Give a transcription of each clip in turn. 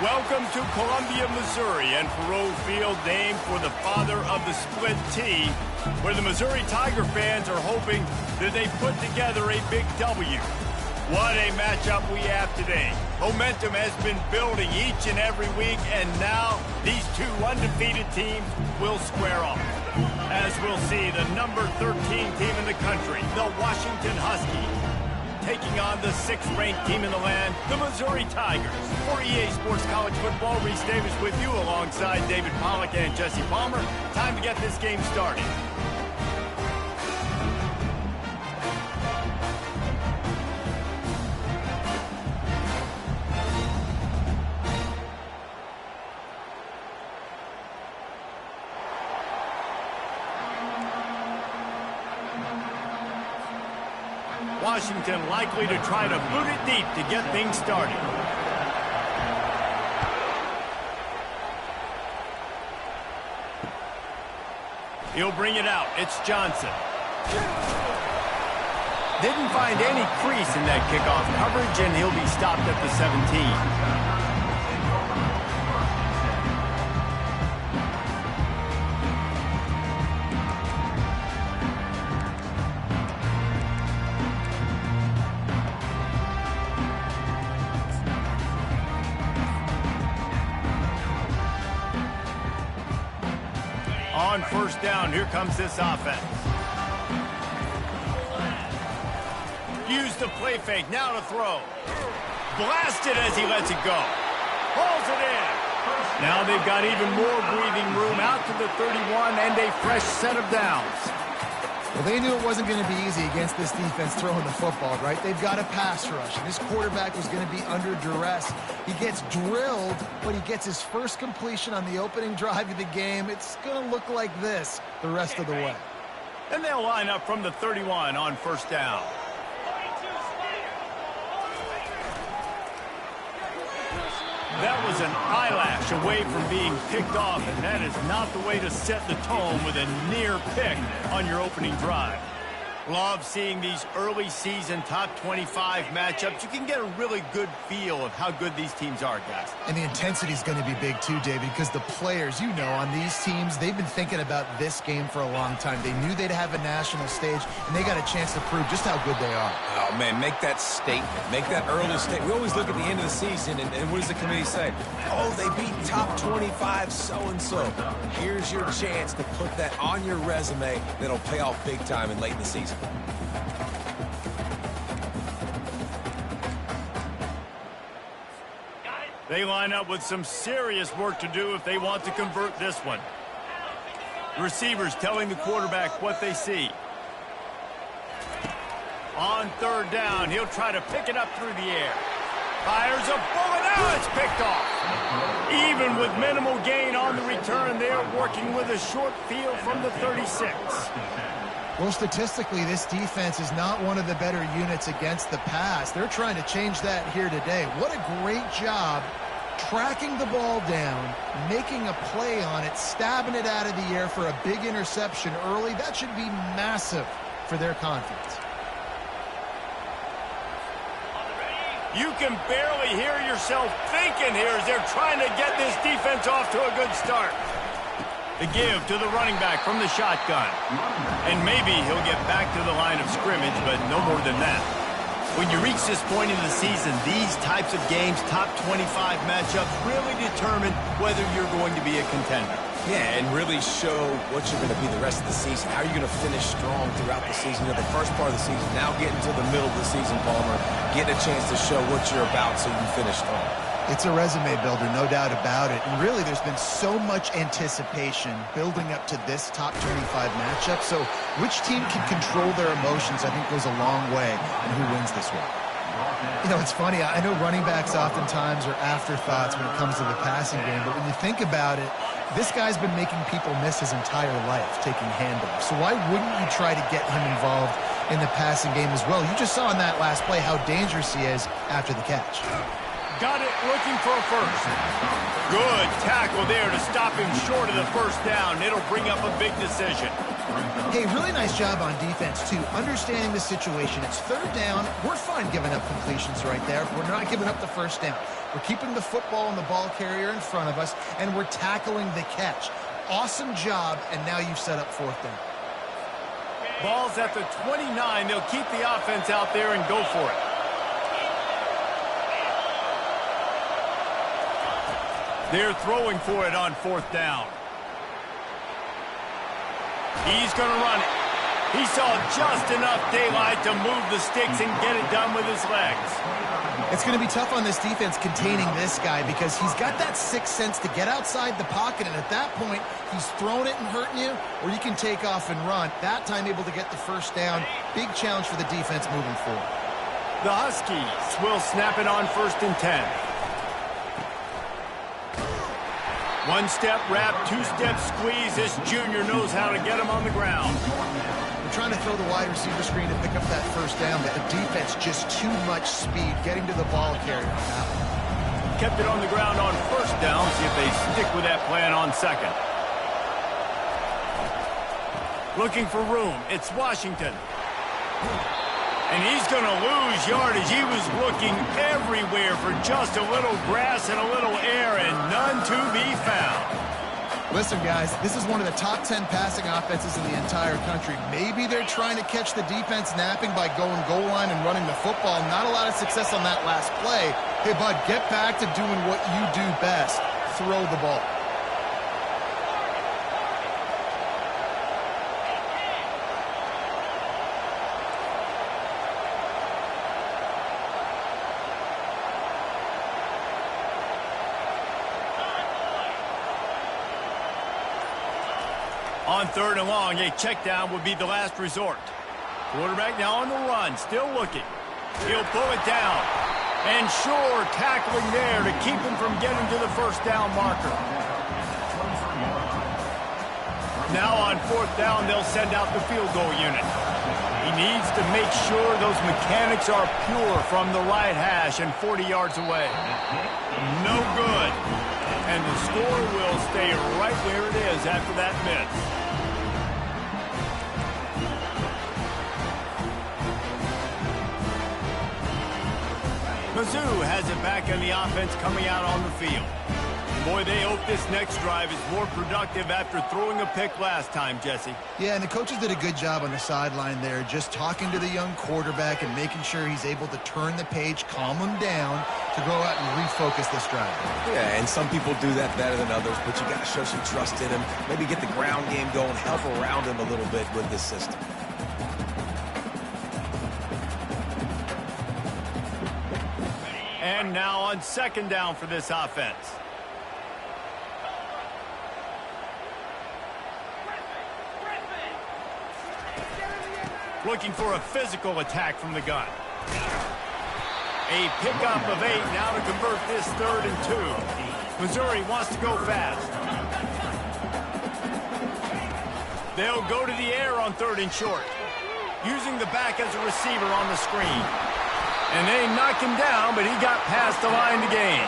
Welcome to Columbia, Missouri, and Faurot Field, named for the father of the split T, where the Missouri Tiger fans are hoping that they put together a big W. What a matchup we have today. Momentum has been building each and every week, and now these two undefeated teams will square off. As we'll see, the number 13 team in the country, the Washington Huskies, taking on the 6th-ranked team in the land, the Missouri Tigers. For EA Sports College Football, Reese Davis with you alongside David Pollack and Jesse Palmer. Time to get this game started. Washington likely to try to boot it deep to get things started. He'll bring it out. It's Johnson. Didn't find any crease in that kickoff coverage, and he'll be stopped at the 17. On first down, here comes this offense. Use the play fake, now to throw. Blasted as he lets it go. Pulls it in. Now they've got even more breathing room out to the 31 and a fresh set of downs. Well, they knew it wasn't going to be easy against this defense throwing the football, right? They've got a pass rush, and this quarterback was going to be under duress. He gets drilled, but he gets his first completion on the opening drive of the game. It's going to look like this the rest of the way. And they'll line up from the 31 on first down. That was an eyelash away from being picked off, and that is not the way to set the tone with a near pick on your opening drive. Love seeing these early season top 25 matchups. You can get a really good feel of how good these teams are, guys. And the intensity is going to be big too, David, because the players, you know, on these teams, they've been thinking about this game for a long time. They knew they'd have a national stage, and they got a chance to prove just how good they are. Oh, man, make that statement. Make that early statement. We always look at the end of the season, and what does the committee say? Oh, they beat top 25 so-and-so. Here's your chance to put that on your resume that'll pay off big time in late in the season. They line up with some serious work to do if they want to convert this one. The receivers telling the quarterback what they see. On third down, he'll try to pick it up through the air. Fires a bullet out, it's picked off. Even with minimal gain on the return, they're working with a short field from the 36. Well, statistically, this defense is not one of the better units against the pass. They're trying to change that here today. What a great job tracking the ball down, making a play on it, stabbing it out of the air for a big interception early. That should be massive for their confidence. You can barely hear yourself thinking here as they're trying to get this defense off to a good start. The give to the running back from the shotgun. And maybe he'll get back to the line of scrimmage, but no more than that. When you reach this point in the season, these types of games, top 25 matchups, really determine whether you're going to be a contender. Yeah, and really show what you're going to be the rest of the season. How are you going to finish strong throughout the season? You know, the first part of the season, now getting to the middle of the season, Palmer, getting a chance to show what you're about so you can finish strong. It's a resume builder, no doubt about it. And really, there's been so much anticipation building up to this top 25 matchup. So which team can control their emotions, I think, goes a long way in who wins this one. You know, it's funny. I know running backs oftentimes are afterthoughts when it comes to the passing game. But when you think about it, this guy's been making people miss his entire life taking handoffs. So why wouldn't you try to get him involved in the passing game as well? You just saw in that last play how dangerous he is after the catch. Got it, looking for a first. Good tackle there to stop him short of the first down. It'll bring up a big decision. Hey, really nice job on defense, too. Understanding the situation. It's third down. We're fine giving up completions right there. We're not giving up the first down. We're keeping the football and the ball carrier in front of us, and we're tackling the catch. Awesome job, and now you've set up fourth down. Ball's at the 29. They'll keep the offense out there and go for it. They're throwing for it on fourth down. He's going to run it. He saw just enough daylight to move the sticks and get it done with his legs. It's going to be tough on this defense containing this guy because he's got that sixth sense to get outside the pocket, and at that point, he's throwing it and hurting you, or you can take off and run. That time able to get the first down. Big challenge for the defense moving forward. The Huskies will snap it on 1st and 10. One-step wrap, two-step squeeze. This junior knows how to get him on the ground. We're trying to throw the wide receiver screen to pick up that first down, but the defense just too much speed getting to the ball carrier on that one. Kept it on the ground on first down. See if they stick with that plan on second. Looking for room. It's Washington. And he's going to lose yardage. He was looking everywhere for just a little grass and a little air, and none to be found. Listen, guys, this is one of the top 10 passing offenses in the entire country. Maybe they're trying to catch the defense napping by going goal line and running the football. Not a lot of success on that last play. Hey, bud, get back to doing what you do best. Throw the ball. On 3rd and long, a check down would be the last resort. Quarterback now on the run, still looking. He'll pull it down. And sure, tackling there to keep him from getting to the first down marker. Now on 4th down, they'll send out the field goal unit. He needs to make sure those mechanics are pure from the right hash and 40 yards away. No good. And the score will stay right where it is after that miss. Mizzou has it back on the offense coming out on the field. Boy, they hope this next drive is more productive after throwing a pick last time, Jesse. Yeah, and the coaches did a good job on the sideline there, just talking to the young quarterback and making sure he's able to turn the page, calm him down to go out and refocus this drive. Yeah, and some people do that better than others, but you got to show some trust in him. Maybe get the ground game going, help around him a little bit with this system. And now on 2nd down for this offense. Looking for a physical attack from the gun. A pickup of 8 now to convert this 3rd and 2. Missouri wants to go fast. They'll go to the air on 3rd and short. Using the back as a receiver on the screen. And they knock him down, but he got past the line to gain.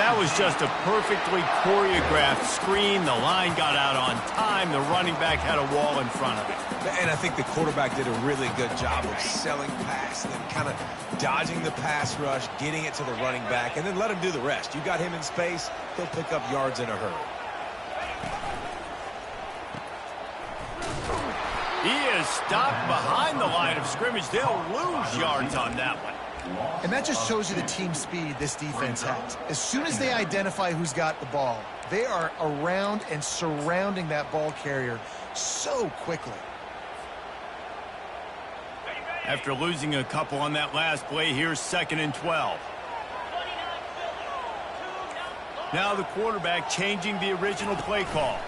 That was just a perfectly choreographed screen. The line got out on time. The running back had a wall in front of it. And I think the quarterback did a really good job of selling pass and then kind of dodging the pass rush, getting it to the running back, and then let him do the rest. You got him in space, he'll pick up yards in a hurry. He is stopped behind the line of scrimmage. They'll lose yards on that one. And that just shows you the team speed this defense has. As soon as they identify who's got the ball, they are around and surrounding that ball carrier so quickly. After losing a couple on that last play, here's 2nd and 12. Now the quarterback changing the original play call.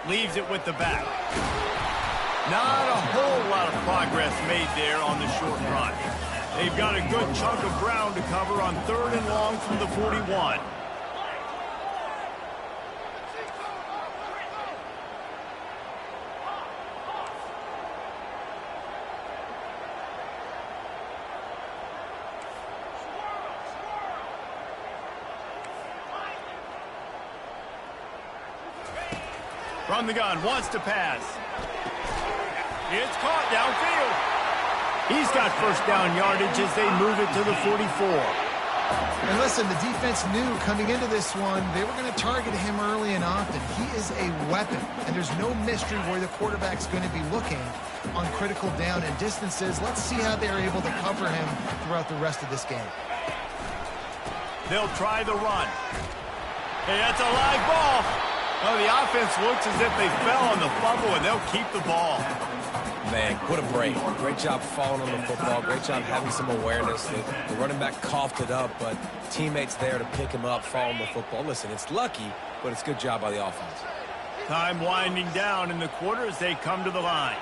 Leaves it with the back. Not a whole lot of progress made there on the short run. They've got a good chunk of ground to cover on 3rd and long from the 41. From the gun, wants to pass. It's caught downfield. He's got first down yardage as they move it to the 44. And listen, the defense knew coming into this one, they were going to target him early and often. He is a weapon, and there's no mystery where the quarterback's going to be looking on critical down and distances. Let's see how they're able to cover him throughout the rest of this game. They'll try the run. Hey, that's a live ball. Oh, the offense looks as if they fell on the fumble, and they'll keep the ball. Man, what a break. Great job falling on the football. Great job having some awareness. The running back coughed it up, but teammates there to pick him up, fall on the football. Listen, it's lucky, but it's a good job by the offense. Time winding down in the quarter as they come to the line.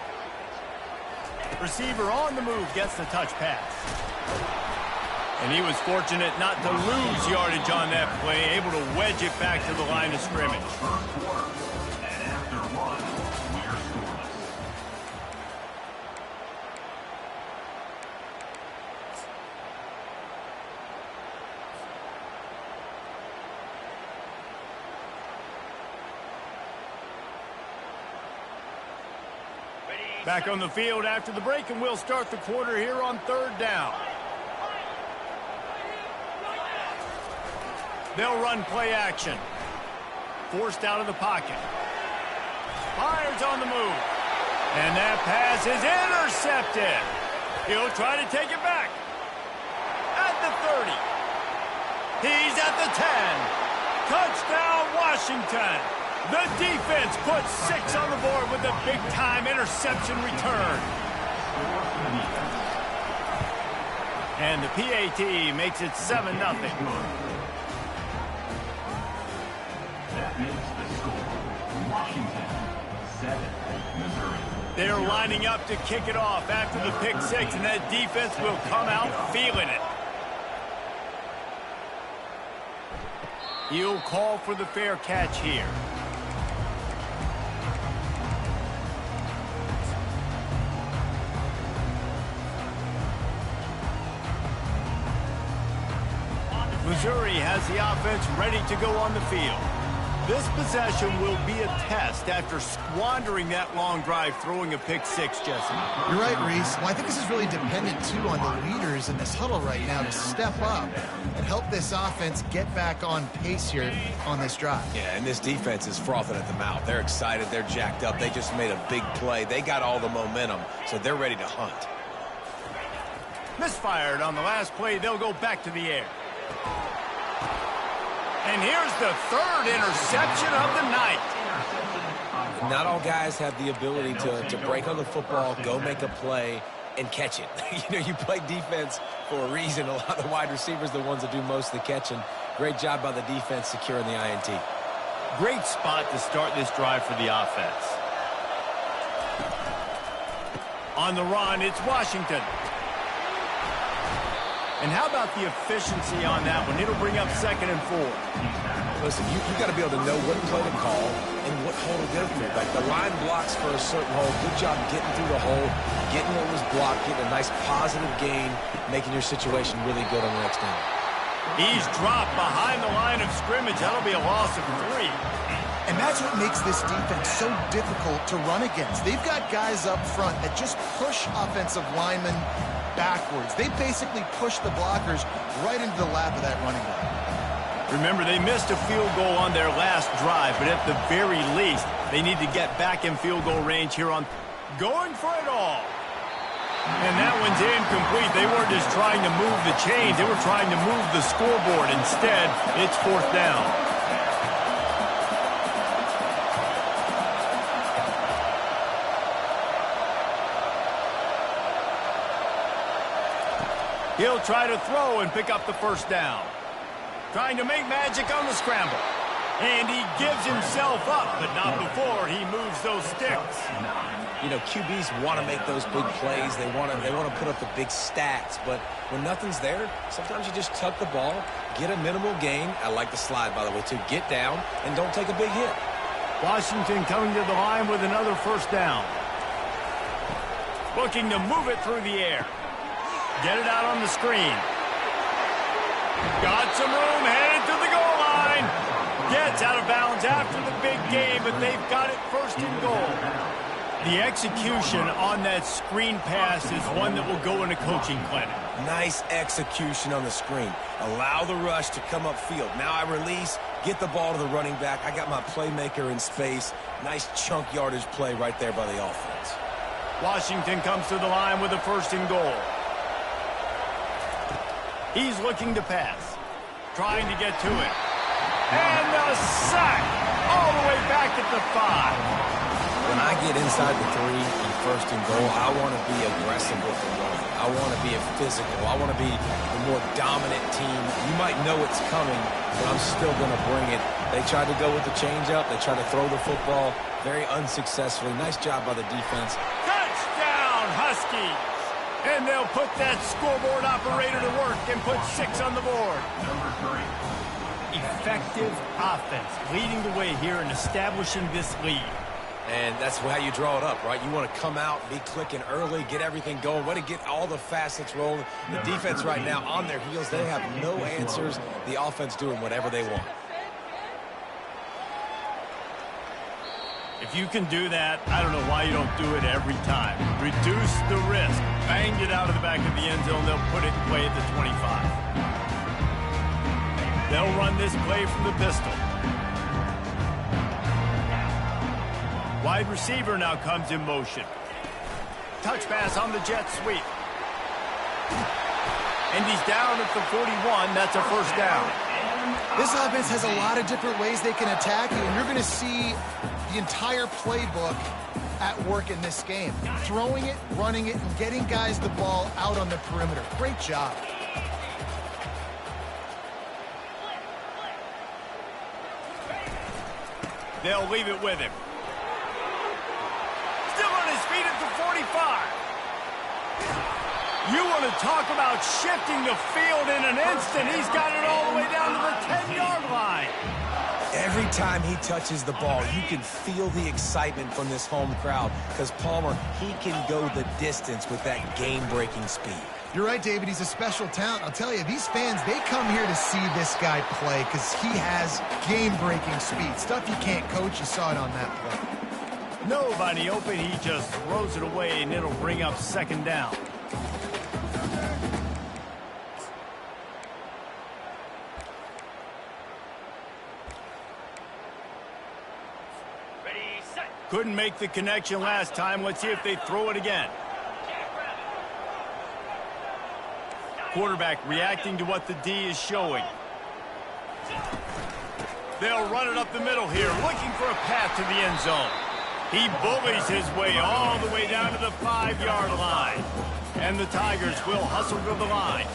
Receiver on the move gets the touch pass. And he was fortunate not to lose yardage on that play, able to wedge it back to the line of scrimmage. Back on the field after the break, and we'll start the quarter here on third down. They'll run play action. Forced out of the pocket. Fires on the move. And that pass is intercepted. He'll try to take it back. At the 30. He's at the 10. Touchdown, Washington. The defense puts 6 on the board with a big-time interception return. And the PAT makes it 7-0. That makes the score Washington 7, Missouri. They're lining up to kick it off after the pick 6, and that defense will come out feeling it. He'll call for the fair catch here. Missouri has the offense ready to go on the field. This possession will be a test after squandering that long drive throwing a pick 6, Jesse. You're right, Reese. Well, I think this is really dependent, too, on the leaders in this huddle right now to step up and help this offense get back on pace here on this drive. Yeah, and this defense is frothing at the mouth. They're excited. They're jacked up. They just made a big play. They got all the momentum, so they're ready to hunt. Misfired on the last play. They'll go back to the air. And here's the third interception of the night. Not all guys have the ability to break on the football, go make a play, and catch it. You know, you play defense for a reason. A lot of the wide receivers are the ones that do most of the catching. Great job by the defense securing the INT. Great spot to start this drive for the offense. On the run, it's Washington. And how about the efficiency on that one? It'll bring up 2nd and 4. Listen, you got to be able to know what play to call and what hole to go through. Like the line blocks for a certain hole. Good job getting through the hole, getting what was blocked, getting a nice positive gain, making your situation really good on the next down. He's dropped behind the line of scrimmage. That'll be a loss of 3. And that's what makes this defense so difficult to run against. They've got guys up front that just push offensive linemen backwards. They basically push the blockers right into the lap of that running back. Remember, they missed a field goal on their last drive, but at the very least, they need to get back in field goal range here on going for it all. And that one's incomplete. They weren't just trying to move the chains. They were trying to move the scoreboard. Instead, it's 4th down. He'll try to throw and pick up the first down. Trying to make magic on the scramble. And he gives himself up, but not before he moves those sticks. You know, QBs want to make those big plays. They want to put up the big stats. But when nothing's there, sometimes you just tuck the ball, get a minimal gain. I like the slide, by the way, too. Get down and don't take a big hit. Washington coming to the line with another first down. Looking to move it through the air. Get it out on the screen. Got some room, headed to the goal line. Gets out of bounds after the big gain game, but they've got it first and goal. The execution on that screen pass is one that will go in a coaching clinic. Nice execution on the screen. Allow the rush to come upfield. Now I release, get the ball to the running back. I got my playmaker in space. Nice chunk yardage play right there by the offense. Washington comes to the line with a first and goal. He's looking to pass, trying to get to it. And a sack all the way back at the 5. When I get inside the 3 on first and goal, I want to be aggressive with the run. I want to be physical. I want to be the more dominant team. You might know it's coming, but I'm still going to bring it. They tried to go with the changeup. They tried to throw the football very unsuccessfully. Nice job by the defense. Touchdown, Huskies! And they'll put that scoreboard operator to work and put 6 on the board. Number 3. Effective offense leading the way here in establishing this lead. And that's how you draw it up, right? You want to come out, be clicking early, get everything going, want to get all the facets rolling. The defense right now on their heels, they have no answers. The offense doing whatever they want. If you can do that, I don't know why you don't do it every time. Reduce the risk. Banged it out of the back of the end zone. They'll put it in play at the 25. They'll run this play from the pistol. Wide receiver now comes in motion. Touch pass on the jet sweep. And he's down at the 41. That's a first down. This offense has a lot of different ways they can attack you, and you're going to see the entire playbook at work in this game. Throwing it, running it, and getting guys the ball out on the perimeter. Great job. They'll leave it with him. Still on his feet at the 45. You want to talk about shifting the field in an instant. He's got it all the way down to the 10-yard line. Every time he touches the ball, you can feel the excitement from this home crowd because Palmer, he can go the distance with that game-breaking speed. You're right, David. He's a special talent. I'll tell you, these fans, they come here to see this guy play because he has game-breaking speed. Stuff you can't coach. You saw it on that play. Nobody open. He just throws it away, and it'll bring up second down. Couldn't make the connection last time. Let's see if they throw it again. Quarterback reacting to what the D is showing. They'll run it up the middle here, looking for a path to the end zone. He bullies his way all the way down to the 5-yard line. And the Tigers will hustle to the line.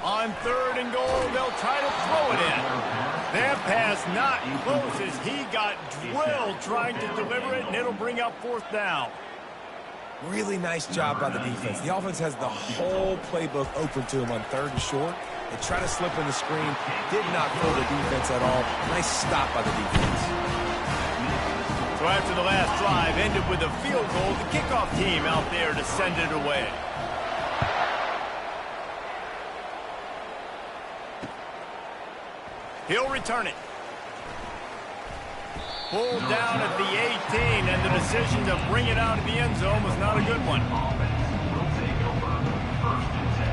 On third and goal, they'll try to throw it in. That pass not close as he got drilled trying to deliver it, and it'll bring up fourth down. Really nice job by the defense. The offense has the whole playbook open to him on third and short. They try to slip in the screen. Did not fool the defense at all. Nice stop by the defense. So after the last drive ended with a field goal, the kickoff team out there to send it away. He'll return it. Pulled down at the 18, and the decision to bring it out of the end zone was not a good one. Offense will take over first and 10.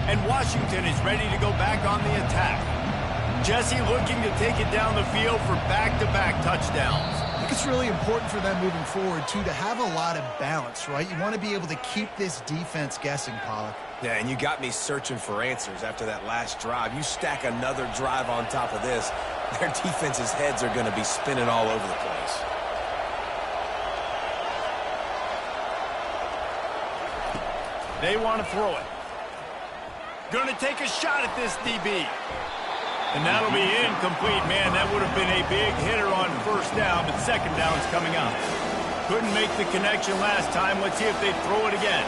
And Washington is ready to go back on the attack. Jesse looking to take it down the field for back-to-back touchdowns. I think it's really important for them moving forward, too, to have a lot of balance, right? You want to be able to keep this defense guessing, Pollack. Yeah, and you got me searching for answers after that last drive. You stack another drive on top of this, their defense's heads are going to be spinning all over the place. They want to throw it. Going to take a shot at this DB. And that'll be incomplete, man. That would have been a big hitter on first down, but second down's coming up. Couldn't make the connection last time. Let's see if they throw it again.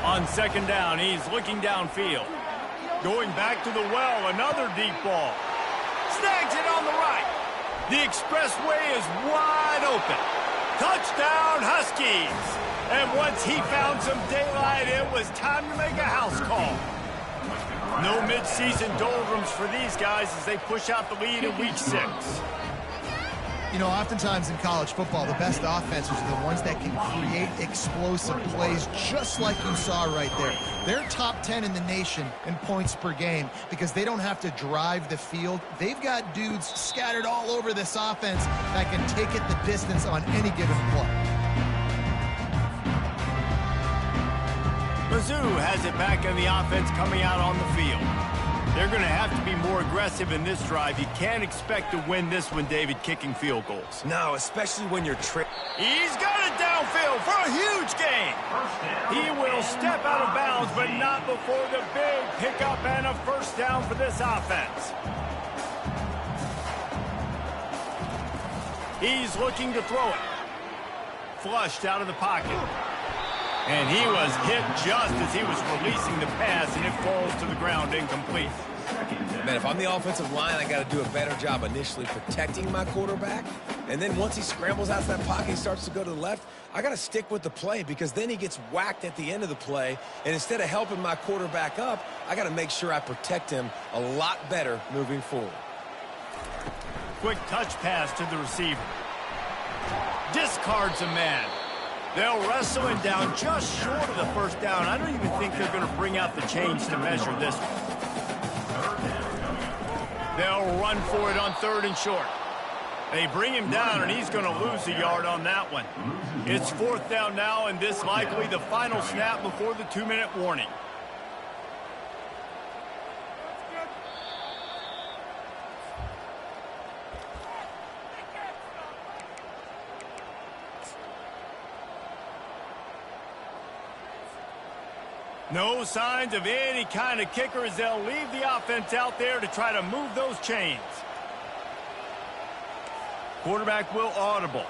On second down, he's looking downfield. Going back to the well, another deep ball. Snags it on the right. The expressway is wide open. Touchdown, Huskies! And once he found some daylight, it was time to make a house call. No midseason doldrums for these guys as they push out the lead in Week 6. You know, oftentimes in college football, the best offenses are the ones that can create explosive plays, just like you saw right there. They're top 10 in the nation in points per game because they don't have to drive the field. They've got dudes scattered all over this offense that can take it the distance on any given play. Mizzou has it back in the offense coming out on the field. They're going to have to be more aggressive in this drive. You can't expect to win this one, David, kicking field goals. No, especially when you're He's got it downfield for a huge gain. He will step out of bounds, but not before the big pickup and a first down for this offense. He's looking to throw it. Flushed out of the pocket. And he was hit just as he was releasing the pass, and it falls to the ground incomplete. Man, if I'm the offensive line, I got to do a better job initially protecting my quarterback. And then once he scrambles out of that pocket, he starts to go to the left, I got to stick with the play because then he gets whacked at the end of the play. And instead of helping my quarterback up, I got to make sure I protect him a lot better moving forward. Quick touch pass to the receiver. Discards a man. They'll wrestle him down just short of the first down. I don't even think they're going to bring out the chains to measure this one. They'll run for it on 3rd and short. They bring him down, and he's going to lose a yard on that one. It's 4th down now, and this likely the final snap before the 2-minute warning. No signs of any kind of kicker as they'll leave the offense out there to try to move those chains. Quarterback will audible.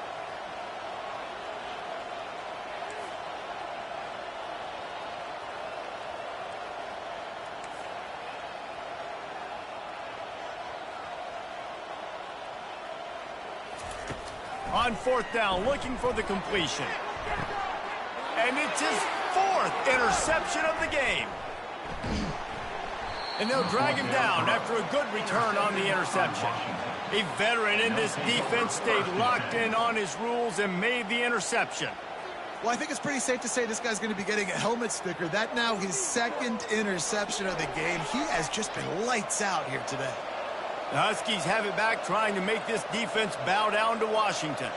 On 4th down, looking for the completion. And it's his 4th interception of the game. And they'll drag him down after a good return on the interception. A veteran in this defense stayed locked in on his rules and made the interception. Well, I think it's pretty safe to say this guy's going to be getting a helmet sticker. That now his 2nd interception of the game. He has just been lights out here today. The Huskies have it back, trying to make this defense bow down to Washington.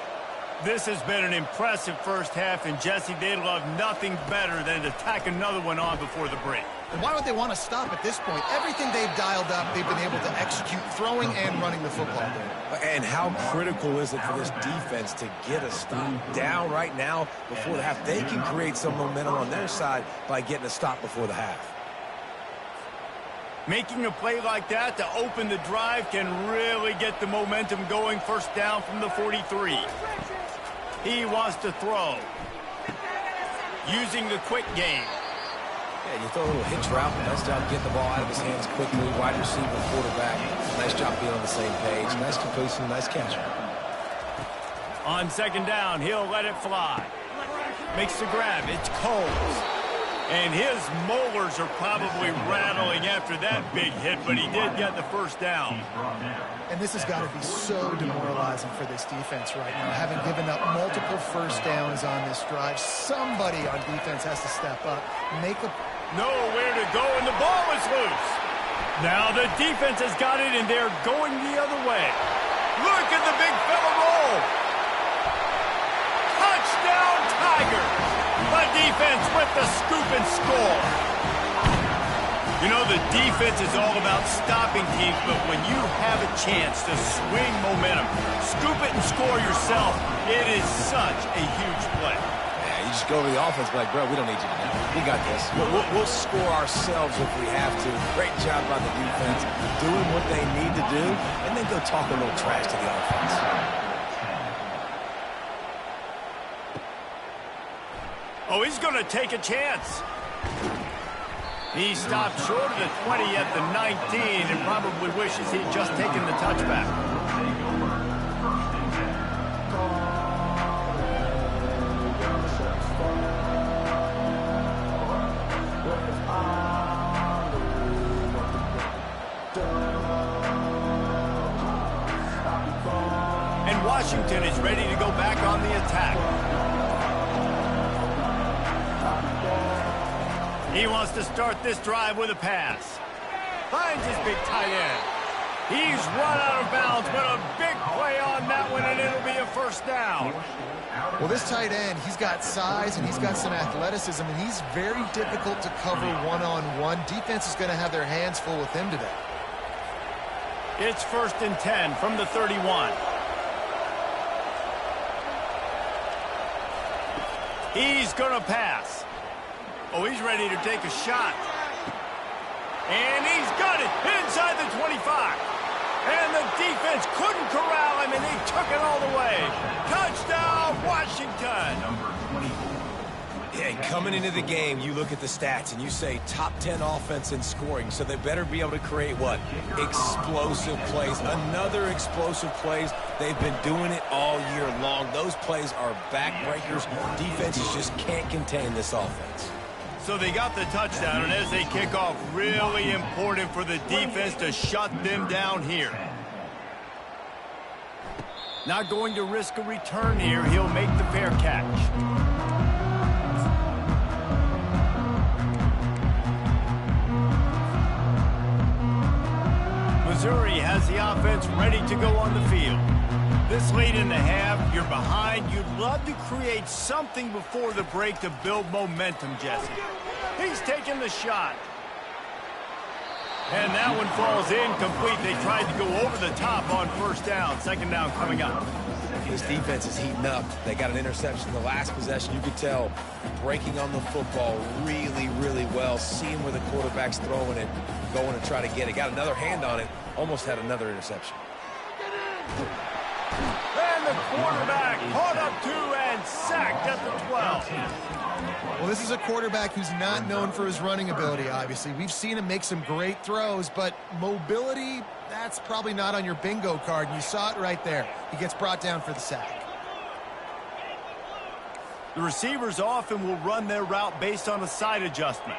This has been an impressive first half, and Jesse, they'd love nothing better than to tack another one on before the break. And why would they want to stop at this point? Everything they've dialed up, they've been able to execute, throwing and running the football. And how critical is it for this defense to get a stop down right now before the half? They can create some momentum on their side by getting a stop before the half. Making a play like that to open the drive can really get the momentum going. First down from the 43. He wants to throw. Using the quick game. Yeah, you throw a little hitch route. Nice job getting the ball out of his hands quickly. Wide receiver, quarterback. Nice job being on the same page. Nice completion, nice catch. On 2nd down, he'll let it fly. Makes the grab. It's Coles. And his molars are probably rattling after that big hit, but he did get the first down. And this has got to be so demoralizing for this defense right now. Having given up multiple first downs on this drive, somebody on defense has to step up, make a... Nowhere to go, and the ball is loose. Now the defense has got it, and they're going the other way. Look at the big fella roll. Touchdown, Tigers. The defense with the scoop and score. You know, the defense is all about stopping teams, but when you have a chance to swing momentum, scoop it and score yourself, it is such a huge play. Yeah, you just go to the offense like, bro, we don't need you to know. We got this. We'll score ourselves if we have to. Great job by the defense, doing what they need to do, and then go talk a little trash to the offense. Oh, he's going to take a chance. He stopped short of the 20 at the 19 and probably wishes he'd just taken the touchback. And Washington is ready to go back on the attack. He wants to start this drive with a pass. Finds his big tight end. He's run out of bounds, but a big play on that one, and it'll be a first down. Well, this tight end, he's got size and he's got some athleticism, and he's very difficult to cover one-on-one. Defense is going to have their hands full with him today. It's 1st and 10 from the 31. He's going to pass. Oh, he's ready to take a shot. And he's got it inside the 25. And the defense couldn't corral him, and they took it all the way. Touchdown, Washington. Number 24. Yeah, coming into the game, you look at the stats and you say top 10 offense in scoring, so they better be able to create what? Explosive plays. Another explosive plays. They've been doing it all year long. Those plays are backbreakers. Defenses just can't contain this offense. So they got the touchdown, and as they kick off, really important for the defense to shut them down here. Not going to risk a return here. He'll make the fair catch. Missouri has the offense ready to go on the field. This late in the half, you're behind. You'd love to create something before the break to build momentum, Jesse. He's taking the shot. And that one falls incomplete. They tried to go over the top on first down. 2nd down coming up. This defense is heating up. They got an interception the last possession. You could tell breaking on the football really, really well. Seeing where the quarterback's throwing it, going to try to get it. Got another hand on it. Almost had another interception. And the quarterback caught up 2 and sacked at the 12. Well, this is a quarterback who's not known for his running ability, obviously. We've seen him make some great throws, but mobility, that's probably not on your bingo card, and you saw it right there. He gets brought down for the sack. The receivers often will run their route based on a side adjustment.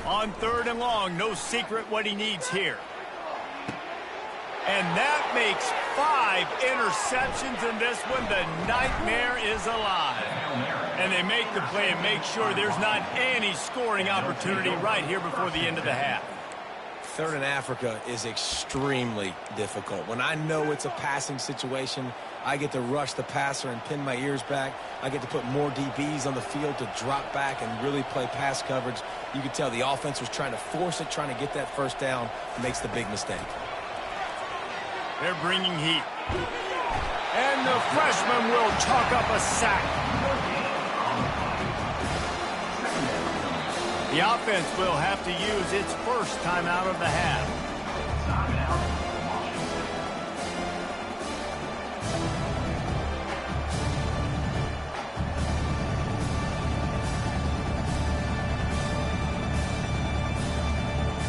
On 3rd and long, no secret what he needs here. And that makes 5 interceptions in this one. The nightmare is alive. And they make the play and make sure there's not any scoring opportunity right here before the end of the half. 3rd and Africa is extremely difficult. When I know it's a passing situation, I get to rush the passer and pin my ears back. I get to put more DBs on the field to drop back and really play pass coverage. You can tell the offense was trying to force it, trying to get that first down, and makes the big mistake. They're bringing heat. And the freshman will chalk up a sack. The offense will have to use its first timeout of the half.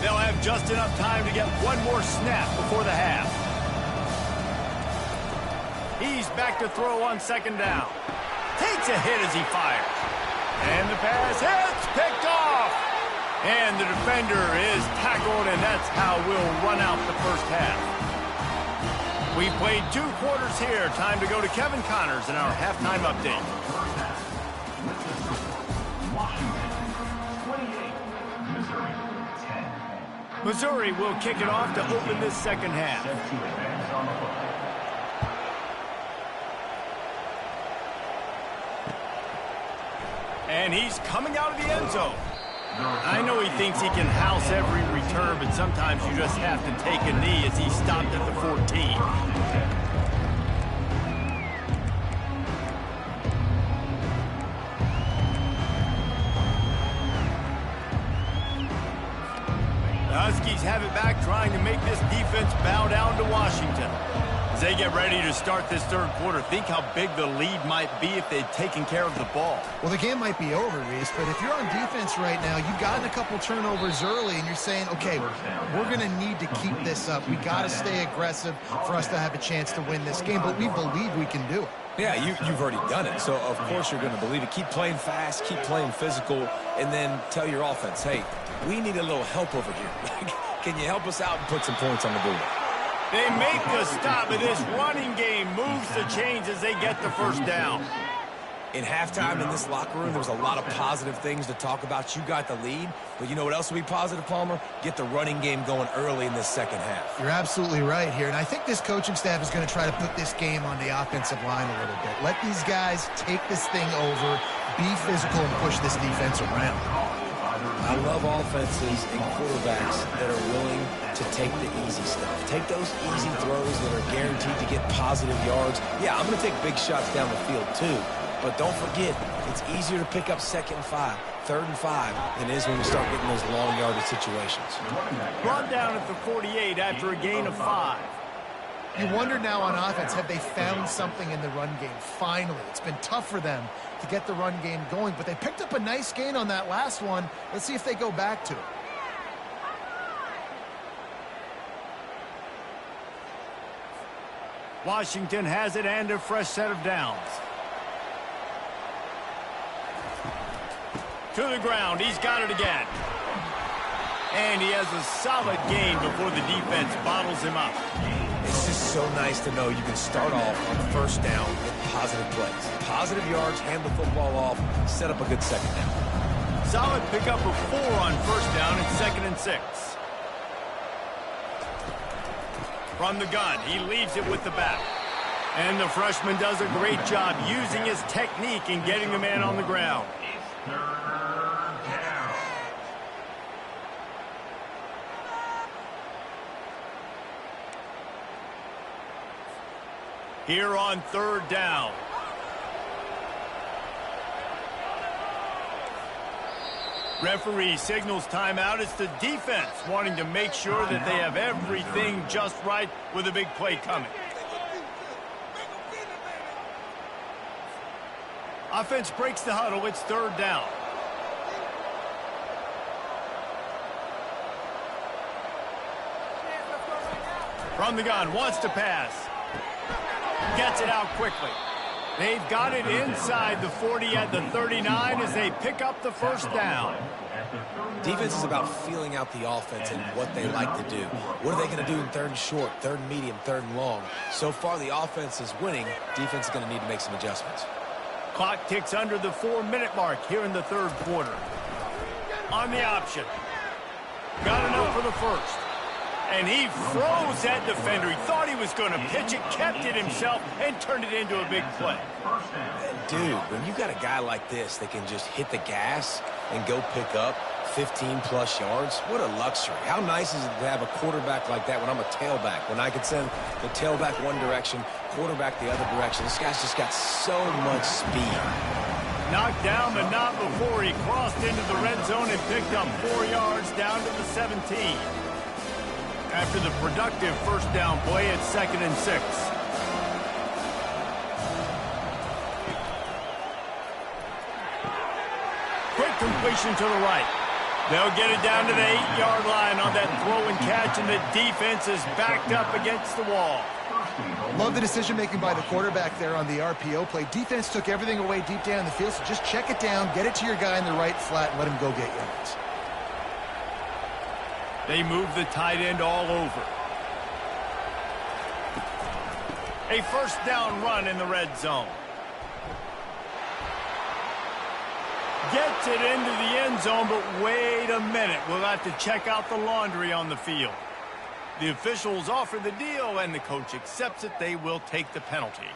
They'll have just enough time to get one more snap before the half. He's back to throw on 2nd down. Takes a hit as he fires. And the pass hits, picked off. And the defender is tackled, and that's how we'll run out the first half. We played 2 quarters here. Time to go to Kevin Connors in our halftime update. Missouri will kick it off to open this 2nd half. And he's coming out of the end zone. I know he thinks he can house every return, but sometimes you just have to take a knee as he stopped at the 14. The Huskies have it back, trying to make this defense bow down to Washington. As they get ready to start this third quarter, think how big the lead might be if they'd taken care of the ball. Well, the game might be over, Reese, but if you're on defense right now, you've gotten a couple turnovers early, and you're saying, okay, we're going to need to keep this up. We got to stay aggressive for us to have a chance to win this game, but we believe we can do it. Yeah, you've already done it, so of course you're going to believe it. Keep playing fast, keep playing physical, and then tell your offense, hey, we need a little help over here. Can you help us out and put some points on the board? They make the stop, and this running game moves the chains as they get the first down. In halftime in this locker room, there was a lot of positive things to talk about. You got the lead, but you know what else will be positive, Palmer? Get the running game going early in this second half. You're absolutely right here, and I think this coaching staff is going to try to put this game on the offensive line a little bit. Let these guys take this thing over, be physical, and push this defense around. I love offenses and quarterbacks that are willing to take the easy stuff. Take those easy throws that are guaranteed to get positive yards. Yeah, I'm going to take big shots down the field too, but don't forget, it's easier to pick up 2nd and 5, 3rd and 5 than it is when we start getting those long yardage situations. Brought down at the 48 after a gain of 5. You wonder now on offense, have they found something in the run game? Finally, it's been tough for them to get the run game going, but they picked up a nice gain on that last one. Let's see if they go back to it. Washington has it and a fresh set of downs. To the ground, he's got it again. And he has a solid gain before the defense bottles him up. It's just so nice to know you can start off on 1st down with positive plays. Positive yards, hand the football off, set up a good second down. Solid pickup of 4 on 1st down and 2nd and 6. From the gun, he leaves it with the back. And the freshman does a great job using his technique and getting the man on the ground. Here on 3rd down. Referee signals timeout. It's the defense wanting to make sure that they have everything just right with a big play coming. Offense breaks the huddle. It's 3rd down. From the gun, wants to pass. Gets it out quickly. They've got it inside the 40 at the 39 as they pick up the 1st down. Defense is about feeling out the offense and what they like to do. What are they going to do in 3rd and short, 3rd and medium, 3rd and long? So far, the offense is winning. Defense is going to need to make some adjustments. Clock ticks under the 4-minute mark here in the 3rd quarter. On the option. Got enough for the 1st. And he froze that defender. He thought he was going to pitch it, kept it himself, and turned it into a big play. Dude, when you got a guy like this that can just hit the gas and go pick up 15-plus yards, what a luxury. How nice is it to have a quarterback like that when I'm a tailback, when I can send the tailback one direction, quarterback the other direction. This guy's just got so much speed. Knocked down, but not before he crossed into the red zone and picked up 4 yards down to the 17. After the productive 1st down play at 2nd and 6. Quick completion to the right. They'll get it down to the 8-yard line on that throw and catch, and the defense is backed up against the wall. Love the decision-making by the quarterback there on the RPO play. Defense took everything away deep down the field, so just check it down, get it to your guy in the right flat, and let him go get yards. They move the tight end all over. A 1st down run in the red zone. Gets it into the end zone, but wait a minute. We'll have to check out the laundry on the field. The officials offer the deal, and the coach accepts it. They will take the penalty.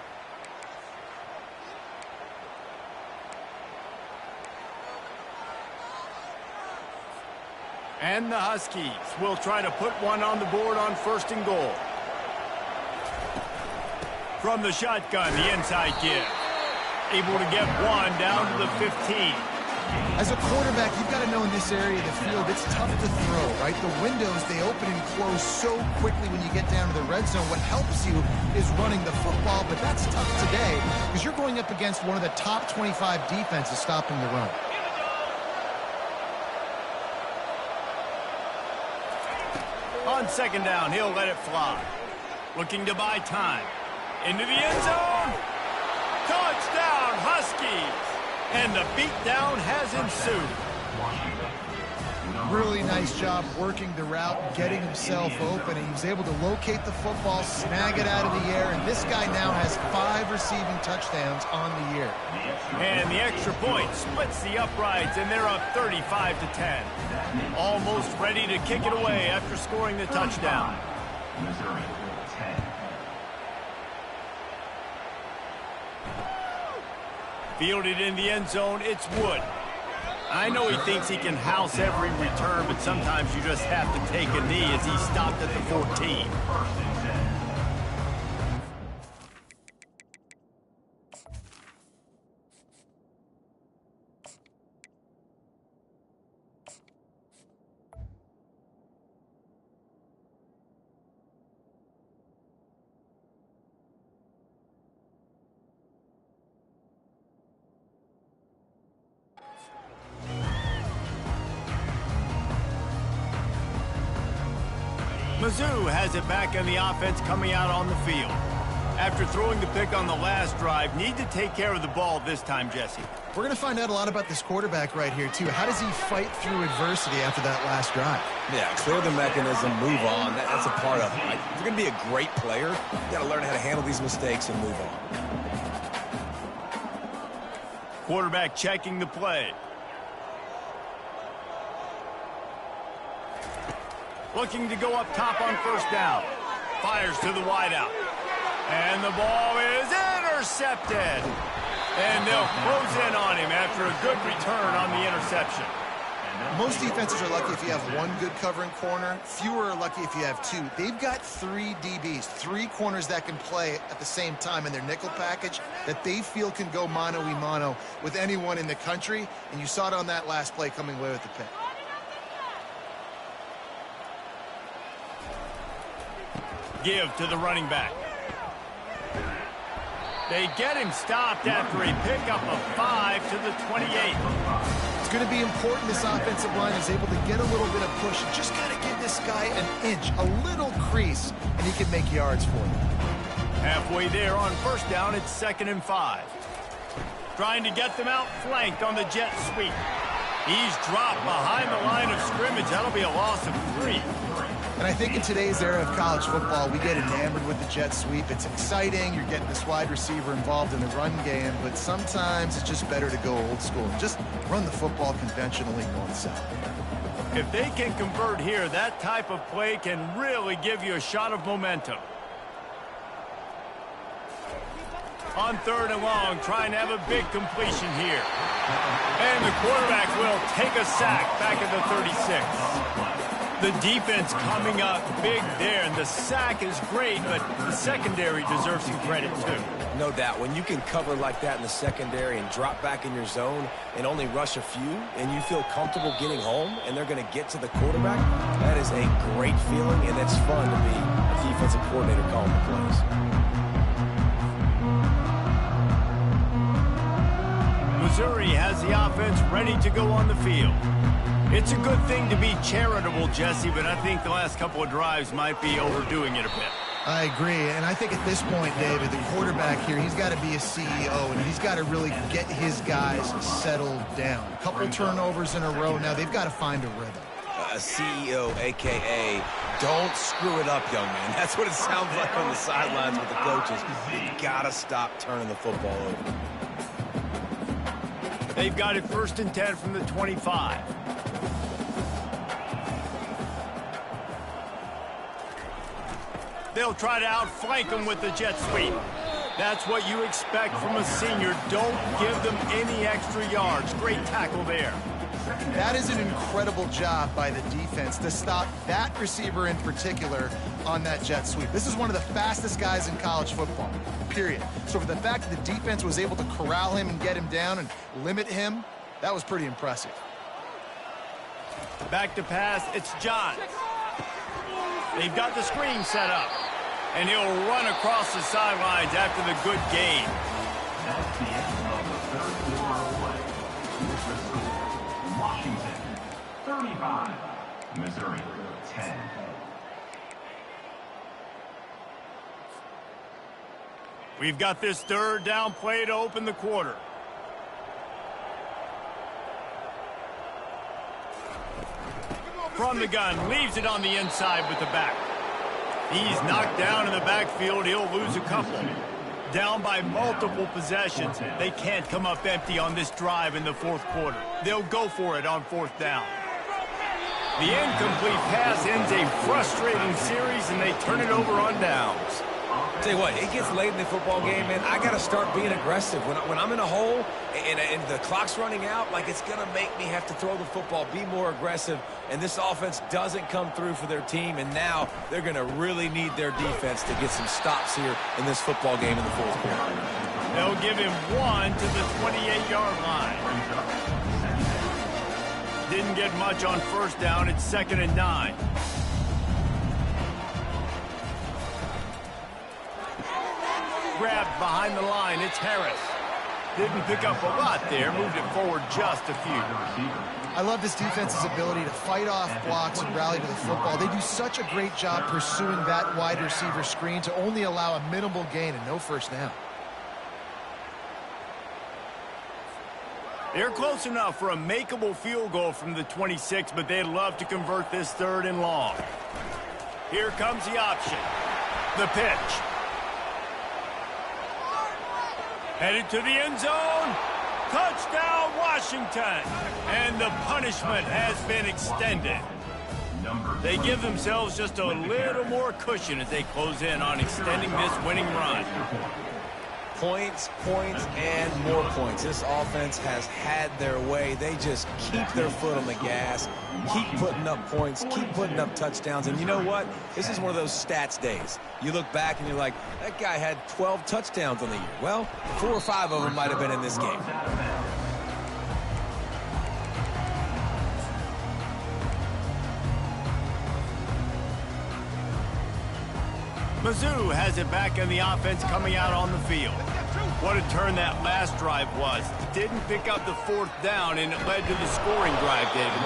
And the Huskies will try to put one on the board on 1st and goal. From the shotgun, the inside give. Able to get one down to the 15. As a quarterback, you've got to know in this area of the field, it's tough to throw, right? The windows, they open and close so quickly when you get down to the red zone. What helps you is running the football, but that's tough today because you're going up against one of the top 25 defenses stopping the run. On second down, he'll let it fly. Looking to buy time. Into the end zone. Touchdown, Huskies. And the beatdown has ensued. Really nice job working the route, getting himself open, and he was able to locate the football, snag it out of the air, and this guy now has 5 receiving touchdowns on the year. And the extra point splits the uprights, and they're up 35-10. Almost ready to kick it away after scoring the touchdown. Missouri, 10. Fielded in the end zone, it's Wood. I know he thinks he can house every return, but sometimes you just have to take a knee as he stopped at the 14. Mizzou has it back on the offense coming out on the field. After throwing the pick on the last drive, need to take care of the ball this time, Jesse. We're going to find out a lot about this quarterback right here, too. How does he fight through adversity after that last drive? Yeah, clear the mechanism, move on. That's a part of it, right? If you're going to be a great player, you got to learn how to handle these mistakes and move on. Quarterback checking the play. Looking to go up top on first down. Fires to the wideout. And the ball is intercepted. And they'll close in on him after a good return on the interception. Most defenses are lucky if you have one good covering corner. Fewer are lucky if you have 2. They've got 3 DBs, 3 corners that can play at the same time in their nickel package that they feel can go mano-a-mano with anyone in the country. And you saw it on that last play coming away with the pick. Give to the running back. They get him stopped after a pickup of 5 to the 28. It's going to be important this offensive line is able to get a little bit of push. Just got to give this guy an inch, a little crease, and he can make yards for you. Halfway there on first down, it's 2nd and 5. Trying to get them out flanked on the jet sweep. He's dropped behind the line of scrimmage. That'll be a loss of 3. And I think in today's era of college football, we get enamored with the jet sweep. It's exciting. You're getting this wide receiver involved in the run game, but sometimes it's just better to go old school and just run the football conventionally north-south. If they can convert here, that type of play can really give you a shot of momentum. On 3rd and long, trying to have a big completion here. And the quarterback will take a sack back at the 36. The defense coming up big there, and the sack is great, but the secondary deserves some credit too. No doubt. When you can cover like that in the secondary and drop back in your zone and only rush a few, and you feel comfortable getting home, and they're going to get to the quarterback, that is a great feeling, and it's fun to be a defensive coordinator calling the plays. Missouri has the offense ready to go on the field. It's a good thing to be charitable, Jesse, but I think the last couple of drives might be overdoing it a bit. I agree, and I think at this point, David, the quarterback here, he's got to be a CEO, and he's got to really get his guys settled down. A couple turnovers in a row now. They've got to find a rhythm. A CEO, a.k.a. don't screw it up, young man. That's what it sounds like on the sidelines with the coaches. You've got to stop turning the football over. They've got it 1st and 10 from the 25. They'll try to outflank him with the jet sweep. That's what you expect from a senior. Don't give them any extra yards. Great tackle there. That is an incredible job by the defense to stop that receiver in particular on that jet sweep. This is one of the fastest guys in college football, period. So for the fact that the defense was able to corral him and get him down and limit him, That was pretty impressive. Back to pass, it's Johns. They've got the screen set up. And he'll run across the sidelines after the good gain. That's the end of the third quarter of play. With the score, Washington 35, Missouri 10. We've got this third down play to open the quarter. From the gun, leaves it on the inside with the back. He's knocked down in the backfield. He'll lose a couple. Down by multiple possessions. They can't come up empty on this drive in the fourth quarter. They'll go for it on fourth down. The incomplete pass ends a frustrating series, and they turn it over on downs. Tell you what, it gets late in the football game, man. I got to start being aggressive. When I'm in a hole and the clock's running out, like, it's going to make me have to throw the football, be more aggressive, and this offense doesn't come through for their team, and now they're going to really need their defense to get some stops here in this football game in the fourth quarter. They'll give him one to the 28-yard line. Didn't get much on first down. It's 2nd and 9. Grabbed behind the line. It's Harris. Didn't pick up a lot there. Moved it forward just a few. I love this defense's ability to fight off blocks and rally to the football. They do such a great job pursuing that wide receiver screen to only allow a minimal gain and no first down. They're close enough for a makeable field goal from the 26, but they'd love to convert this 3rd and long. Here comes the option. The pitch. Headed to the end zone. Touchdown, Washington. And the punishment has been extended. They give themselves just a little more cushion as they close in on extending this winning run. Points, points, and more points. This offense has had their way. They just keep their foot on the gas, keep putting up points, keep putting up touchdowns. And you know what? This is one of those stats days. You look back and you're like, that guy had 12 touchdowns on the year. Well, 4 or 5 of them might have been in this game. Mizzou has it back in the offense coming out on the field. What a turn that last drive was. Didn't pick up the 4th down, and it led to the scoring drive, David.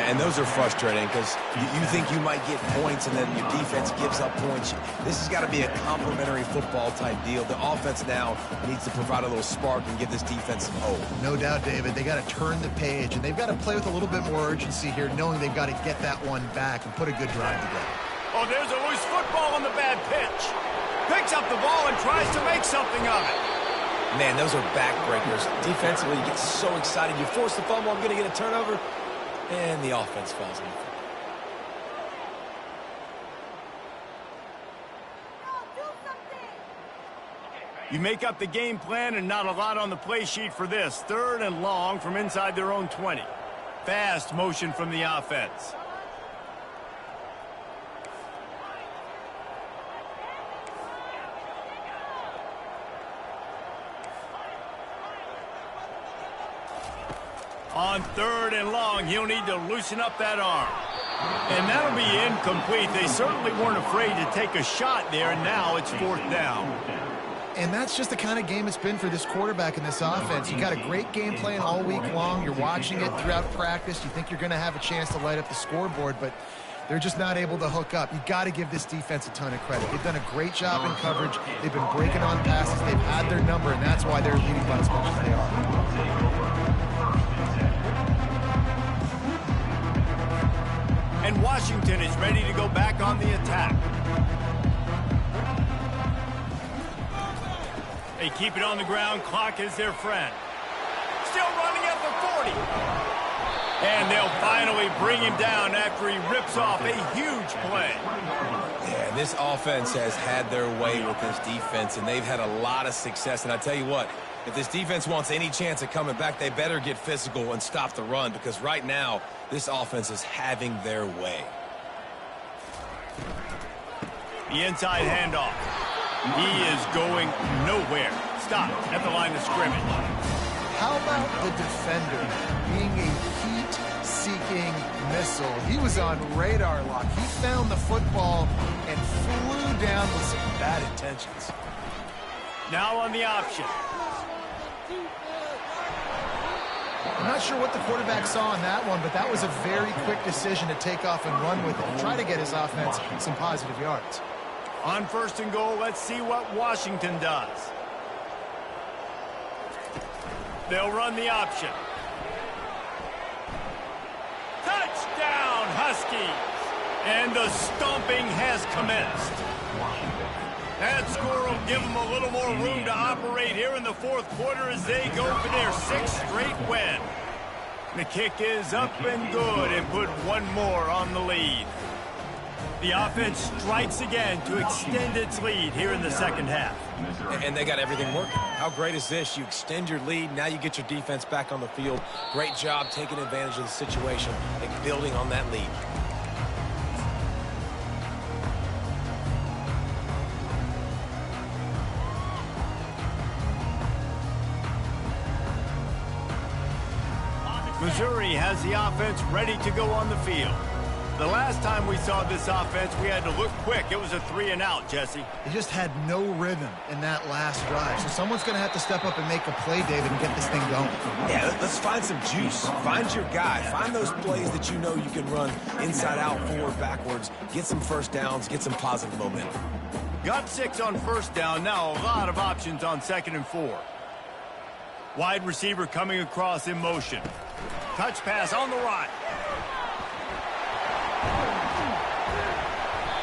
And those are frustrating because you think you might get points and then your defense gives up points. This has got to be a complementary football type deal. The offense now needs to provide a little spark and give this defense some hope. No doubt, David. They got to turn the page, and they've got to play with a little bit more urgency here, knowing they've got to get that one back and put a good drive together. Oh, there's a loose football on the bad pitch. Picks up the ball and tries to make something of it. Man, those are backbreakers. Defensively, you get so excited. You force the fumble, I'm going to get a turnover, and the offense falls in. You make up the game plan and not a lot on the play sheet for this. 3rd and long from inside their own 20. Fast motion from the offense. On 3rd and long, he'll need to loosen up that arm. And that'll be incomplete. They certainly weren't afraid to take a shot there, and now it's 4th down. And that's just the kind of game it's been for this quarterback in this offense. You got a great game plan all week long. You're watching it throughout practice. You think you're going to have a chance to light up the scoreboard, but they're just not able to hook up. You got to give this defense a ton of credit. They've done a great job in coverage. They've been breaking on passes. They've had their number, and that's why they're leading by as much as they are. And Washington is ready to go back on the attack. They keep it on the ground. Clock is their friend. Still running at the 40. And they'll finally bring him down after he rips off a huge play. Yeah, this offense has had their way with this defense, and they've had a lot of success. And I tell you what, if this defense wants any chance of coming back, they better get physical and stop the run, because right now, this offense is having their way. The inside handoff. He is going nowhere. Stopped at the line of scrimmage. How about the defender being a heat-seeking missile? He was on radar lock. He found the football and flew down with some bad intentions. Now on the option. I'm not sure what the quarterback saw in that one, but that was a very quick decision to take off and run with it and try to get his offense some positive yards. On 1st and goal, let's see what Washington does. They'll run the option. Touchdown, Huskies! And the stomping has commenced. That score will give them a little more room to operate here in the 4th quarter as they go for their 6th straight win. The kick is up and good and put one more on the lead. The offense strikes again to extend its lead here in the 2nd half. And they got everything working. How great is this? You extend your lead, now you get your defense back on the field. Great job taking advantage of the situation and building on that lead. Missouri has the offense ready to go on the field. The last time we saw this offense, we had to look quick. It was a 3-and-out, Jesse. They just had no rhythm in that last drive. So someone's going to have to step up and make a play, David, and get this thing going. Yeah, let's find some juice. Find your guy. Find those plays that you know you can run inside out, forward, backwards. Get some first downs. Get some positive momentum. Got 6 on 1st down. Now a lot of options on 2nd and 4. Wide receiver coming across in motion. Touch pass on the right.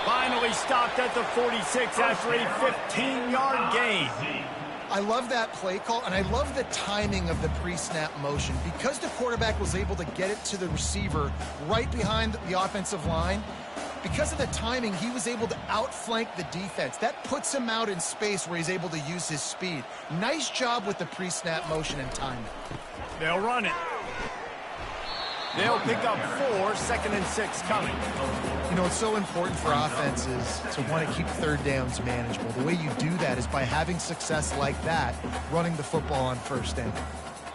Finally stopped at the 46 after a 15-yard gain. I love that play call, and I love the timing of the pre-snap motion. Because the quarterback was able to get it to the receiver right behind the offensive line, because of the timing, he was able to outflank the defense. That puts him out in space where he's able to use his speed. Nice job with the pre-snap motion and timing. They'll run it. They'll pick up 4, 2nd and 6 coming. You know, it's so important for offenses to want to keep 3rd downs manageable. The way you do that is by having success like that, running the football on 1st down.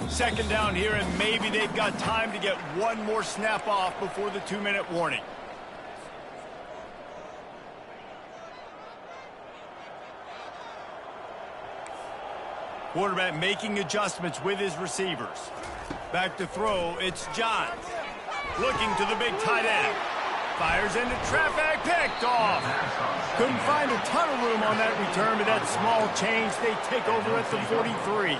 2nd down here, and maybe they've got time to get one more snap off before the 2-minute warning. Quarterback making adjustments with his receivers. Back to throw, it's Johns. Looking to the big tight end. Fires into traffic, picked off. Couldn't find a ton of room on that return, but that small change, they take over at the 43.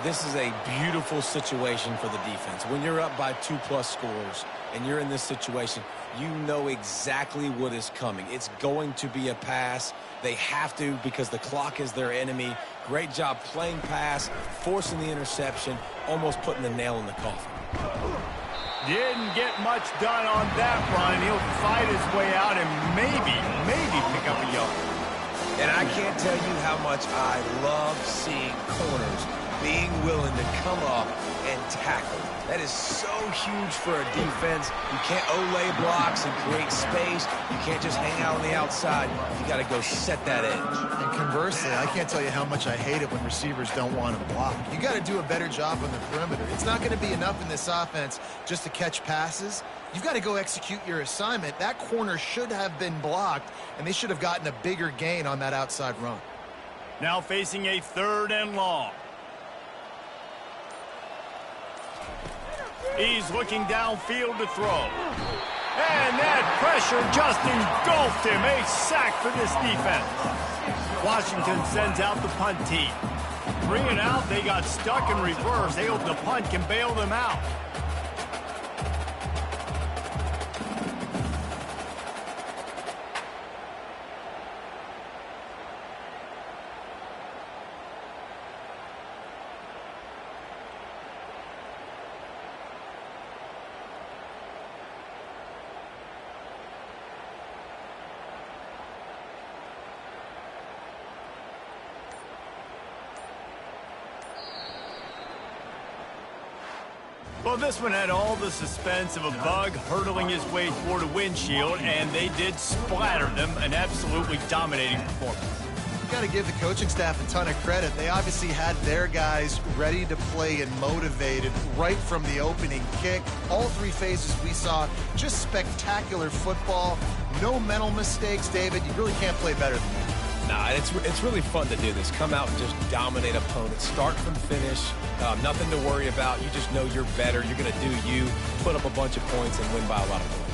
This is a beautiful situation for the defense. When you're up by 2+ scores and you're in this situation, you know exactly what is coming. It's going to be a pass. They have to because the clock is their enemy. Great job playing pass, forcing the interception, almost putting the nail in the coffin. Didn't get much done on that run. He'll fight his way out and maybe pick up a yard. And I can't tell you how much I love seeing corners being willing to come up and tackle. That is so huge for a defense. You can't Olay blocks and create space. You can't just hang out on the outside. You got to go set that edge. And conversely, I can't tell you how much I hate it when receivers don't want to block. You got to do a better job on the perimeter. It's not going to be enough in this offense just to catch passes. You've got to go execute your assignment. That corner should have been blocked, and they should have gotten a bigger gain on that outside run. Now facing a 3rd and long. He's looking downfield to throw. And that pressure just engulfed him. A sack for this defense. Washington sends out the punt team. 3 and out, they got stuck in reverse. They hope the punt can bail them out. Well, this one had all the suspense of a bug hurtling his way toward a windshield, and they did splatter them. An absolutely dominating performance. got to give the coaching staff a ton of credit. They obviously had their guys ready to play and motivated right from the opening kick. All three phases we saw just spectacular football. No mental mistakes, David. You really can't play better than that. Nah, it's really fun to do this. Come out and just dominate opponents. Start from finish. Nothing to worry about. You just know you're better. You're going to do you, put up a bunch of points, and win by a lot of points.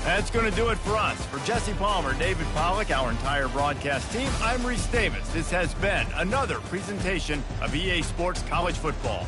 That's going to do it for us. For Jesse Palmer, David Pollack, our entire broadcast team, I'm Reese Davis. This has been another presentation of EA Sports College Football.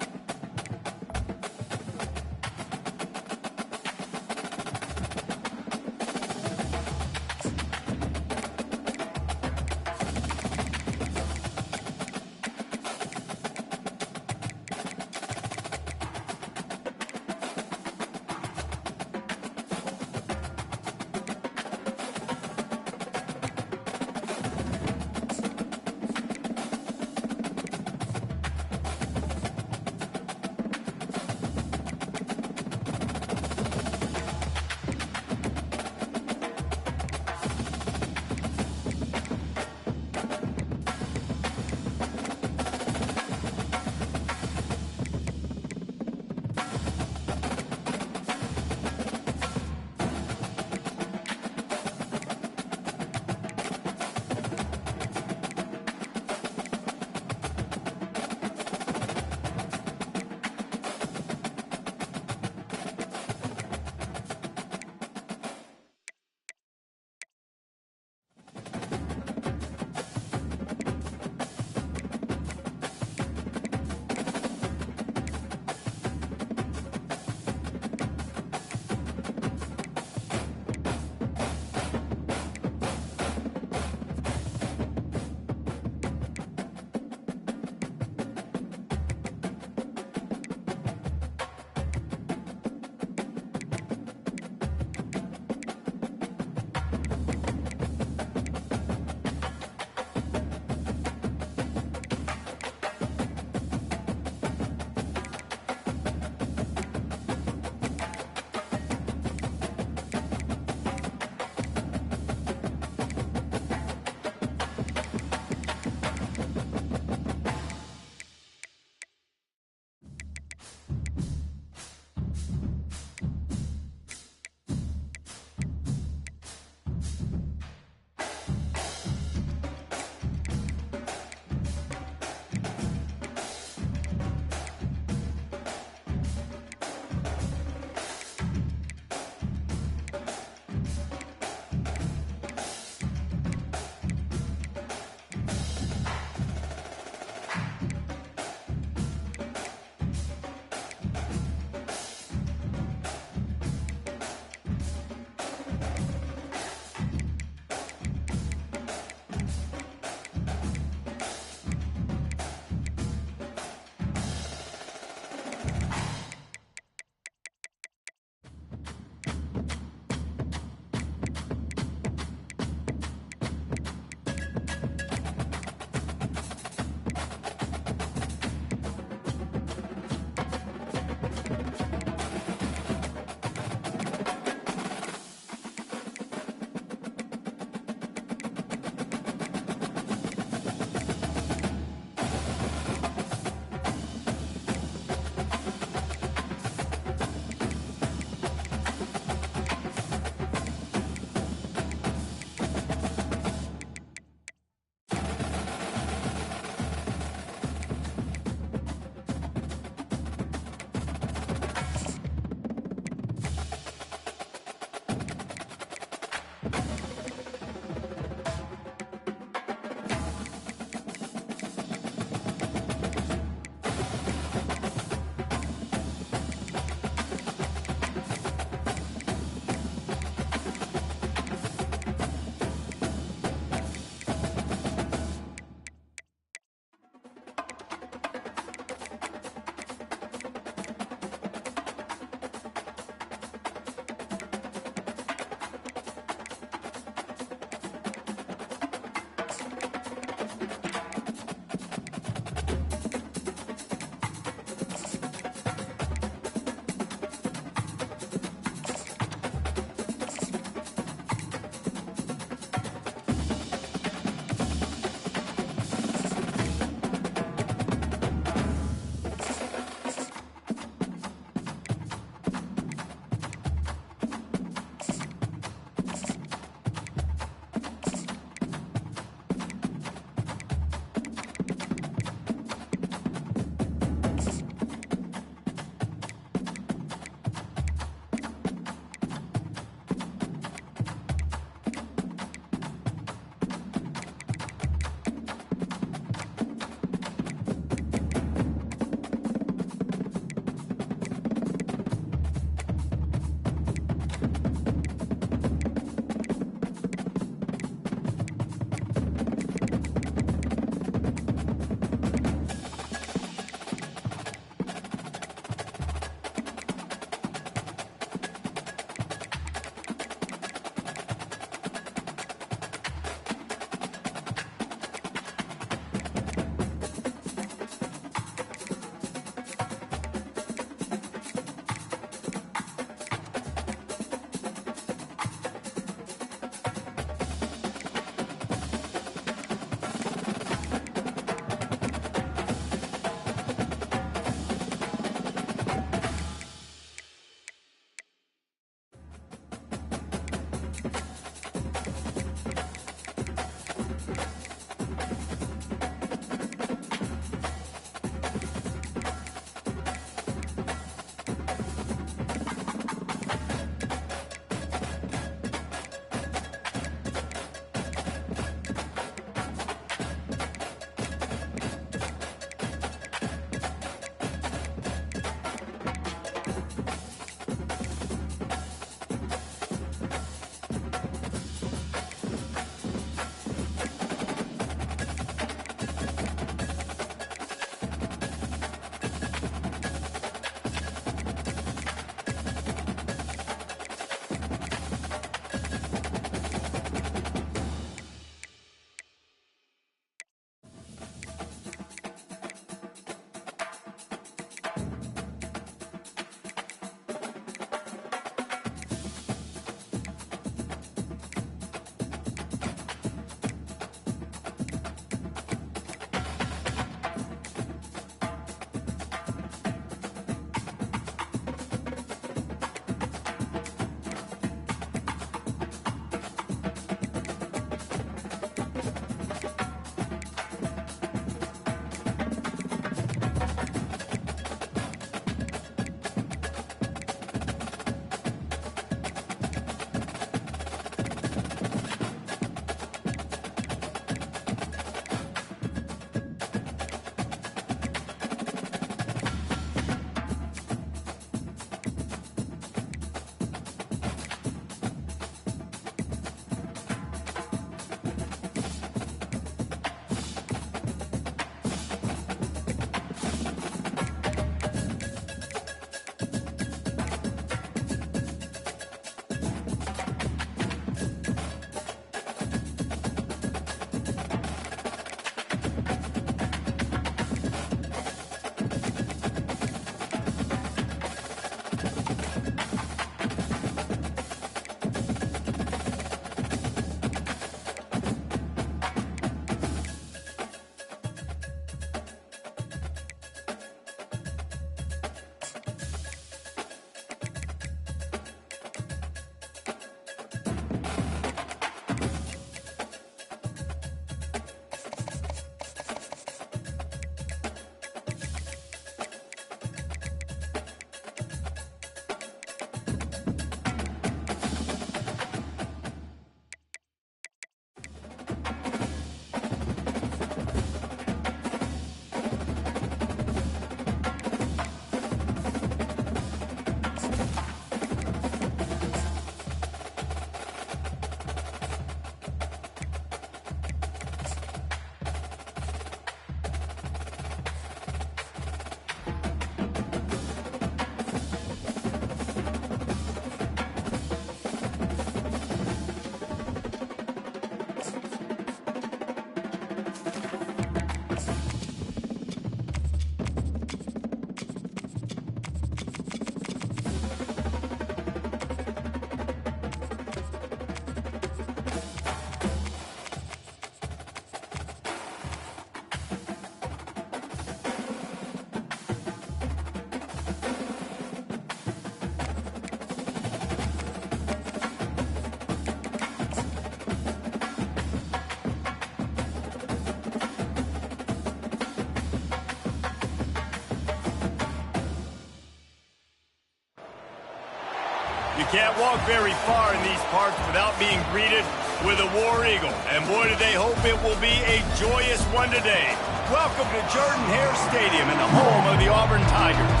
You can't walk very far in these parts without being greeted with a War Eagle. And boy, do they hope it will be a joyous one today. Welcome to Jordan-Hare Stadium and the home of the Auburn Tigers.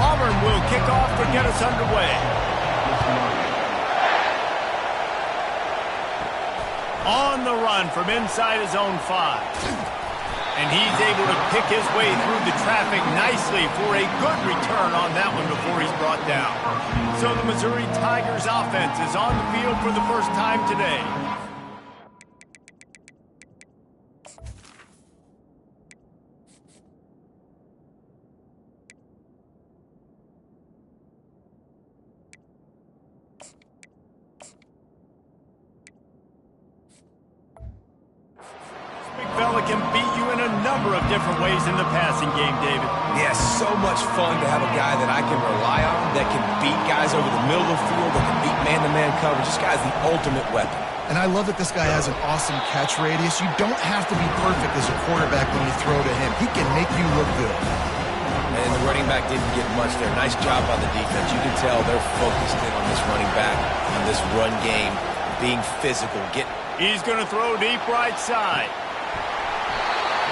Auburn will kick off to get us underway. On the run from inside his own 5. And he's able to pick his way through the traffic nicely for a good return on that one before he's brought down. So the Missouri Tigers offense is on the field for the first time today. Can beat you in a number of different ways in the passing game, David. Yeah, so much fun to have a guy that I can rely on, that can beat guys over the middle of the field, that can beat man-to-man coverage. This guy's the ultimate weapon. And I love that this guy has an awesome catch radius. You don't have to be perfect as a quarterback when you throw to him. He can make you look good. And the running back didn't get much there. Nice job by the defense. You can tell they're focused in on this running back, on this run game, being physical. He's going to throw deep right side.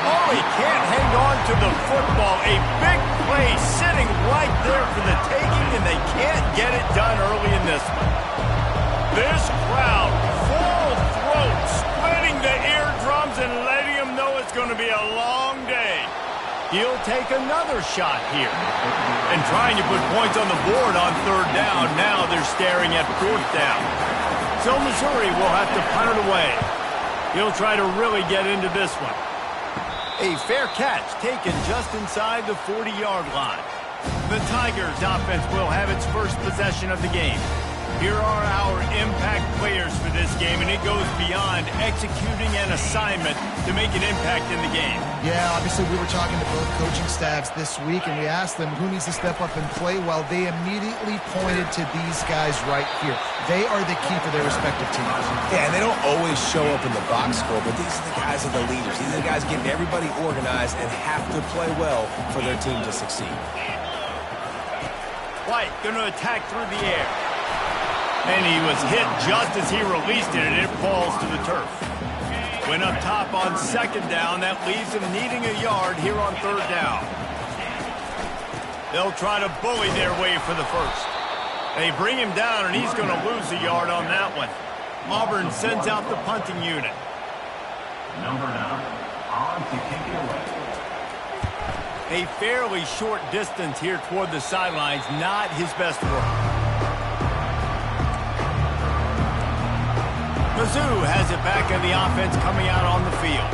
Oh, he can't hang on to the football. A big play sitting right there for the taking, and they can't get it done early in this one. This crowd, full throat, splitting the eardrums and letting them know it's going to be a long day. He'll take another shot here. And trying to put points on the board on 3rd down. Now they're staring at 4th down. So Missouri will have to punt it away. He'll try to really get into this one. A fair catch taken just inside the 40-yard line. The Tigers offense will have its first possession of the game. Here are our impact players for this game, and it goes beyond executing an assignment to make an impact in the game. Yeah, obviously we were talking to both coaching staffs this week, and we asked them who needs to step up and play well. They immediately pointed to these guys right here. They are the key for their respective teams. Yeah, and they don't always show up in the box score, but these are the guys that are the leaders. These are the guys getting everybody organized and have to play well for their team to succeed. White going to attack through the air. And he was hit just as he released it, and it falls to the turf. Went up top on 2nd down. That leaves him needing a yard here on 3rd down. They'll try to bully their way for the first. They bring him down, and he's going to lose a yard on that one. Auburn sends out the punting unit. Number 9, on to kick it away. A fairly short distance here toward the sidelines, not his best work. Mizzou has it back in the offense coming out on the field.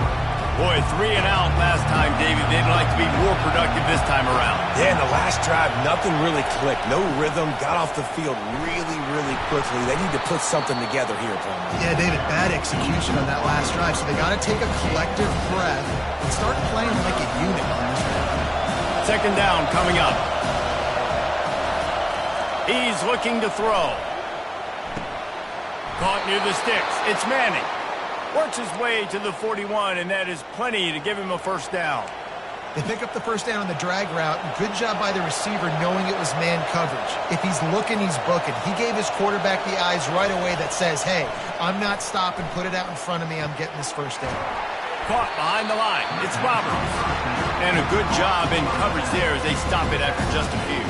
Boy, 3 and out last time, David. They'd like to be more productive this time around. Yeah, in the last drive, nothing really clicked. No rhythm, got off the field really, really quickly. They need to put something together here, Paul. Yeah, David, bad execution on that last drive, so they got to take a collective breath and start playing like a unit on this one. 2nd down coming up. He's looking to throw. Caught near the sticks. It's Manning. Works his way to the 41, and that is plenty to give him a 1st down. They pick up the 1st down on the drag route. Good job by the receiver knowing it was man coverage. If he's looking, he's booking. He gave his quarterback the eyes right away that says, hey, I'm not stopping. Put it out in front of me. I'm getting this 1st down. Caught behind the line. It's Roberts. And a good job in coverage there as they stop it after just a few.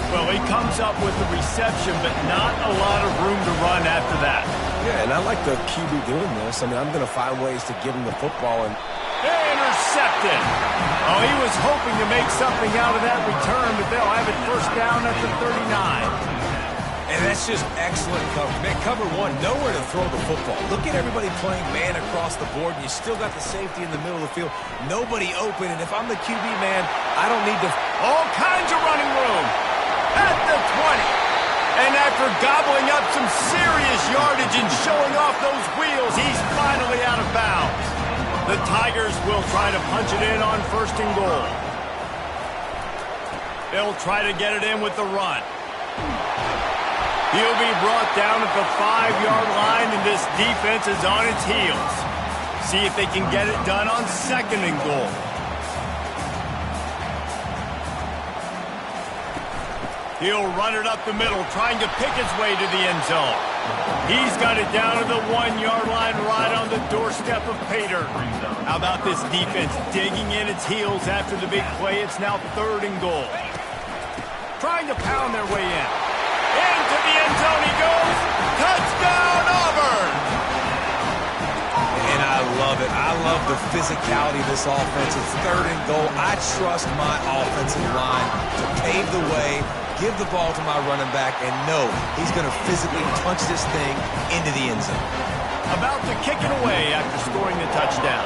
Well, he comes up with the reception, but not a lot of room to run after that. Yeah, and I like the QB doing this. I mean, I'm going to find ways to give him the football. And intercepted. Oh, he was hoping to make something out of that return, but they'll have it 1st down at the 39. And that's just excellent coverage. Man, cover 1, nowhere to throw the football. Look at everybody playing man across the board, and you still got the safety in the middle of the field. Nobody open, and if I'm the QB, man, I don't need to... All kinds of running room. At the 20. And after gobbling up some serious yardage and showing off those wheels, he's finally out of bounds. The Tigers will try to punch it in on 1st and goal. They'll try to get it in with the run. He'll be brought down at the 5-yard line, and this defense is on its heels. See if they can get it done on 2nd and goal. He'll run it up the middle, trying to pick his way to the end zone. He's got it down to the 1-yard line right on the doorstep of Pater. How about this defense digging in its heels after the big play? It's now 3rd and goal. Trying to pound their way in. Into the end zone he goes. Touchdown, Auburn! And I love it. I love the physicality of this offense. It's 3rd and goal. I trust my offensive line to pave the way, give the ball to my running back, and know he's going to physically punch this thing into the end zone. About to kick it away after scoring the touchdown.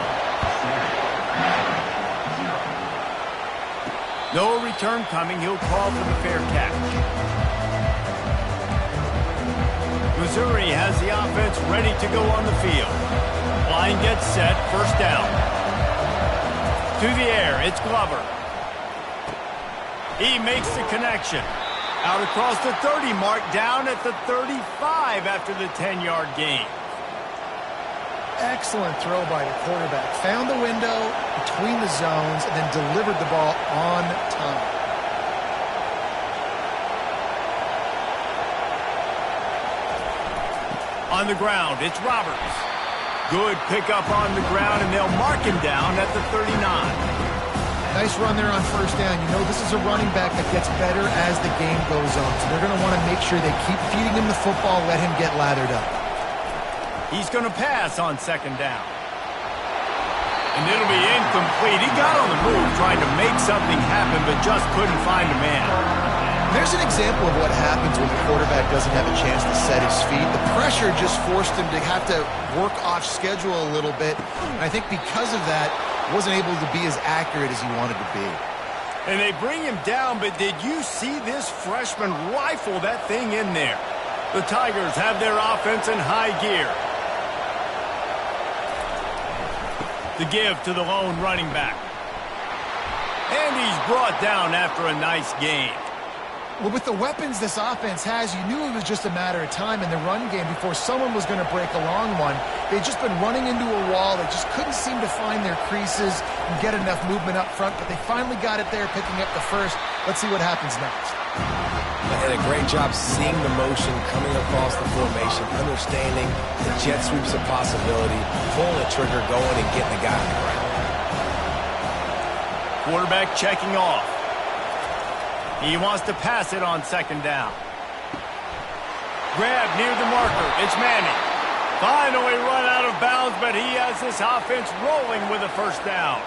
No return coming. He'll call for the fair catch. Missouri has the offense ready to go on the field. Line gets set. 1st down. To the air. It's Glover. He makes the connection. Out across the 30 mark, down at the 35 after the 10-yard gain. Excellent throw by the quarterback. Found the window between the zones and then delivered the ball on time. On the ground, it's Roberts. Good pickup on the ground, and they'll mark him down at the 39. Nice run there on 1st down. You know, this is a running back that gets better as the game goes on. So they're going to want to make sure they keep feeding him the football, let him get lathered up. He's going to pass on 2nd down. And it'll be incomplete. He got on the move trying to make something happen, but just couldn't find a man. There's an example of what happens when the quarterback doesn't have a chance to set his feet. The pressure just forced him to have to work off schedule a little bit. And I think because of that, wasn't able to be as accurate as he wanted to be. And they bring him down, but did you see this freshman rifle that thing in there? The Tigers have their offense in high gear. The give to the lone running back. And he's brought down after a nice gain. Well, with the weapons this offense has, you knew it was just a matter of time in the run game before someone was going to break a long one. They'd just been running into a wall. They just couldn't seem to find their creases and get enough movement up front, but they finally got it there, picking up the first. Let's see what happens next. They did a great job seeing the motion, coming across the formation, understanding the jet sweep's a possibility, pulling the trigger, going, and getting the guy on the ground. Quarterback checking off. He wants to pass it on 2nd down. Grab near the marker. It's Manning. Finally run out of bounds, but he has this offense rolling with a 1st down.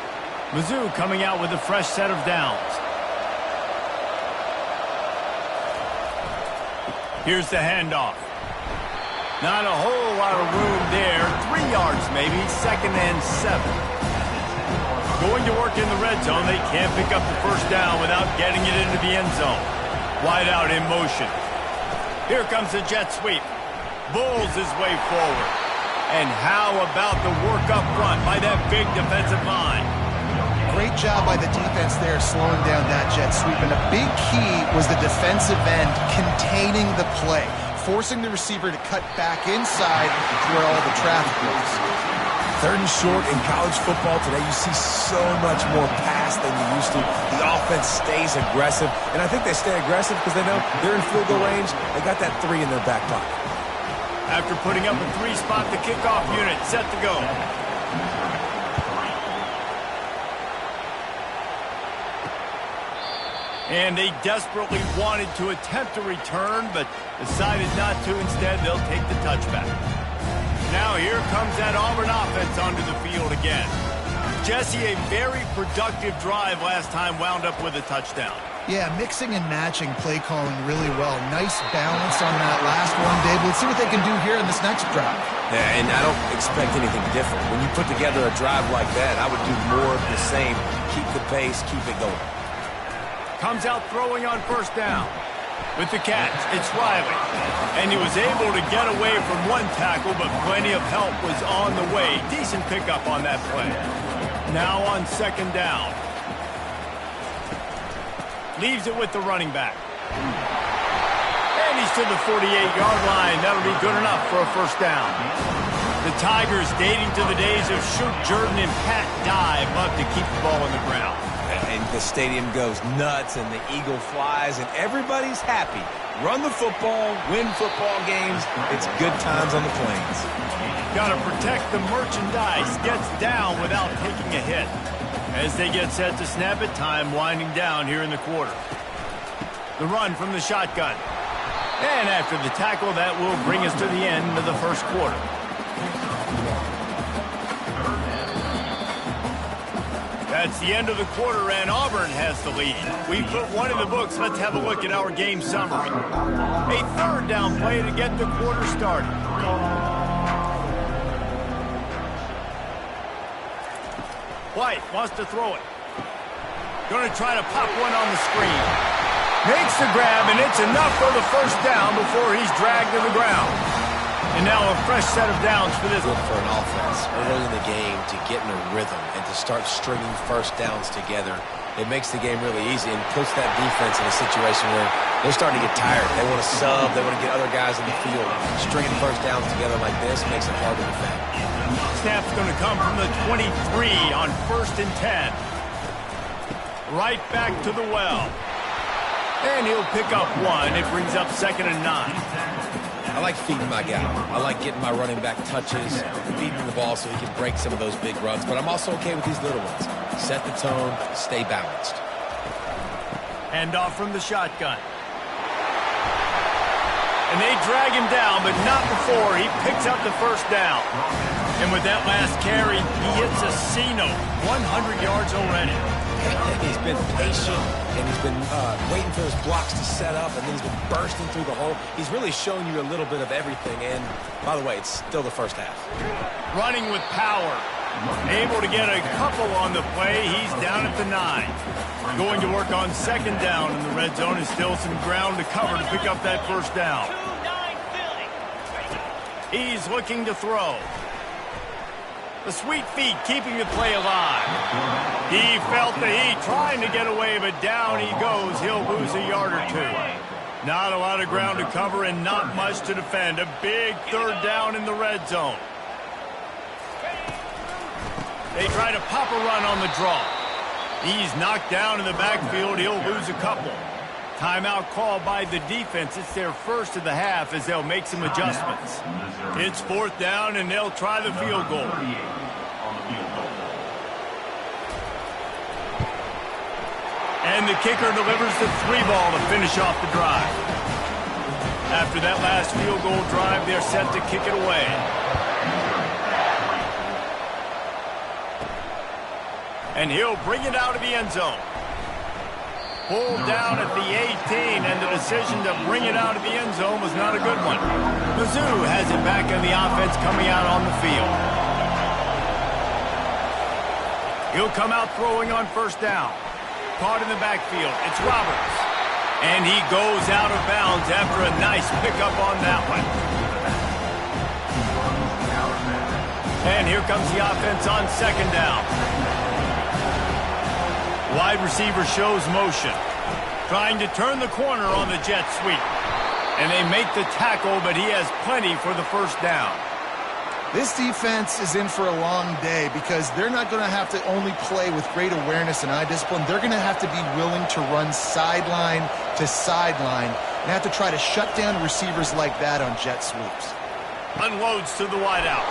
Mizzou coming out with a fresh set of downs. Here's the handoff. Not a whole lot of room there. 3 yards maybe. 2nd and 7. Going to work in the red zone. They can't pick up the 1st down without getting it into the end zone. Wide out in motion. Here comes the jet sweep. Bulls his way forward. And how about the work up front by that big defensive line? Great job by the defense there slowing down that jet sweep. And a big key was the defensive end containing the play, forcing the receiver to cut back inside where all the traffic was. 3rd and short in college football today, you see so much more pass than you used to. The offense stays aggressive, and I think they stay aggressive because they know they're in field goal range. They got that 3 in their back pocket. After putting up a 3-spot, the kickoff unit set to go. And they desperately wanted to attempt a return, but decided not to. Instead, they'll take the touchback. Now here comes that Auburn offense onto the field again. Jesse, a very productive drive last time, wound up with a touchdown. Yeah, mixing and matching play calling really well. Nice balance on that last one, Dave. Let's see what they can do here in this next drive. Yeah, and I don't expect anything different. When you put together a drive like that, I would do more of the same. Keep the pace, keep it going. Comes out throwing on 1st down. With the catch, it's Riley. And he was able to get away from one tackle, but plenty of help was on the way. Decent pickup on that play. Now on 2nd down. Leaves it with the running back. And he's to the 48-yard line. That'll be good enough for a 1st down. The Tigers, dating to the days of Shoot Jordan and Pat Dye, love to keep the ball on the ground. And the stadium goes nuts, and the eagle flies, and everybody's happy. Run the football, win football games. It's good times on the plains. Got to protect the merchandise. Gets down without taking a hit. As they get set to snap it, time winding down here in the quarter. The run from the shotgun. And after the tackle, that will bring us to the end of the first quarter. That's the end of the quarter, and Auburn has the lead. We put one in the books. Let's have a look at our game summary. A third down play to get the quarter started. White wants to throw it. Going to try to pop one on the screen. Makes the grab, and it's enough for the first down before he's dragged to the ground. And now a fresh set of downs for this. Good for an offense early in the game to get in a rhythm and to start stringing first downs together. It makes the game really easy and puts that defense in a situation where they're starting to get tired. They want to sub. They want to get other guys in the field. Stringing first downs together like this makes it hard to defend. Snap's going to come from the 23 on 1st and 10. Right back to the well. And he'll pick up one. It brings up 2nd and 9. I like feeding my guy. I like getting my running back touches, feeding the ball so he can break some of those big runs. But I'm also okay with these little ones. Set the tone, stay balanced. Hand off from the shotgun. And they drag him down, but not before he picks up the first down. And with that last carry, he hits a C-note. 100 yards already. He's been patient, and he's been waiting for his blocks to set up, and then he's been bursting through the hole. He's really shown you a little bit of everything, and by the way, it's still the first half. Running with power. Able to get a couple on the play. He's down at the 9. Going to work on 2nd down in the red zone. Is still some ground to cover to pick up that first down. He's looking to throw. The sweet feet keeping the play alive. He felt the heat trying to get away, but down he goes. He'll lose a yard or two. Not a lot of ground to cover and not much to defend. A big 3rd down in the red zone. They try to pop a run on the draw. He's knocked down in the backfield. He'll lose a couple. Timeout called by the defense. It's their first of the half as they'll make some adjustments. It's 4th down, and they'll try the field goal. And the kicker delivers the 3-ball to finish off the drive. After that last field goal drive, they're set to kick it away. And he'll bring it out of the end zone. Pulled down at the 18, and the decision to bring it out of the end zone was not a good one. Mizzou has it back on the offense coming out on the field. He'll come out throwing on 1st down. Caught in the backfield. It's Roberts. And he goes out of bounds after a nice pickup on that one. And here comes the offense on 2nd down. Wide receiver shows motion. Trying to turn the corner on the jet sweep. And they make the tackle, but he has plenty for the first down. This defense is in for a long day because they're not going to have to only play with great awareness and eye discipline. They're going to have to be willing to run sideline to sideline and have to try to shut down receivers like that on jet sweeps. Unloads to the wideout.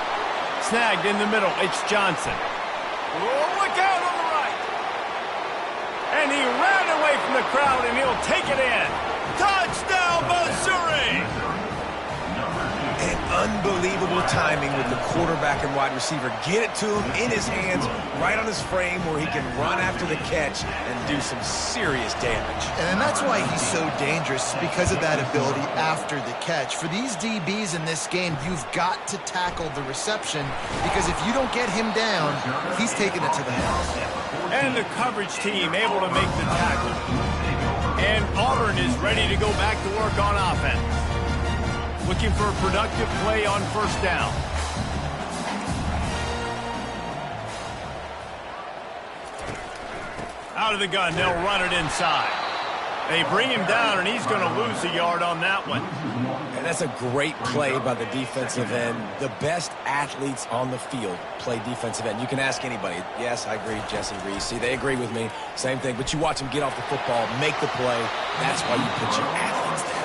Snagged in the middle. It's Johnson. Oh, look out on the right. And he ran away from the crowd, and he'll take it in. Touchdown, Missouri! And unbelievable timing with the quarterback and wide receiver. Get it to him in his hands, right on his frame where he can run after the catch and do some serious damage. And that's why he's so dangerous, because of that ability after the catch. For these DBs in this game, you've got to tackle the reception, because if you don't get him down, he's taking it to the house. And the coverage team able to make the tackle. And Auburn is ready to go back to work on offense. Looking for a productive play on 1st down. Out of the gun, they'll run it inside. They bring him down, and he's going to lose a yard on that one. And that's a great play by the defensive end. The best athletes on the field play defensive end. You can ask anybody. Yes, I agree, Jesse Reese. See, they agree with me. Same thing. But you watch them get off the football, make the play. That's why you put your athletes there.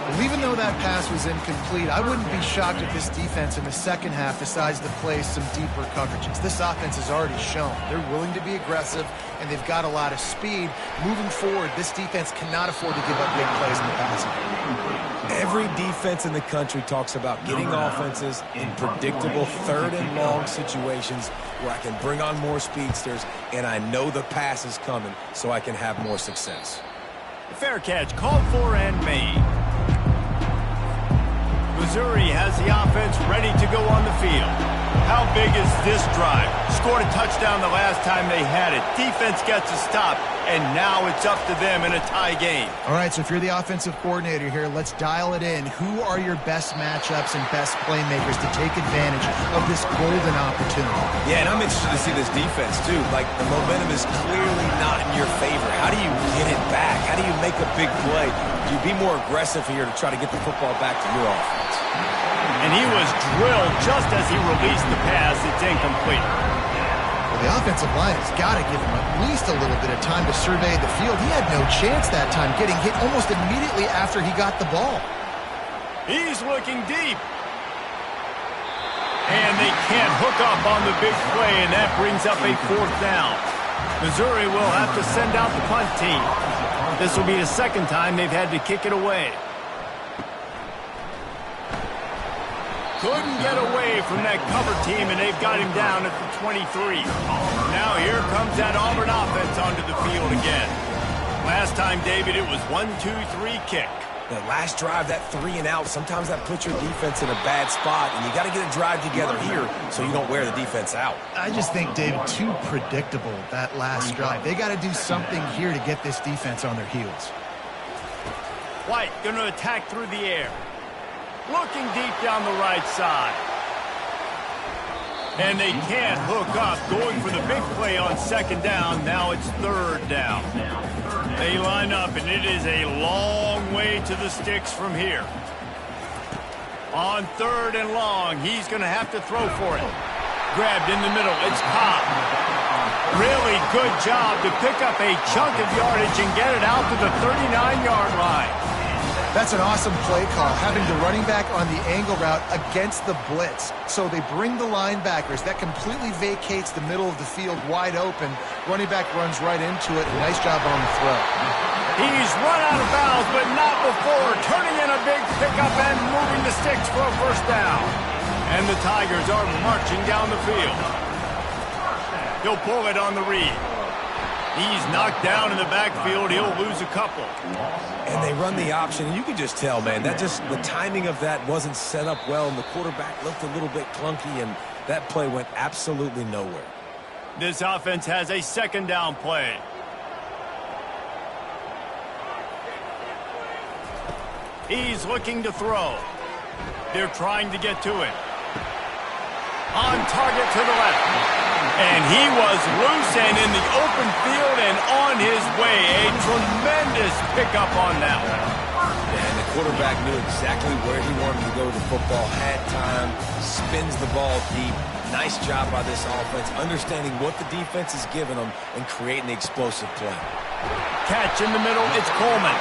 Well, even though that pass was incomplete, I wouldn't be shocked if this defense in the second half decides to play some deeper coverages. This offense has already shown they're willing to be aggressive, and they've got a lot of speed. Moving forward, this defense cannot afford to give up big plays in the passing game. Every defense in the country talks about getting offenses in predictable third-and-long situations where I can bring on more speedsters, and I know the pass is coming, so I can have more success. Fair catch, called for and made. Missouri has the offense ready to go on the field. How big is this drive? Scored a touchdown the last time they had it. Defense gets a stop, and now it's up to them in a tie game. All right, so if you're the offensive coordinator here, let's dial it in. Who are your best matchups and best playmakers to take advantage of this golden opportunity? Yeah, and I'm interested to see this defense, too. Like, the momentum is clearly not in your favor. How do you get it back? How do you make a big play? Do you be more aggressive here to try to get the football back to your offense? And he was drilled just as he released the pass. It's incomplete. Well, the offensive line has got to give him at least a little bit of time to survey the field. He had no chance that time, getting hit almost immediately after he got the ball. He's looking deep. And they can't hook up on the big play, and that brings up a fourth down. Missouri will have to send out the punt team. This will be the second time they've had to kick it away. Couldn't get away from that cover team, and they've got him down at the 23. Now here comes that Auburn offense onto the field again. Last time, David, it was 1-2-3 kick. The last drive, that 3-and-out, sometimes that puts your defense in a bad spot, and you got to get a drive together here so you don't wear the defense out. I just think, David, too predictable, that last drive. They got to do something here to get this defense on their heels. White going to attack through the air. Looking deep down the right side. And they can't hook up. Going for the big play on second down. Now it's third down. They line up, and it is a long way to the sticks from here. On third and long, he's going to have to throw for it. Grabbed in the middle. It's Cobb. Really good job to pick up a chunk of yardage and get it out to the 39-yard line. That's an awesome play call, having the running back on the angle route against the blitz. So they bring the linebackers. That completely vacates the middle of the field wide open. Running back runs right into it. Nice job on the throw. He's run out of bounds, but not before. Turning in a big pickup and moving the sticks for a first down. And the Tigers are marching down the field. He'll pull it on the read. He's knocked down in the backfield. He'll lose a couple. And they run the option, and you can just tell, man, that just the timing of that wasn't set up well, and the quarterback looked a little bit clunky, and that play went absolutely nowhere. This offense has a second down play. He's looking to throw. They're trying to get to it. On target to the left. And he was loose and in the open field and on his way. A tremendous pickup on that one. And the quarterback knew exactly where he wanted to go with the football. Had time, spins the ball deep. Nice job by this offense, understanding what the defense is giving them and creating the explosive play. Catch in the middle, it's Coleman.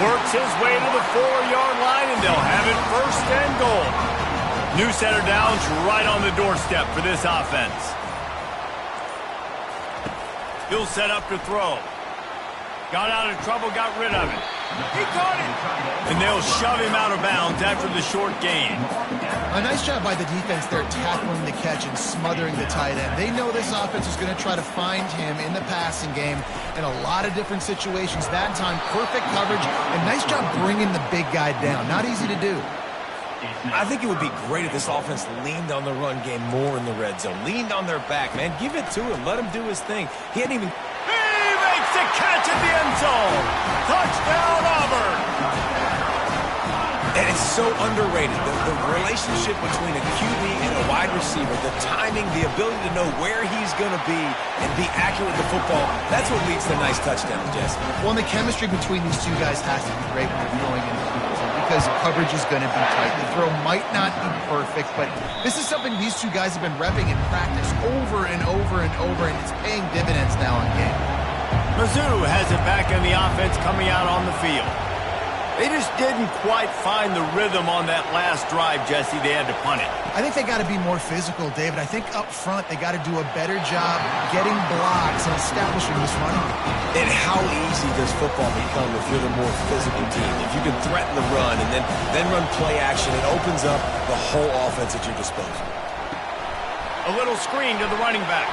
Works his way to the 4-yard line, and they'll have it first and goal. New set of downs right on the doorstep for this offense. He'll set up to throw. Got out of trouble, got rid of it. He caught it! And they'll shove him out of bounds after the short gain. A nice job by the defense there, tackling the catch and smothering the tight end. They know this offense is going to try to find him in the passing game in a lot of different situations. That time, perfect coverage, and nice job bringing the big guy down. Not easy to do. I think it would be great if this offense leaned on the run game more in the red zone. Leaned on their back, man. Give it to him. Let him do his thing. He hadn't even... He makes the catch at the end zone. Touchdown, Auburn. And It's so underrated. The relationship between a QB and a wide receiver, the timing, the ability to know where he's going to be and be accurate with the football, that's what leads to nice touchdowns, Jesse. Well, and the chemistry between these two guys has to be great when they're throwing in the field because coverage is going to be tight. The throw might not be perfect, but this is something these two guys have been repping in practice over and over and over, and it's paying dividends now in game. Mizzou has it back in the offense coming out on the field. They just didn't quite find the rhythm on that last drive, Jesse. They had to punt it. I think they got to be more physical, David. I think up front they got to do a better job getting blocks and establishing this running game. And how easy does football become if you're the more physical team? If you can threaten the run and then run play action, it opens up the whole offense at your disposal. A little screen to the running back.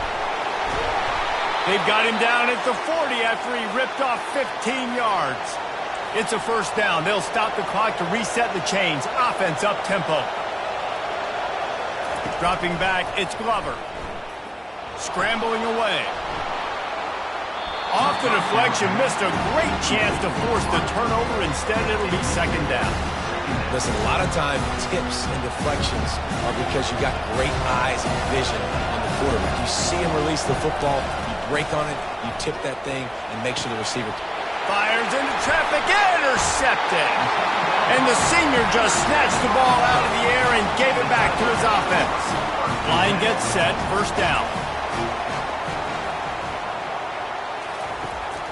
They've got him down at the 40 after he ripped off 15 yards. It's a first down. They'll stop the clock to reset the chains. Offense up tempo. Dropping back, it's Glover. Scrambling away. Off the deflection, missed a great chance to force the turnover. Instead, it'll be second down. Listen, a lot of time, tips and deflections are because you got great eyes and vision on the quarterback. You see him release the football, you break on it, you tip that thing, and make sure the receiver... Fires into traffic, intercepted. And the senior just snatched the ball out of the air and gave it back to his offense. Line gets set, first down.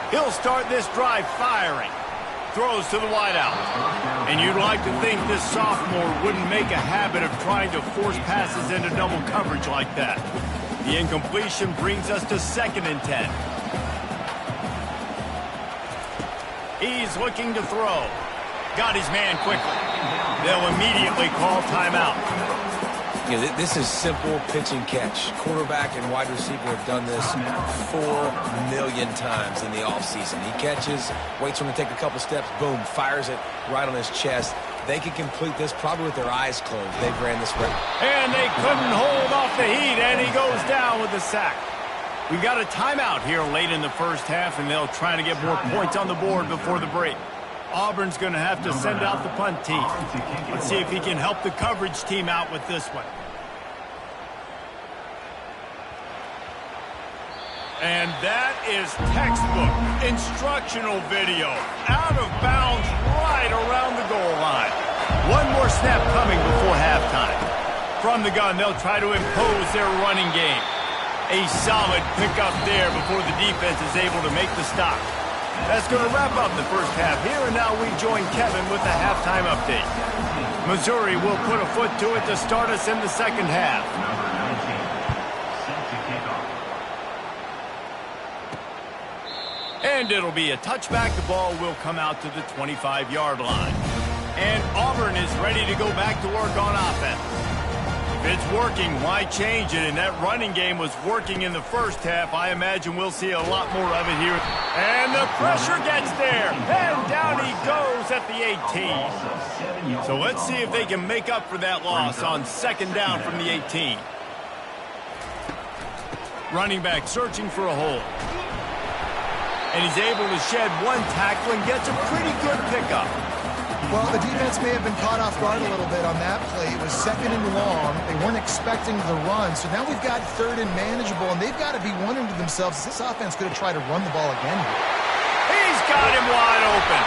He'll start this drive firing. Throws to the wideout. And you'd like to think this sophomore wouldn't make a habit of trying to force passes into double coverage like that. The incompletion brings us to 2nd and 10. He's looking to throw. Got his man quickly. They'll immediately call timeout. Yeah, this is simple pitch and catch. Quarterback and wide receiver have done this 4 million times in the offseason. He catches, waits for him to take a couple steps, boom, fires it right on his chest. They can complete this probably with their eyes closed. They've ran this record. And they couldn't hold off the heat, and he goes down with the sack. We've got a timeout here late in the first half, and they'll try to get more points on the board before the break. Auburn's going to have to send out the punt team. Let's see if he can help the coverage team out with this one. And that is textbook instructional video. Out of bounds right around the goal line. One more snap coming before halftime. From the gun, they'll try to impose their running game. A solid pickup there before the defense is able to make the stop. That's going to wrap up the first half here, and now we join Kevin with the halftime update. Missouri will put a foot to it to start us in the second half. And it'll be a touchback. The ball will come out to the 25-yard line. And Auburn is ready to go back to work on offense. If it's working, why change it? And that running game was working in the first half. I imagine we'll see a lot more of it here. And the pressure gets there. And down he goes at the 18. So let's see if they can make up for that loss on 2nd down from the 18. Running back searching for a hole. And he's able to shed one tackle and gets a pretty good pickup. Well, the defense may have been caught off guard a little bit on that play. It was 2nd and long. They weren't expecting the run. So now we've got 3rd and manageable, and they've got to be wondering to themselves, is this offense going to try to run the ball again here? He's got him wide open.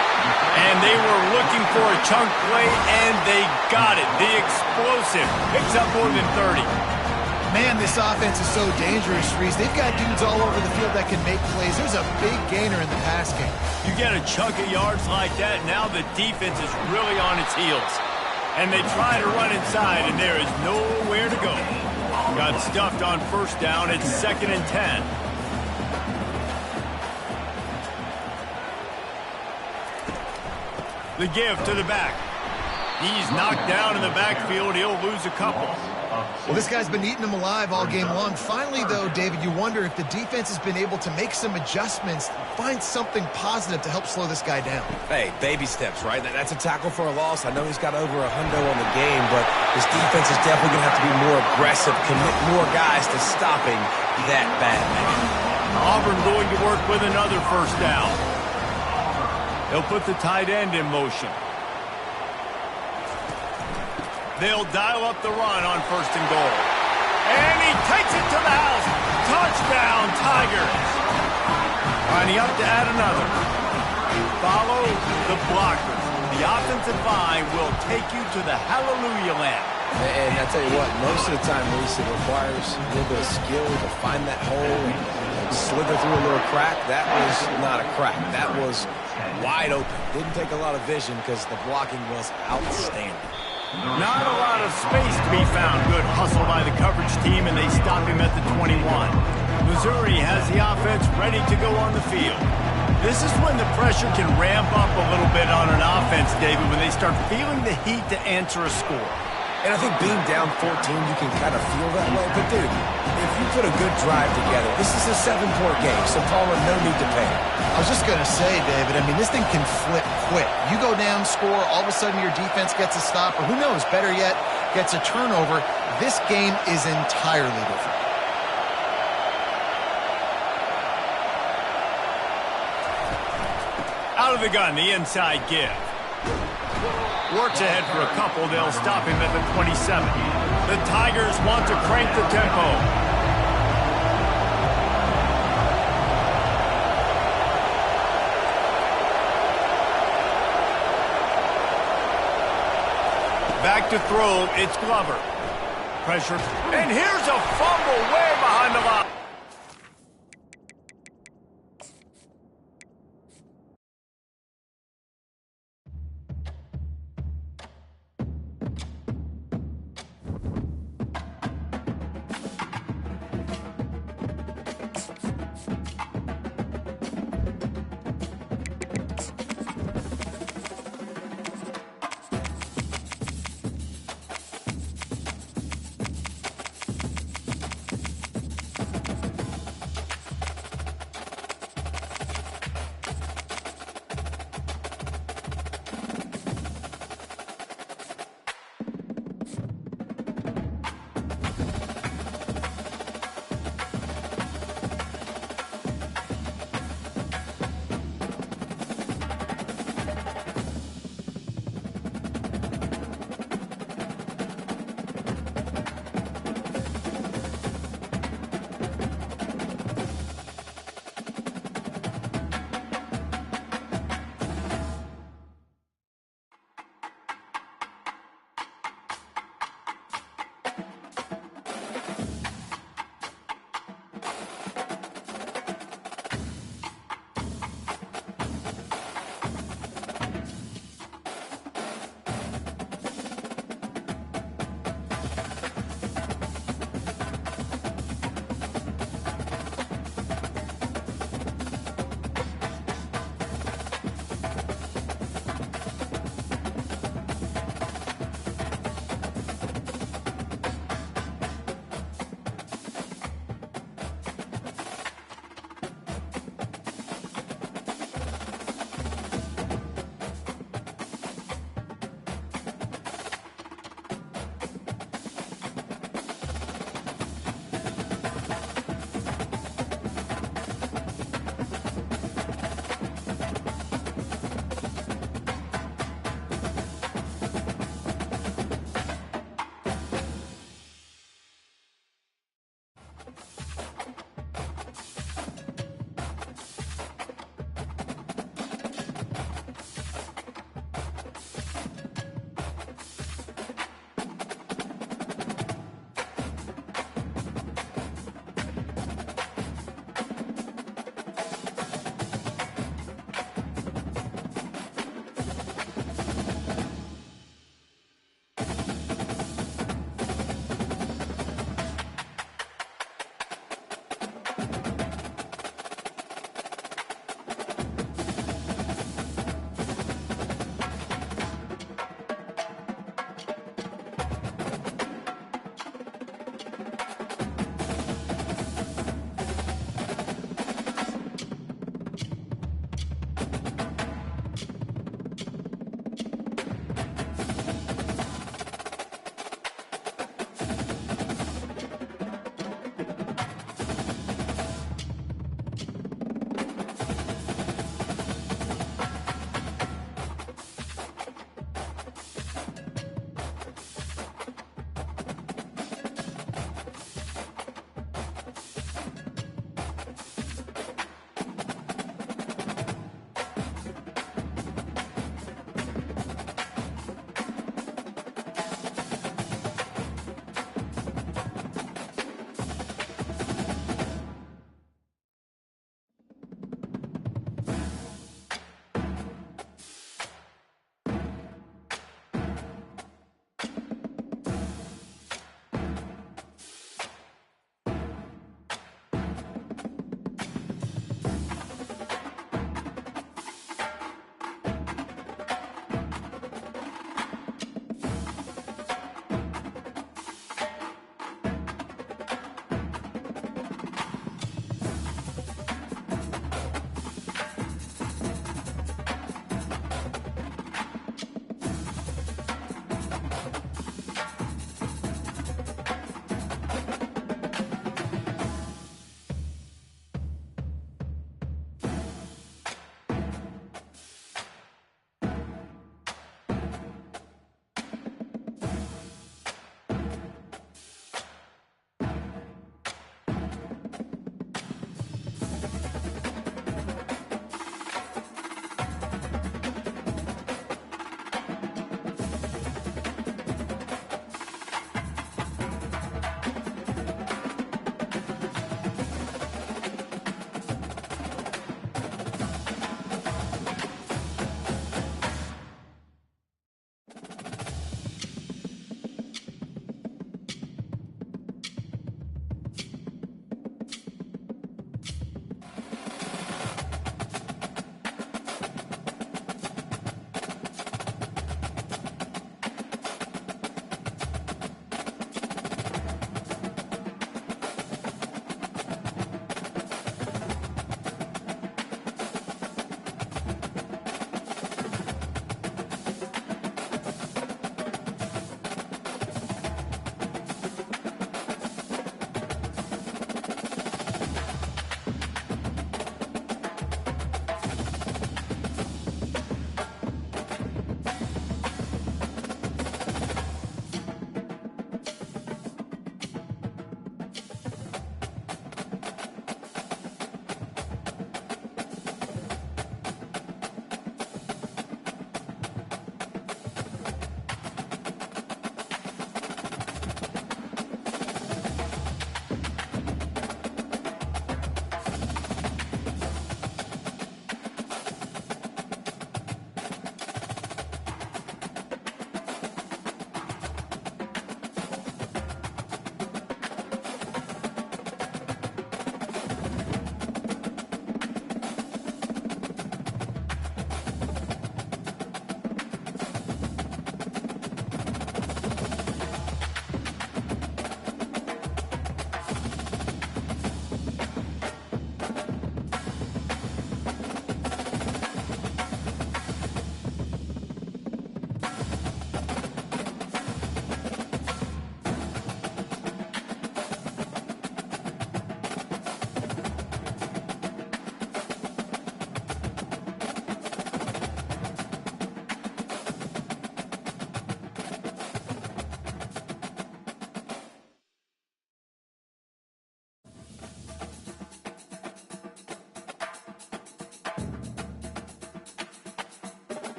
And they were looking for a chunk play, and they got it. The explosive picks up more than 30. Man, this offense is so dangerous, Reese. They've got dudes all over the field that can make plays. There's a big gainer in the pass game. You get a chunk of yards like that, now the defense is really on its heels. And they try to run inside, and there is nowhere to go. Got stuffed on first down. It's 2nd and 10. The give to the back. He's knocked down in the backfield. He'll lose a couple. Well, this guy's been eating them alive all game long. Finally, though, David, you wonder if the defense has been able to make some adjustments, find something positive to help slow this guy down. Hey, baby steps, right? That's a tackle for a loss. I know he's got over $100 on the game, but this defense is definitely going to have to be more aggressive, commit more guys to stopping that bad man. Auburn going to work with another first down. They'll put the tight end in motion. They'll dial up the run on 1st and goal. And he takes it to the house. Touchdown, Tigers. Lining up to add another. Follow the blockers. The offensive line will take you to the hallelujah land. And I tell you what, most of the time, Reese, it requires a little bit of skill to find that hole and slither through a little crack. That was not a crack. That was wide open. Didn't take a lot of vision because the blocking was outstanding. Not a lot of space to be found. Good hustle by the coverage team, and they stop him at the 21. Missouri has the offense ready to go on the field. This is when the pressure can ramp up a little bit on an offense, David, when they start feeling the heat to answer a score. And I think being down 14, you can kind of feel that way. But, dude, if you put a good drive together, this is a 7-point game, so Palmer, no need to panic. I was just going to say, David, I mean, this thing can flip quick. You go down, score, all of a sudden your defense gets a stop, or who knows, better yet, gets a turnover. This game is entirely different. Out of the gun, the inside give. Works ahead for a couple. They'll stop him at the 27. The Tigers want to crank the tempo. Back to throw. It's Glover. Pressure. And here's a fumble way behind the line.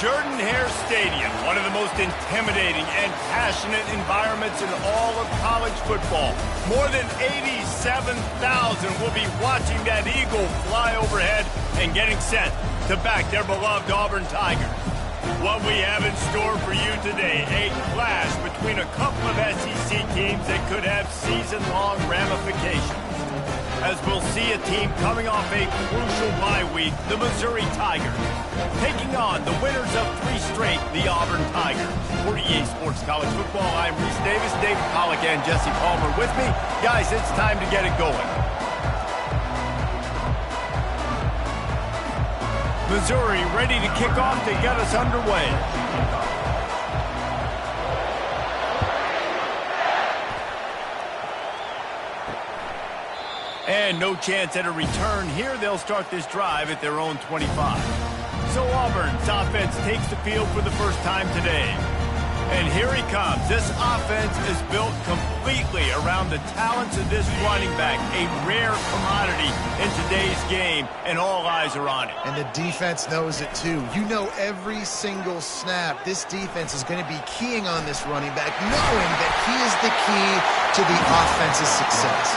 Jordan-Hare Stadium, one of the most intimidating and passionate environments in all of college football. More than 87,000 will be watching that eagle fly overhead and getting set to back their beloved Auburn Tigers. What we have in store for you today, a clash between a couple of SEC teams that could have season-long ramifications. As we'll see a team coming off a crucial bye week, the Missouri Tigers, taking on the winners of 3 straight, the Auburn Tigers. For EA Sports College Football, I'm Reese Davis, David Pollack, and Jesse Palmer with me. Guys, it's time to get it going. Missouri ready to kick off to get us underway. And no chance at a return here. They'll start this drive at their own 25. So Auburn's offense takes the field for the first time today. And here he comes. This offense is built completely around the talents of this running back, a rare commodity in today's game, and all eyes are on it. And the defense knows it too. You know every single snap, this defense is going to be keying on this running back, knowing that he is the key to the offense's success.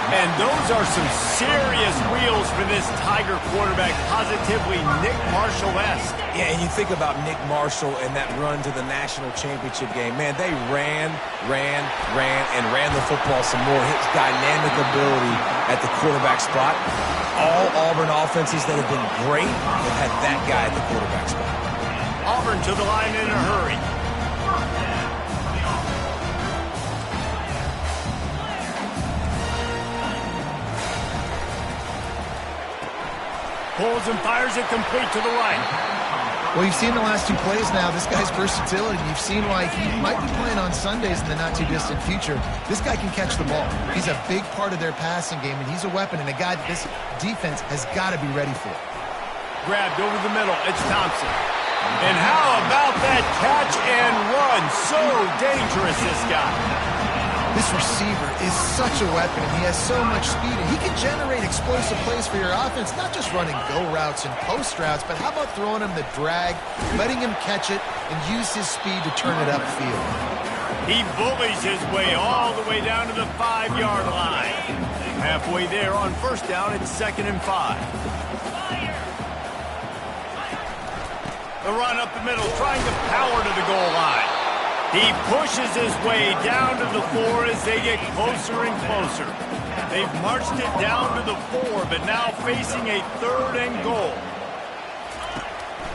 And those are some serious wheels for this Tiger quarterback, positively Nick Marshall-esque. Yeah, and you think about Nick Marshall and that run to the national championship game. Man, they ran the football some more. His dynamic ability at the quarterback spot. All Auburn offenses that have been great have had that guy at the quarterback spot. Auburn to the line in a hurry. Pulls and fires it complete to the right. Well, you've seen the last 2 plays now, this guy's versatility. You've seen why he might be playing on Sundays in the not-too-distant future. This guy can catch the ball. He's a big part of their passing game, and he's a weapon and a guy that this defense has got to be ready for. Grabbed over the middle. It's Thompson. And how about that catch and run? So dangerous, this guy. This receiver is such a weapon, and he has so much speed, and he can generate explosive plays for your offense, not just running go routes and post routes, but how about throwing him the drag, letting him catch it, and use his speed to turn it upfield. He bullies his way all the way down to the 5-yard line. Halfway there on first down, it's 2nd and 5. The run up the middle, trying to power to the goal line. He pushes his way down to the 4 as they get closer and closer. They've marched it down to the 4, but now facing a 3rd and goal.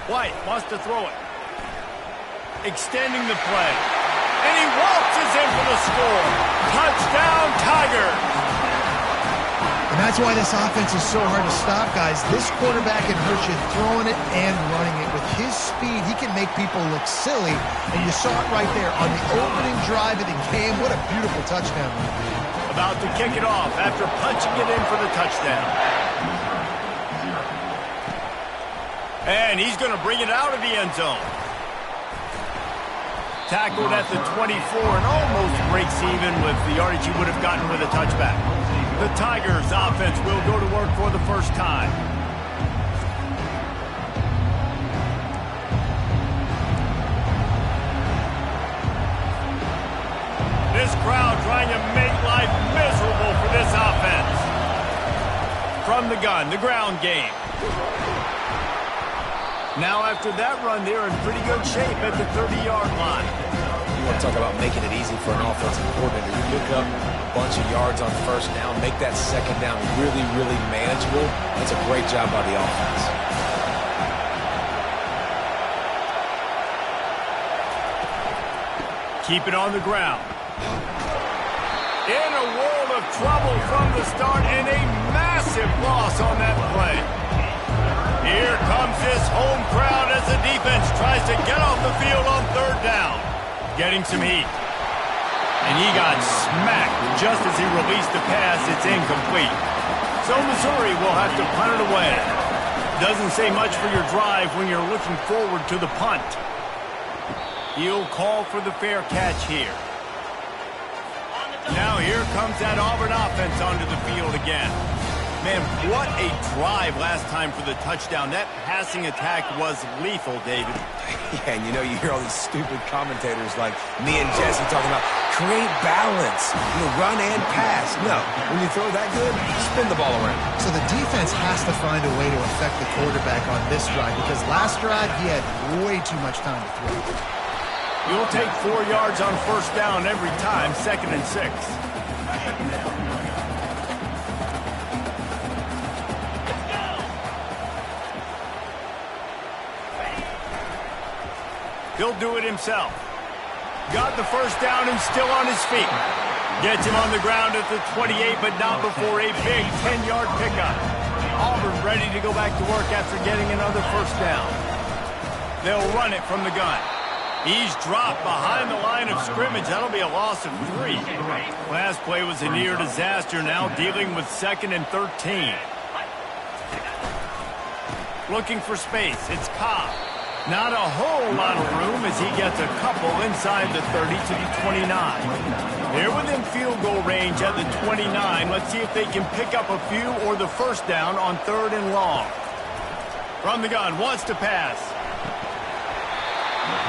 White wants to throw it. Extending the play. And he waltzes in for the score. Touchdown, Tigers! And that's why this offense is so hard to stop, guys. This quarterback can hurt you throwing it and running it. With his speed, he can make people look silly. And you saw it right there on the opening drive of the game. What a beautiful touchdown. About to kick it off after punching it in for the touchdown. And he's going to bring it out of the end zone. Tackled at the 24 and almost breaks even with the yardage he would have gotten with a touchback. The Tigers offense will go to work for the first time. This crowd trying to make life miserable for this offense. From the gun, the ground game. Now after that run, they're in pretty good shape at the 30-yard line. You want to talk about making it easy for an offensive coordinator. You pick up a bunch of yards on first down, make that second down really, really manageable. That's a great job by the offense. Keep it on the ground. In a world of trouble from the start and a massive loss on that play. Here comes this home crowd as the defense tries to get off the field on 3rd down. Getting some heat. And he got smacked just as he released the pass. It's incomplete. So Missouri will have to punt it away. Doesn't say much for your drive when you're looking forward to the punt. He'll call for the fair catch here. Now here comes that Auburn offense onto the field again. Man, what a drive last time for the touchdown. That passing attack was lethal, David. Yeah, and you hear all these stupid commentators like me and Jesse talking about create balance, run and pass. No, when you throw that good, spin the ball around. So the defense has to find a way to affect the quarterback on this drive because last drive he had way too much time to throw. You'll take 4 yards on first down every time, 2nd and 6. He'll do it himself. Got the first down and still on his feet. Gets him on the ground at the 28, but not before a big 10-yard pickup. Auburn ready to go back to work after getting another first down. They'll run it from the gun. He's dropped behind the line of scrimmage. That'll be a loss of 3. Last play was a near disaster, now dealing with 2nd and 13. Looking for space. It's Cobb. Not a whole lot of room as he gets a couple inside the 30 to the 29. They're within field goal range at the 29. Let's see if they can pick up a few or the first down on 3rd and long. From the gun, wants to pass.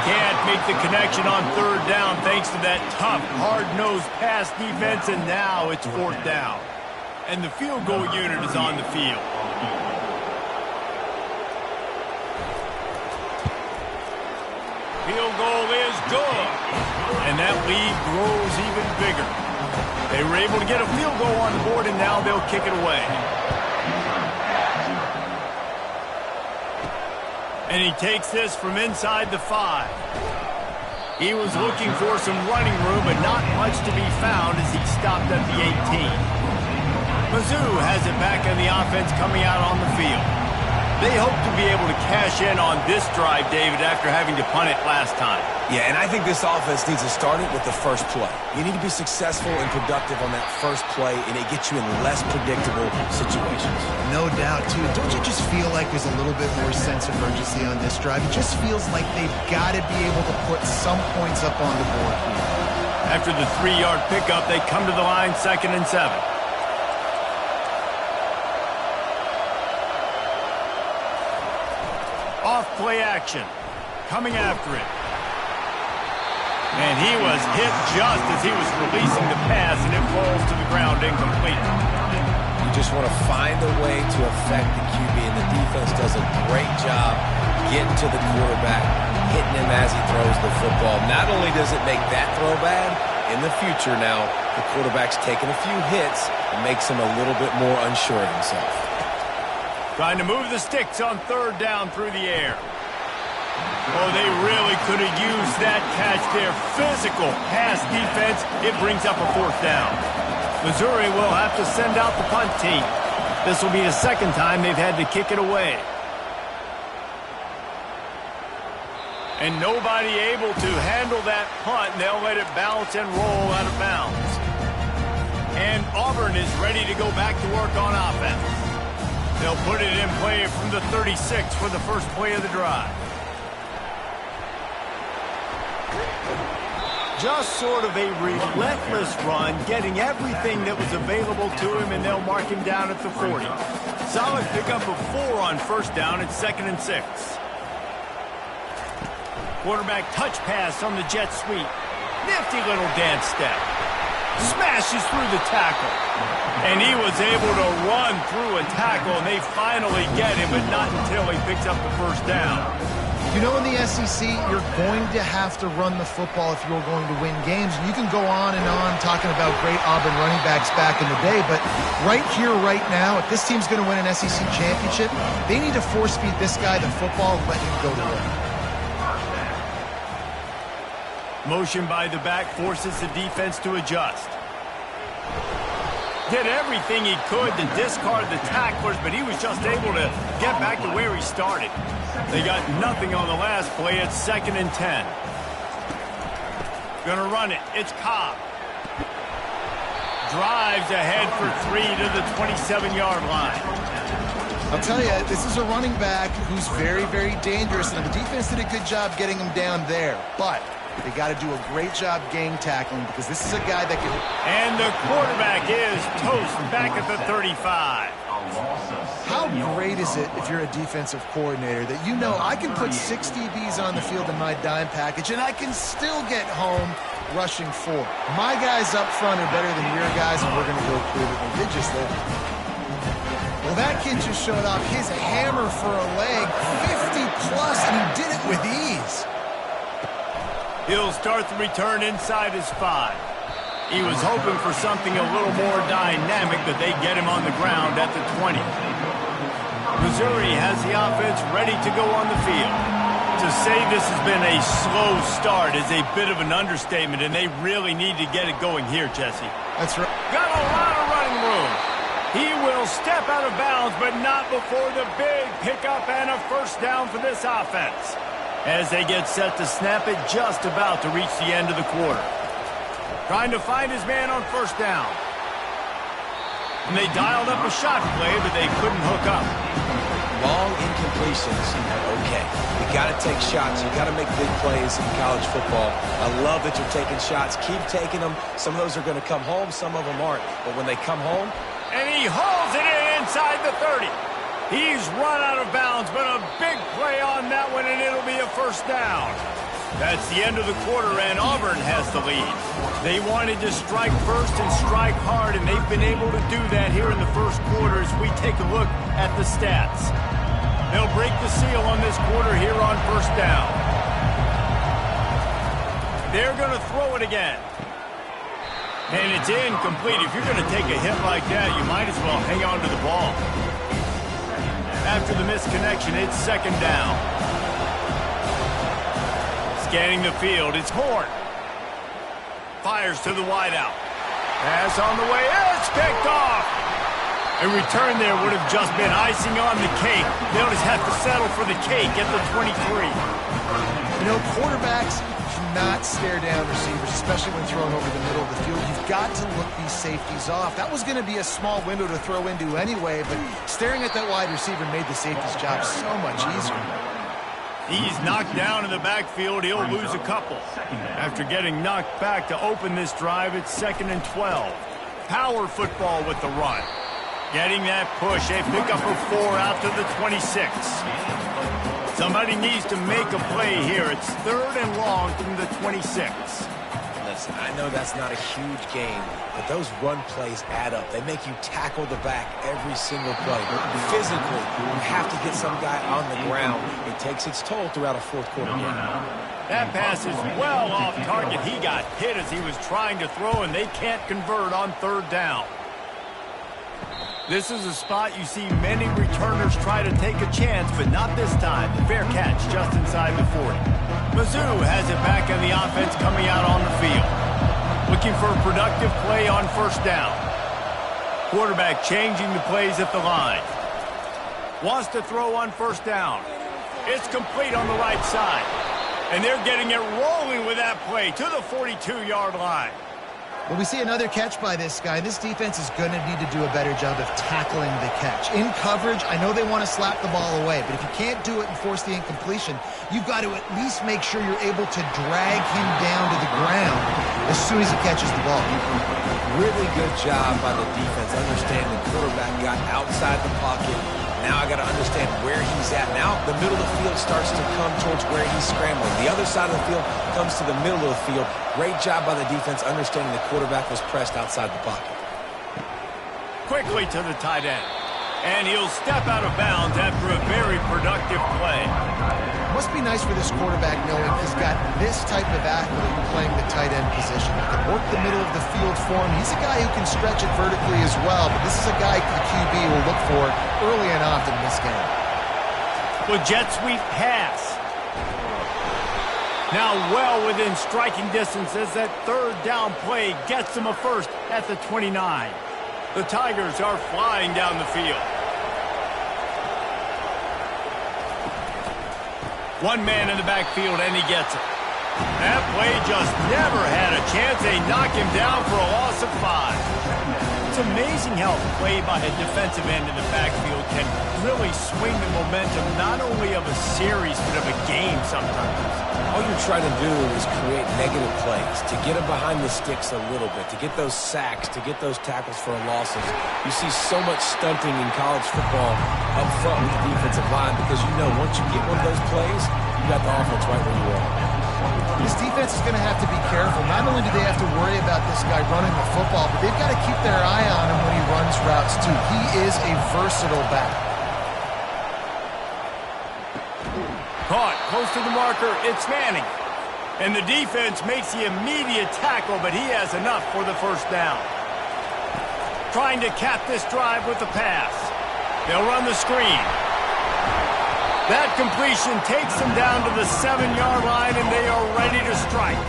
Can't make the connection on 3rd down thanks to that tough, hard-nosed pass defense, and now it's 4th down. And the field goal unit is on the field. Field goal is good. And that lead grows even bigger. They were able to get a field goal on the board, and now they'll kick it away. And he takes this from inside the 5. He was looking for some running room, but not much to be found as he stopped at the 18. Mizzou has it back in the offense coming out on the field. They hope to be able to cash in on this drive, David, after having to punt it last time. Yeah, and I think this offense needs to start it with the first play. You need to be successful and productive on that first play, and it gets you in less predictable situations. No doubt, too. Don't you just feel like there's a little bit more sense of urgency on this drive? It just feels like they've got to be able to put some points up on the board here. After the 3-yard pickup, they come to the line 2nd and 7. Off play action. Coming after it. And he was hit just as he was releasing the pass, and it falls to the ground incomplete. You just want to find a way to affect the QB, and the defense does a great job getting to the quarterback, hitting him as he throws the football. Not only does it make that throw bad, in the future now, the quarterback's taking a few hits and makes him a little bit more unsure of himself. Trying to move the sticks on 3rd down through the air. Oh, they really could have used that catch there. Physical pass defense. It brings up a 4th down. Missouri will have to send out the punt team. This will be the 2nd time they've had to kick it away. And nobody able to handle that punt, and they'll let it bounce and roll out of bounds. And Auburn is ready to go back to work on offense. They'll put it in play from the 36 for the first play of the drive. Just sort of a relentless run, getting everything that was available to him, and they'll mark him down at the 40. Solid pickup of 4 on first down at 2nd and 6. Quarterback touch pass on the jet sweep. Nifty little dance step. Smashes through the tackle. And he was able to run through a tackle, and they finally get him, but not until he picks up the first down. You know, in the SEC, you're going to have to run the football if you're going to win games. You can go on and on talking about great Auburn running backs back in the day, but right here, right now, if this team's going to win an SEC championship, they need to force-feed this guy the football and let him go to work. Motion by the back forces the defense to adjust. Did everything he could to discard the tacklers, but he was just able to get back to where he started. They got nothing on the last play. It's 2nd and 10. Gonna run it. It's Cobb. Drives ahead for 3 to the 27-yard line. I'll tell you, this is a running back who's very, very dangerous, and the defense did a good job getting him down there. But they got to do a great job gang tackling because this is a guy that can... And the quarterback is toast back at the 35. How great is it if you're a defensive coordinator that you know I can put 6 DBs on the field in my dime package and I can still get home rushing 4. My guys up front are better than your guys, and we're going to go prove it. They did just that. Well, that kid just showed off his hammer for a leg, 50-plus, and he did it with ease. He'll start the return inside his 5. He was hoping for something a little more dynamic, but they get him on the ground at the 20. Missouri has the offense ready to go on the field. To say this has been a slow start is a bit of an understatement, and they really need to get it going here, Jesse. That's right. Got a lot of running room. He will step out of bounds, but not before the big pickup and a first down for this offense. As they get set to snap it, just about to reach the end of the quarter. Trying to find his man on first down. And they dialed up a shot play, but they couldn't hook up. Long incompletions are okay. You got to take shots. You got to make big plays in college football. I love that you're taking shots. Keep taking them. Some of those are going to come home. Some of them aren't. But when they come home... And he hauls it in inside the 30. He's run out of bounds, but a big play on that one, and it'll be a first down. That's the end of the quarter, and Auburn has the lead. They wanted to strike first and strike hard, and they've been able to do that here in the first quarter as we take a look at the stats. They'll break the seal on this quarter here on first down. They're going to throw it again. And it's incomplete. If you're going to take a hit like that, you might as well hang on to the ball. After the misconnection, it's second down. Scanning the field, it's Horn. Fires to the wideout. Pass on the way, it's picked off. A return there would have just been icing on the cake. They'll just have to settle for the cake at the 23. You know, quarterbacks cannot stare down receivers, especially when thrown over the middle of the field. You've got to look these safeties off. That was going to be a small window to throw into anyway, but staring at that wide receiver made the safety's job so much easier. He's knocked down in the backfield. He'll lose a couple. After getting knocked back to open this drive, it's 2nd and 12. Power football with the run. Getting that push. A pickup of 4 out to the 26. Somebody needs to make a play here. It's 3rd and long from the 26. Listen, I know that's not a huge game, but those run plays add up. They make you tackle the back every single play. Physically, you have to get some guy on the ground. It takes its toll throughout a fourth quarter game. That pass is well off target. He got hit as he was trying to throw, and they can't convert on 3rd down. This is a spot you see many returners try to take a chance, but not this time. Fair catch just inside the 40. Mizzou has it back on the offense coming out on the field. Looking for a productive play on first down. Quarterback changing the plays at the line. Wants to throw on first down. It's complete on the right side. And they're getting it rolling with that play to the 42-yard line. Well, we see another catch by this guy. This defense is going to need to do a better job of tackling the catch. In coverage, I know they want to slap the ball away, but if you can't do it and force the incompletion, you've got to at least make sure you're able to drag him down to the ground as soon as he catches the ball. Really good job by the defense, understanding the quarterback got outside the pocket. Now I got to understand where he's at. Now the middle of the field starts to come towards where he's scrambling. The other side of the field comes to the middle of the field. Great job by the defense, understanding the quarterback was pressed outside the pocket. Quickly to the tight end. And he'll step out of bounds after a very productive play. Must be nice for this quarterback knowing he's got this type of athlete playing the tight end position. He can work the middle of the field for him. He's a guy who can stretch it vertically as well, but this is a guy the QB will look for early and often in this game. With jet sweep pass. Now well within striking distance as that 3rd down play gets him a first at the 29. The Tigers are flying down the field. One man in the backfield, and he gets it. That play just never had a chance. They knock him down for a loss of 5. It's amazing how play by a defensive end in the backfield can really swing the momentum not only of a series but of a game sometimes. All you're trying to do is create negative plays, to get them behind the sticks a little bit, to get those sacks, to get those tackles for losses. You see so much stunting in college football up front with the defensive line because you know once you get one of those plays, you got the offense right where you are. This defense is going to have to be careful. Not only do they have to worry about this guy running the football, but they've got to keep their eye on him when he runs routes too. He is a versatile back. Caught close to the marker, it's Manning. And the defense makes the immediate tackle, but he has enough for the first down. Trying to cap this drive with the pass. They'll run the screen. That completion takes them down to the 7-yard line, and they are ready to strike.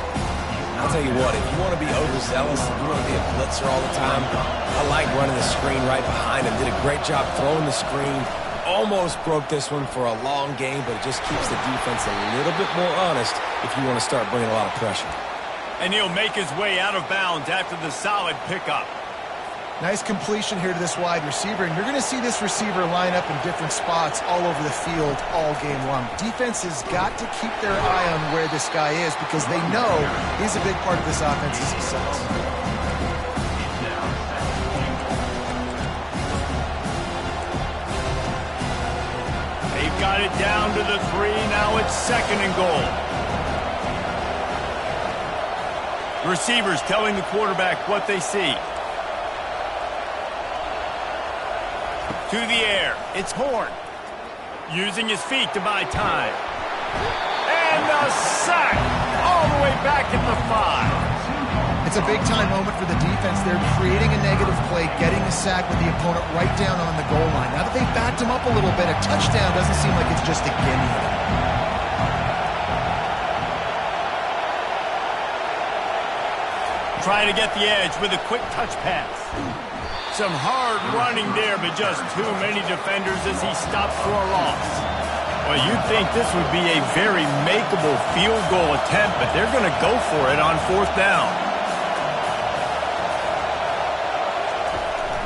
I'll tell you what, if you want to be overzealous, if you want to be a blitzer all the time, I like running the screen right behind him. Did a great job throwing the screen. Almost broke this one for a long game, but it just keeps the defense a little bit more honest if you want to start bringing a lot of pressure. And he'll make his way out of bounds after the solid pickup. Nice completion here to this wide receiver, and you're going to see this receiver line up in different spots all over the field all game long. Defense has got to keep their eye on where this guy is because they know he's a big part of this offense's success. They've got it down to the 3. Now it's 2nd and goal. Receivers telling the quarterback what they see. To the air, it's Horn. Using his feet to buy time. And a sack all the way back at the 5. It's a big-time moment for the defense. They're creating a negative play, getting a sack with the opponent right down on the goal line. Now that they've backed him up a little bit, a touchdown doesn't seem like it's just a gimme. Trying to get the edge with a quick touch pass. Some hard running there, but just too many defenders as he stops for a loss. Well, you'd think this would be a very makeable field goal attempt, but they're going to go for it on 4th down.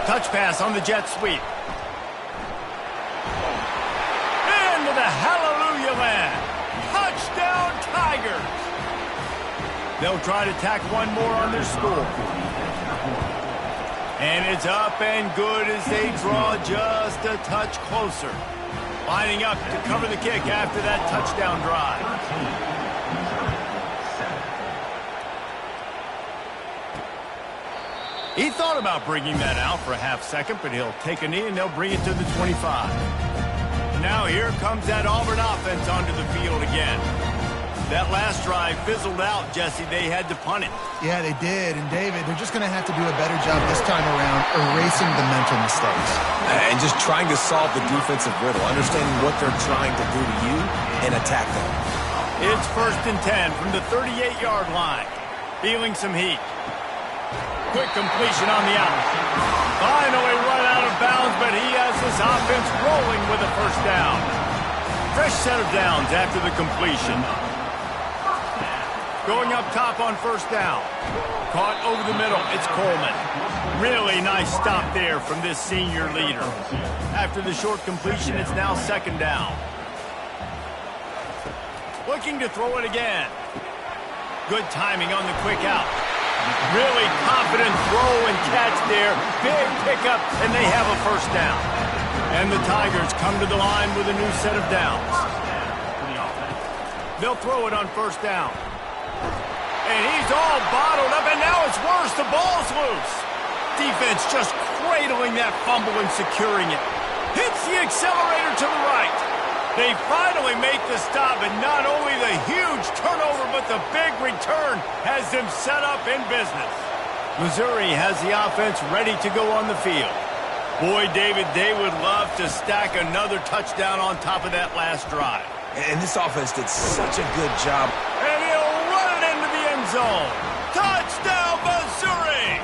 Touch pass on the jet sweep. Into the hallelujah land. Touchdown Tigers. They'll try to tack one more on their score. And it's up and good as they draw just a touch closer. Lining up to cover the kick after that touchdown drive. He thought about bringing that out for a half second, but he'll take a knee and they'll bring it to the 25. Now here comes that Auburn offense onto the field again. That last drive fizzled out, Jesse. They had to punt it. Yeah, they did. And, David, they're just going to have to do a better job this time around erasing the mental mistakes. And just trying to solve the defensive riddle, understanding what they're trying to do to you and attack them. It's 1st and 10 from the 38-yard line. Feeling some heat. Quick completion on the out. Finally run out of bounds, but he has this offense rolling with a 1st down. Fresh set of downs after the completion. Going up top on 1st down. Caught over the middle. It's Coleman. Really nice stop there from this senior leader. After the short completion, it's now 2nd down. Looking to throw it again. Good timing on the quick out. Really confident throw and catch there. Big pickup, and they have a 1st down. And the Tigers come to the line with a new set of downs. They'll throw it on 1st down. And he's all bottled up, and now it's worse. The ball's loose. Defense just cradling that fumble and securing it. Hits the accelerator to the right. They finally make the stop, and not only the huge turnover, but the big return has them set up in business. Missouri has the offense ready to go on the field. Boy, David, they would love to stack another touchdown on top of that last drive. And this offense did such a good job. And he'll run it into the end zone. Touchdown, Missouri!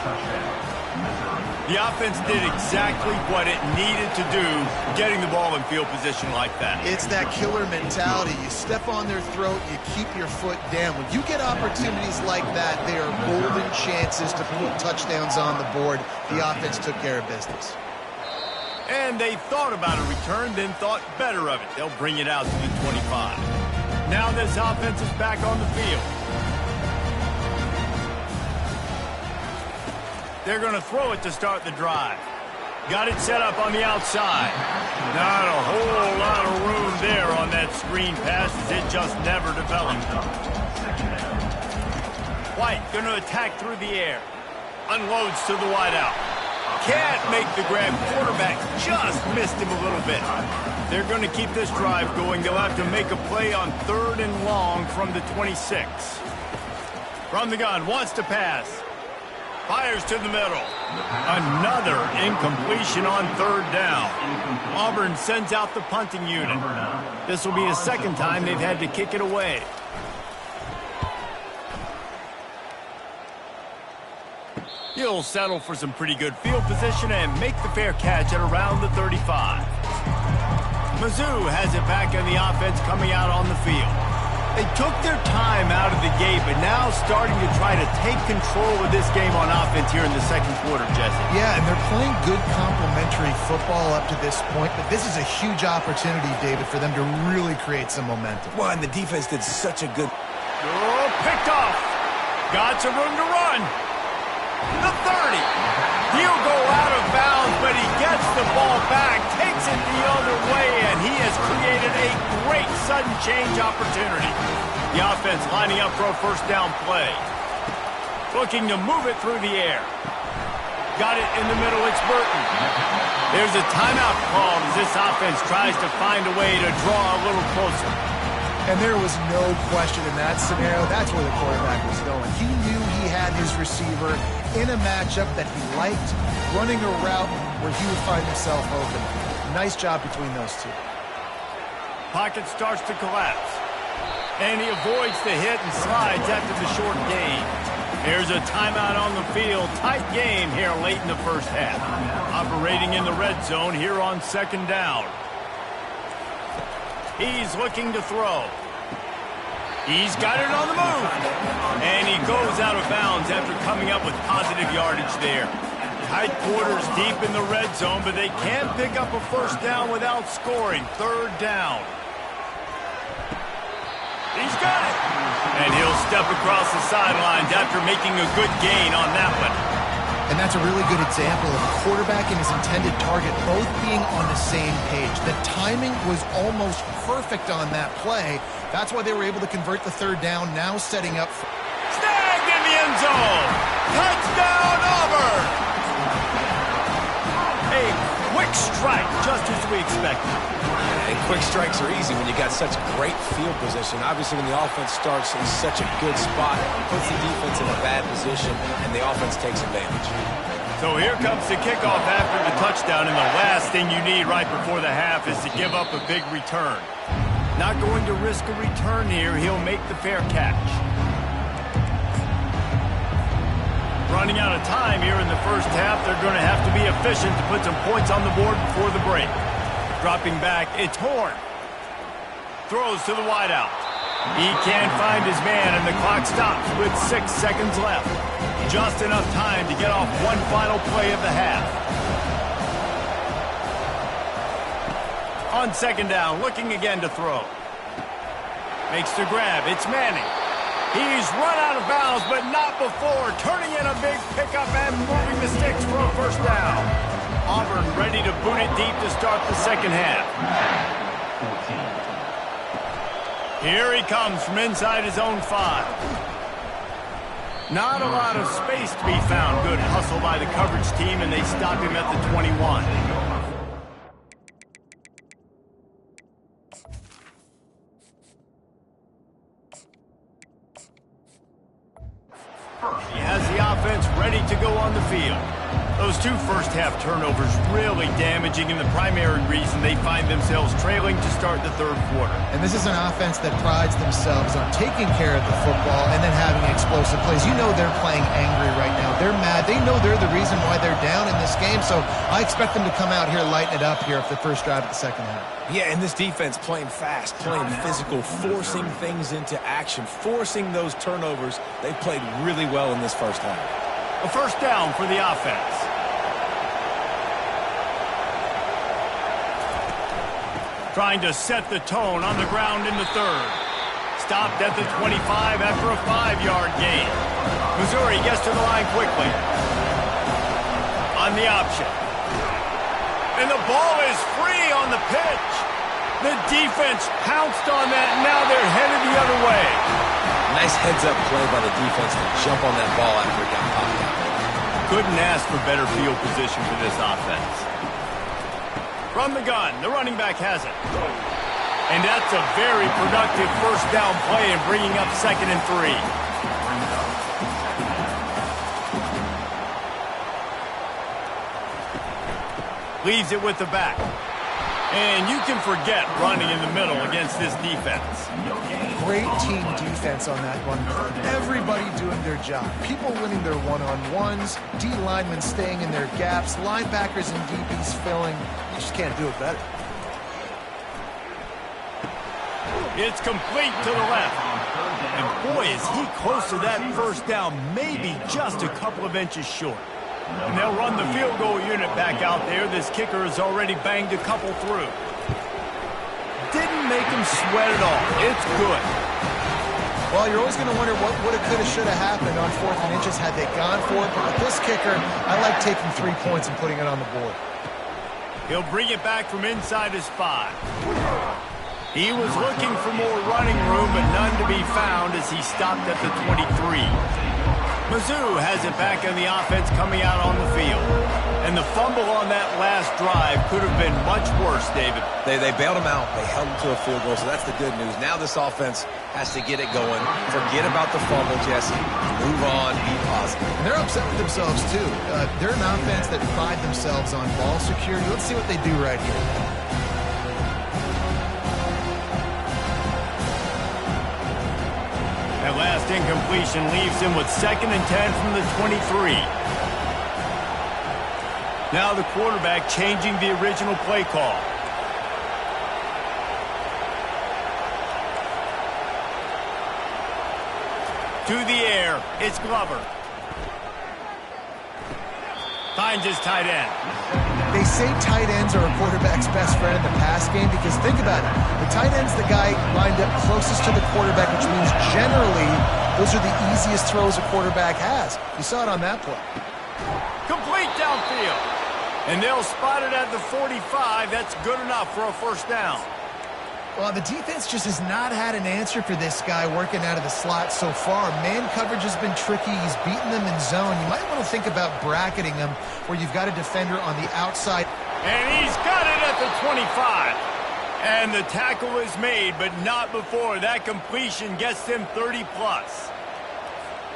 The offense did exactly what it needed to do, getting the ball in field position like that. It's that killer mentality. You step on their throat, you keep your foot down. When you get opportunities like that, they are golden chances to put touchdowns on the board. The offense took care of business. And they thought about a return, then thought better of it. They'll bring it out to the 25. Now this offense is back on the field. They're going to throw it to start the drive. Got it set up on the outside. Not a whole lot of room there on that screen pass as it just never developed. White going to attack through the air. Unloads to the wideout. Can't make the grab. Quarterback just missed him a little bit. They're going to keep this drive going. They'll have to make a play on 3rd and long from the 26. From the gun, wants to pass. Fires to the middle. Another incompletion on 3rd down. Auburn sends out the punting unit. This will be the second time they've had to kick it away. He'll settle for some pretty good field position and make the fair catch at around the 35. Mizzou has it back in the offense coming out on the field. They took their time out of the gate, but now starting to try to take control of this game on offense here in the second quarter, Jesse. Yeah, and they're playing good complementary football up to this point, but this is a huge opportunity, David, for them to really create some momentum. Well, and the defense did such a good... Oh, picked off. Got some room to run. The 30. He'll go out of bounds, but he gets the ball back, takes it the other way, and he has created a great sudden change opportunity. The offense lining up for a first down play. Looking to move it through the air. Got it in the middle, it's Burton. There's a timeout called as this offense tries to find a way to draw a little closer. And there was no question in that scenario. That's where the quarterback was going. He knew he had his receiver in a matchup that he liked, running a route where he would find himself open. Nice job between those two. Pocket starts to collapse. And he avoids the hit and slides after the short gain. There's a timeout on the field. Tight game here late in the first half. Operating in the red zone here on 2nd down. He's looking to throw. He's got it on the move. And he goes out of bounds after coming up with positive yardage there. Tight quarters deep in the red zone, but they can't pick up a first down without scoring. 3rd down. He's got it. And he'll step across the sidelines after making a good gain on that one. And that's a really good example of a quarterback and his intended target both being on the same page. The timing was almost perfect on that play. That's why they were able to convert the 3rd down, now setting up for... Snagged in the end zone! Touchdown, Auburn! A quick strike, just as we expected. And quick strikes are easy when you got such great field position. Obviously, when the offense starts in such a good spot, it puts the defense in a bad position, and the offense takes advantage. So here comes the kickoff after the touchdown, and the last thing you need right before the half is to give up a big return. Not going to risk a return here. He'll make the fair catch. Running out of time here in the first half. They're going to have to be efficient to put some points on the board before the break. Dropping back, it's Horn. Throws to the wideout. He can't find his man, and the clock stops with 6 seconds left. Just enough time to get off one final play of the half. On 2nd down, looking again to throw. Makes the grab, it's Manning. He's run out of bounds, but not before. Turning in a big pickup and moving the sticks for a first down. Auburn ready to boot it deep to start the second half. Here he comes from inside his own 5. Not a lot of space to be found. Good hustle by the coverage team, and they stop him at the 21. He has the offense ready to go on the field. Those 2 first-half turnovers really damaging, and the primary reason they find themselves trailing to start the 3rd quarter. And this is an offense that prides themselves on taking care of the football and then having explosive plays. You know they're playing angry right now. They're mad. They know they're the reason why they're down in this game, so I expect them to come out here, lighten it up here for the first drive of the second half. Yeah, and this defense playing fast, playing physical, forcing things into action, forcing those turnovers. They played really well in this first half. A first down for the offense. Trying to set the tone on the ground in the third. Stopped at the 25 after a 5-yard gain. Missouri gets to the line quickly. On the option. And the ball is free on the pitch. The defense pounced on that, and now they're headed the other way. Nice heads-up play by the defense to jump on that ball after it got popped out. Couldn't ask for better field position for this offense. From the gun, the running back has it. And that's a very productive first down play and bringing up 2nd and 3. Leaves it with the back. And you can forget running in the middle against this defense. Great team defense on that run. Everybody doing their job. People winning their one-on-ones, D linemen staying in their gaps, linebackers and DBs filling. You just can't do it better. It's complete to the left. And boy, is he close to that first down, maybe just a couple of inches short. And they'll run the field goal unit back out there. This kicker has already banged a couple through. Didn't make him sweat at all. It's good. Well, you're always going to wonder what woulda, coulda, shoulda happened on 4th and inches had they gone for it. But with this kicker, I like taking 3 points and putting it on the board. He'll bring it back from inside his 5. He was looking for more running room, but none to be found as he stopped at the 23. Mizzou has it back in the offense coming out on the field. And the fumble on that last drive could have been much worse, David. They bailed him out. They held him to a field goal, so that's the good news. Now this offense has to get it going. Forget about the fumble, Jesse. Move on, be positive. And they're upset with themselves, too. They're an offense that pride themselves on ball security. Let's see what they do right here. That last incompletion leaves him with 2nd and 10 from the 23. Now the quarterback changing the original play call. To the air, it's Glover. Finds his tight end. They say tight ends are a quarterback's best friend in the pass game because think about it. The tight end's the guy lined up closest to the quarterback, which means generally those are the easiest throws a quarterback has. You saw it on that play. Complete downfield. And they'll spot it at the 45. That's good enough for a first down. Well, the defense just has not had an answer for this guy working out of the slot so far. Man coverage has been tricky. He's beaten them in zone. You might want to think about bracketing him where you've got a defender on the outside. And he's got it at the 25. And the tackle is made, but not before. That completion gets them 30-plus.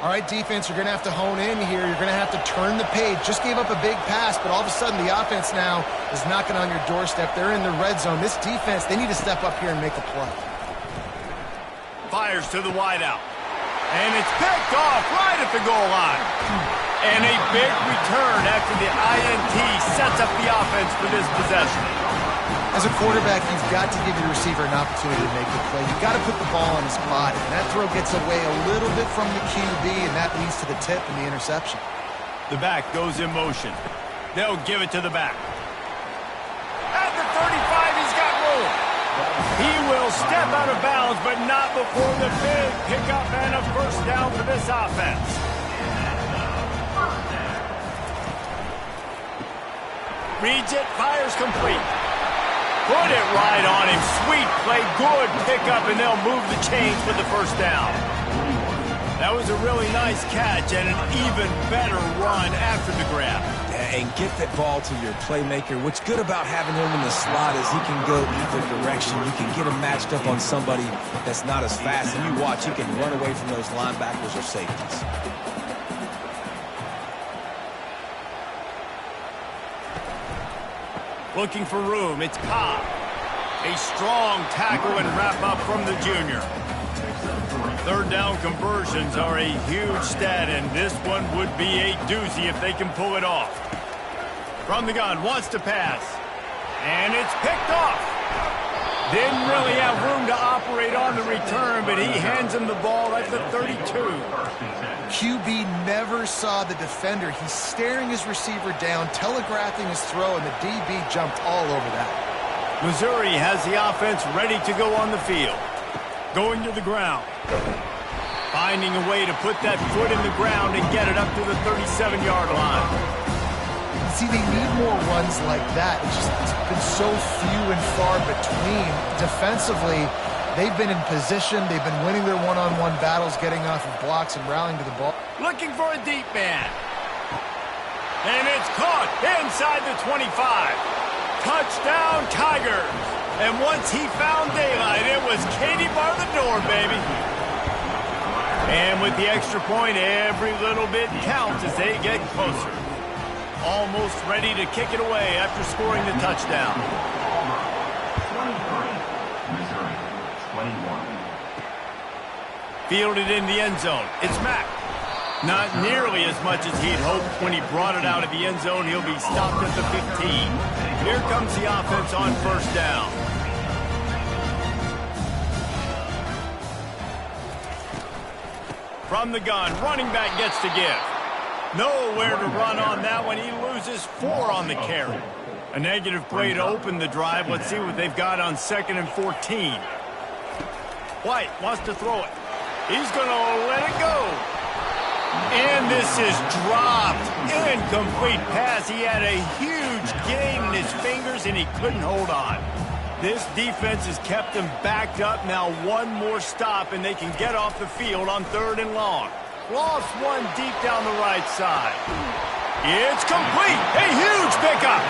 All right, defense, you're going to have to hone in here. You're going to have to turn the page. Just gave up a big pass, but all of a sudden the offense now is knocking on your doorstep. They're in the red zone. This defense, they need to step up here and make a play. Fires to the wideout. And it's picked off right at the goal line. And a big return after the INT sets up the offense for this possession. As a quarterback, you've got to give your receiver an opportunity to make the play. You've got to put the ball on his body. And that throw gets away a little bit from the QB, and that leads to the tip and the interception. The back goes in motion. They'll give it to the back. At the 35, he's got room. He will step out of bounds, but not before the big pickup and a first down for this offense. Reads it, fires complete. Put it right on him. Sweet play, good pickup, and they'll move the chains for the first down. That was a really nice catch and an even better run after the grab. And get that ball to your playmaker. What's good about having him in the slot is he can go either direction. You can get him matched up on somebody that's not as fast, and you watch, he can run away from those linebackers or safeties. Looking for room, it's Cobb. A strong tackle and wrap up from the junior. Third down conversions are a huge stat, and this one would be a doozy if they can pull it off. From the gun, wants to pass. And it's picked off. Didn't really have room to operate on the return, but he hands him the ball at the 32. QB never saw the defender. He's staring his receiver down, telegraphing his throw, and the DB jumped all over that. Missouri has the offense ready to go on the field. Going to the ground. Finding a way to put that foot in the ground and get it up to the 37-yard line. See, they need more runs like that. It's been so few and far between. Defensively, they've been in position. They've been winning their one-on-one battles, getting off of blocks and rallying to the ball. Looking for a deep man. And it's caught inside the 25. Touchdown, Tigers. And once he found daylight, it was Katie bar the door, baby. And with the extra point, every little bit counts as they get closer. Almost ready to kick it away after scoring the touchdown. 23, Missouri, 21. Fielded in the end zone. It's Mack. Not nearly as much as he'd hoped when he brought it out of the end zone. He'll be stopped at the 15. Here comes the offense on first down. From the gun, running back gets to give. Nowhere to run on that one. He loses 4 on the carry. A negative play to open the drive. Let's see what they've got on 2nd and 14. White wants to throw it. He's going to let it go. And this is dropped. Incomplete pass. He had a huge gain in his fingers, and he couldn't hold on. This defense has kept them backed up. Now one more stop, and they can get off the field on 3rd and long. Lost one deep down the right side. It's complete. A huge pickup.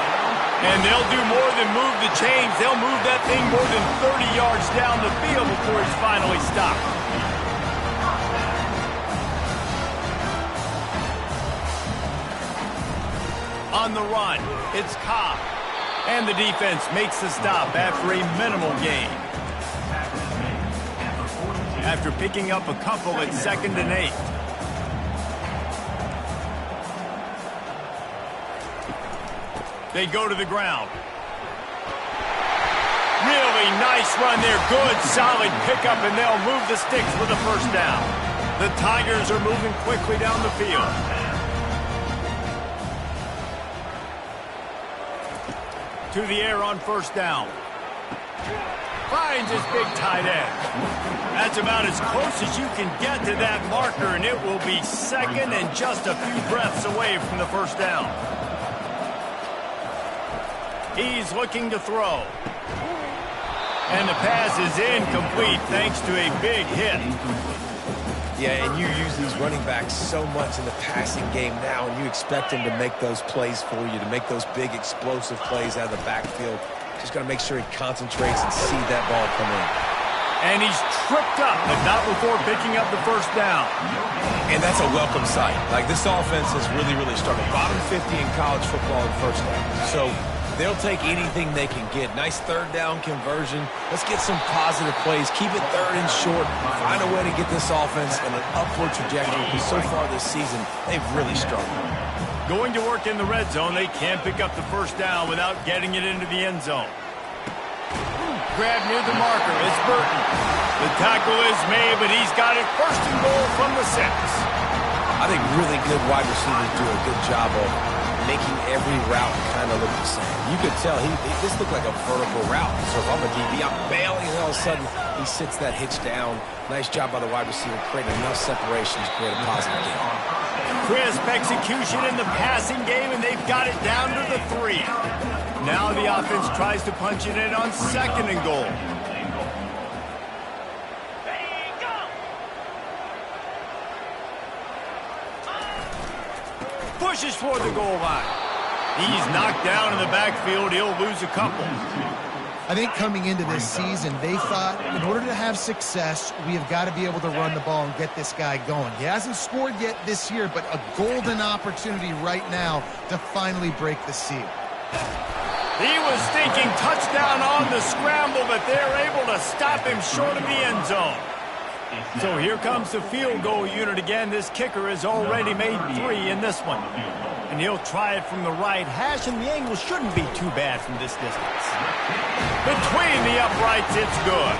And they'll do more than move the chains. They'll move that thing more than 30 yards down the field before he's finally stopped. On the run, it's Cobb. And the defense makes the stop after a minimal gain. After picking up a couple at 2nd and 8. They go to the ground. Really nice run there. Good, solid pickup, and they'll move the sticks with a first down. The Tigers are moving quickly down the field. To the air on first down. Finds his big tight end. That's about as close as you can get to that marker, and it will be 2nd and just a few breaths away from the first down. He's looking to throw. And the pass is incomplete thanks to a big hit. Yeah, and you use these running backs so much in the passing game now, and you expect them to make those plays for you, to make those big explosive plays out of the backfield. Just got to make sure he concentrates and see that ball come in. And he's tripped up, but not before picking up the first down. And that's a welcome sight. Like, this offense has really, really struggled. Bottom 50 in college football in first down. So they'll take anything they can get. Nice 3rd down conversion. Let's get some positive plays. Keep it 3rd and short. Find a way to get this offense in an upward trajectory, because so far this season, they've really struggled. Going to work in the red zone, they can't pick up the first down without getting it into the end zone. Grab near the marker. It's Burton. The tackle is made, but he's got it 1st and goal from the 6. I think really good wide receivers do a good job of making every route kind of look the same. You could tell this looked like a vertical route. So if I'm a DB, I'm bailing, and all of a sudden he sits that hitch down. Nice job by the wide receiver, creating enough separation to create a positive game. Crisp execution in the passing game, and they've got it down to the 3. Now the offense tries to punch it in on 2nd and goal. Pushes for the goal line. He's knocked down in the backfield. He'll lose a couple. I think coming into this season, they thought in order to have success, we have got to be able to run the ball and get this guy going. He hasn't scored yet this year, but a golden opportunity right now to finally break the seal. He was thinking touchdown on the scramble, but they're able to stop him short of the end zone. So here comes the field goal unit again. This kicker has already made 3 in this one. And he'll try it from the right hash, and the angle shouldn't be too bad from this distance. Between the uprights, it's good.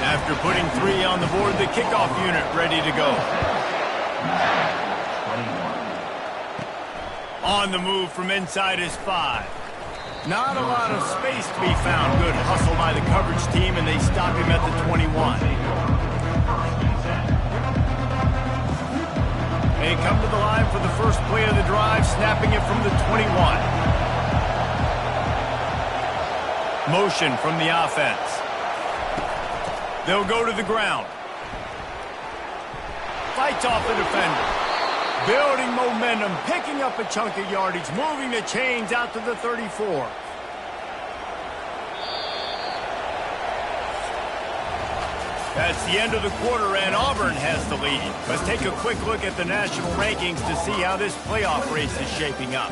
After putting 3 on the board, the kickoff unit ready to go. On the move from inside his 5. Not a lot of space to be found. Good hustle by the coverage team, and they stop him at the 21. They come to the line for the first play of the drive, snapping it from the 21. Motion from the offense. They'll go to the ground. Fights off the defender. Building momentum, picking up a chunk of yardage, moving the chains out to the 34. That's the end of the quarter, and Auburn has the lead. Let's take a quick look at the national rankings to see how this playoff race is shaping up.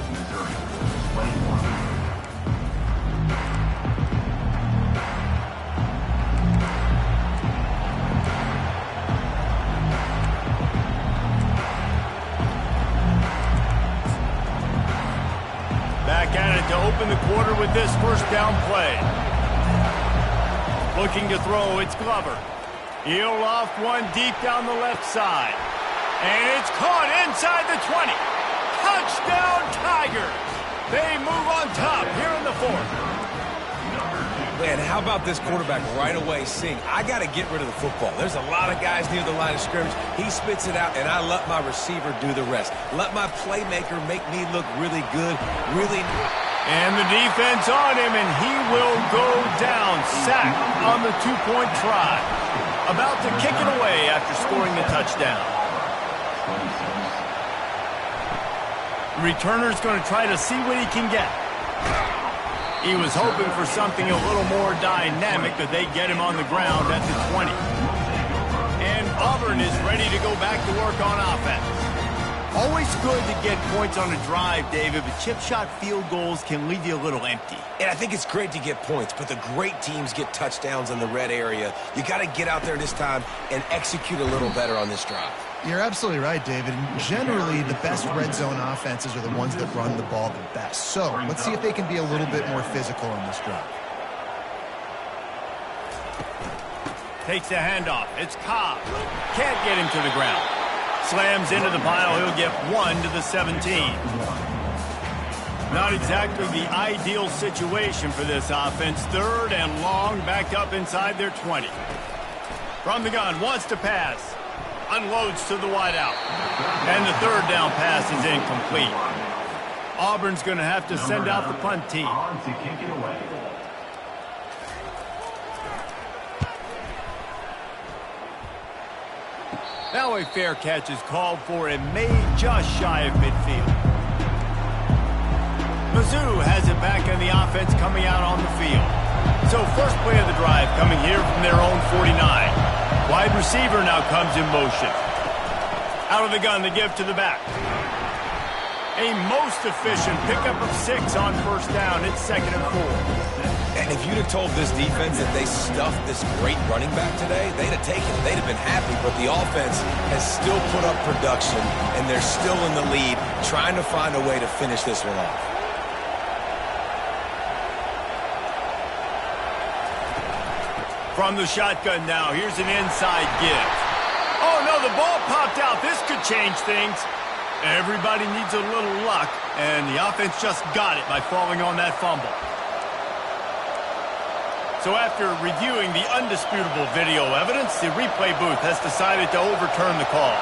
Back at it to open the quarter with this first down play. Looking to throw, it's Glover. He'll loft one deep down the left side. And it's caught inside the 20. Touchdown, Tigers! They move on top here in the 4th. Man, how about this quarterback right away seeing, I got to get rid of the football. There's a lot of guys near the line of scrimmage. He spits it out, and I let my receiver do the rest. Let my playmaker make me look really good, really... And the defense on him, and he will go down. Sacked on the 2-point try. About to kick it away after scoring the touchdown. The returner's going to try to see what he can get. He was hoping for something a little more dynamic, but they get him on the ground at the 20. And Auburn is ready to go back to work on offense. Always good to get points on a drive, David, but chip shot field goals can leave you a little empty. And I think it's great to get points, but the great teams get touchdowns in the red area. You got to get out there this time and execute a little better on this drive. You're absolutely right, David. And generally, the best red zone offenses are the ones that run the ball the best. So let's see if they can be a little bit more physical on this drive. Takes the handoff. It's Cobb. Can't get him to the ground. Slams into the pile. He'll get 1 to the 17. Not exactly the ideal situation for this offense. 3rd and long, backed up inside their 20. From the gun, wants to pass. Unloads to the wideout. And the 3rd down pass is incomplete. Auburn's going to have to send out the punt team. Now a fair catch is called for and made just shy of midfield. Mizzou has it back on the offense coming out on the field. So first play of the drive coming here from their own 49. Wide receiver now comes in motion. Out of the gun, the give to the back. A most efficient pickup of 6 on first down. It's 2nd and 4. And if you'd have told this defense that they stuffed this great running back today, they'd have taken it. They'd have been happy, but the offense has still put up production, and they're still in the lead, trying to find a way to finish this one off. From the shotgun now, here's an inside give. Oh, no, the ball popped out. This could change things. Everybody needs a little luck, and the offense just got it by falling on that fumble. So after reviewing the undisputable video evidence, the replay booth has decided to overturn the call.